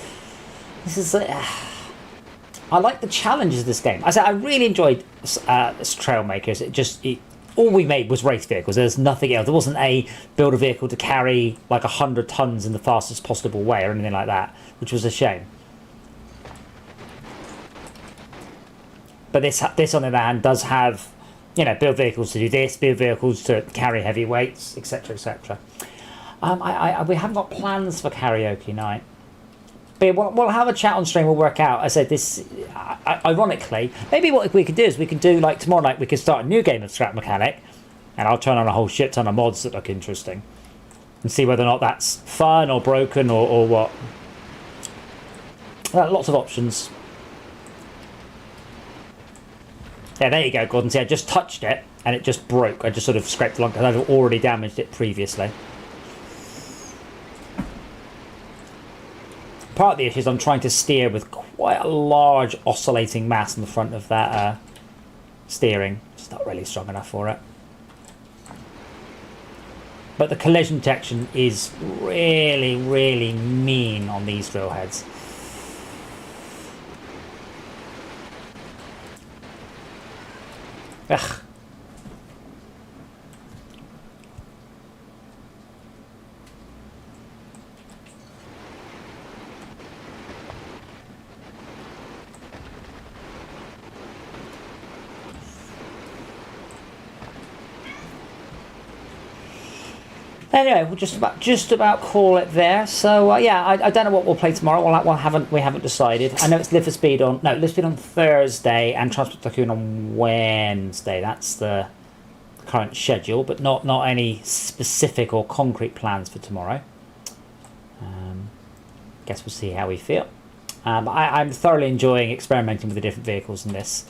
I like the challenges of this game. I said I really enjoyed Trailmakers. All we made was race vehicles. There's nothing else. There wasn't a build a vehicle to carry like 100 tons in the fastest possible way or anything like that, which was a shame. But this on the other hand does have, build vehicles to do this, build vehicles to carry heavy weights, etc., etc. We haven't got plans for karaoke night. But we'll have a chat on stream. We'll work out. I said this, ironically, maybe what we could do is we could do like tomorrow night. We could start a new game of Scrap Mechanic, and I'll turn on a whole shit ton of mods that look interesting, and see whether or not that's fun or broken or what. Lots of options. Yeah, there you go, Gordon. See, I just touched it and it just broke. I just sort of scraped along because I've already damaged it previously. Part of the issue is I'm trying to steer with quite a large oscillating mass in the front of that steering. It's not really strong enough for it. But the collision detection is really, really mean on these drill heads. Ugh. Anyway, we'll just about call it there. So yeah, I don't know what we'll play tomorrow. We haven't decided. I know it's Live for Speed on Thursday and Transport Tycoon on Wednesday. That's the current schedule, but not any specific or concrete plans for tomorrow. Guess we'll see how we feel. I'm thoroughly enjoying experimenting with the different vehicles in this.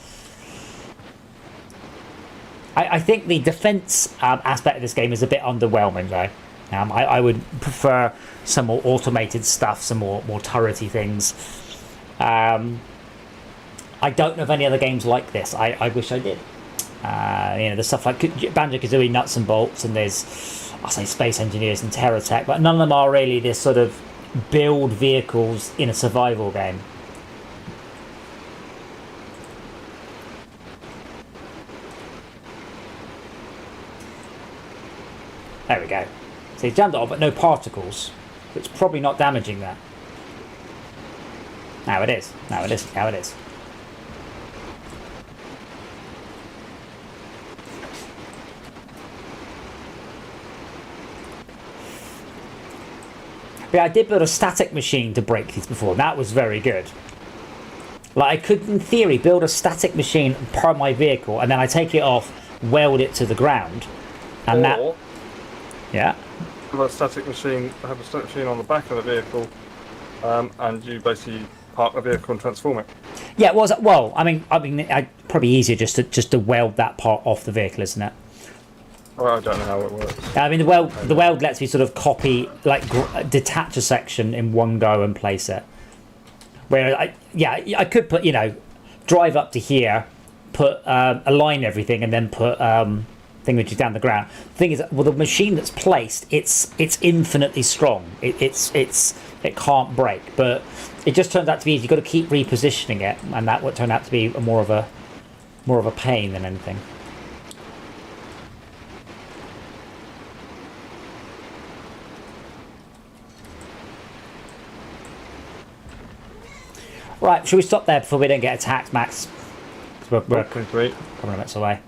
I think the defense aspect of this game is a bit underwhelming, though. I would prefer some more automated stuff, some more turrety things. I don't know of any other games like this. I wish I did. There's stuff like Banjo-Kazooie Nuts and Bolts, and there's I say Space Engineers and Terra Tech, but none of them are really this sort of build vehicles in a survival game. There we go. So he's jammed it off, but no particles. It's probably not damaging that. Now it is. Now it is. Now it is. Yeah, I did build a static machine to break these before. That was very good. Like, I could, in theory, build a static machine per my vehicle, and then I take it off, weld it to the ground, and that... Yeah. Have a static machine on the back of the vehicle, and you basically park the vehicle and transform it. Yeah, well, I mean, probably easier just to weld that part off the vehicle, isn't it? Well, I don't know how it works. I mean, the weld lets me sort of copy, like, detach a section in one go and place it. Where I could put, drive up to here, put align everything, and then put thingamajig down the ground. The thing is, well, the machine that's placed, it's infinitely strong. It can't break, but it just turns out to be easy. You've got to keep repositioning it, and that would turn out to be more of a pain than anything. Right, should we stop there before we don't get attacked, Max? We're a couple of minutes away.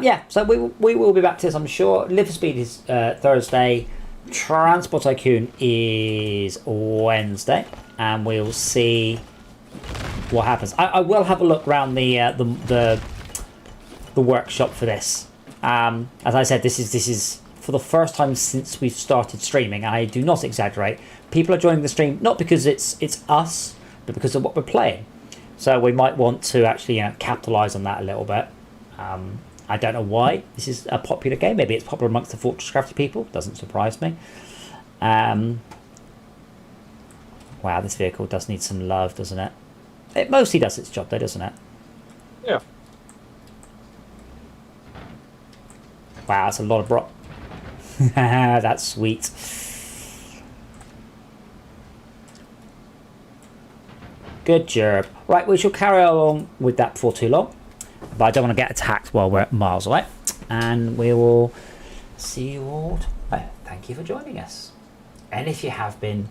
Yeah, so we will be back to this, I'm sure. Live for Speed is Thursday. Transport Tycoon is Wednesday, and we'll see what happens. I will have a look around the workshop for this. As I said, this is for the first time since we've started streaming. I do not exaggerate. People are joining the stream not because it's us, but because of what we're playing. So we might want to actually capitalise on that a little bit. I don't know why. This is a popular game. Maybe it's popular amongst the Fortress Crafty people. Doesn't surprise me. Wow, this vehicle does need some love, doesn't it? It mostly does its job though, doesn't it? Yeah. Wow, that's a lot of that's sweet. Good job. Right, we shall carry along with that before too long. But I don't want to get attacked while we're miles away. And we will see you all. Thank you for joining us. And if you have been,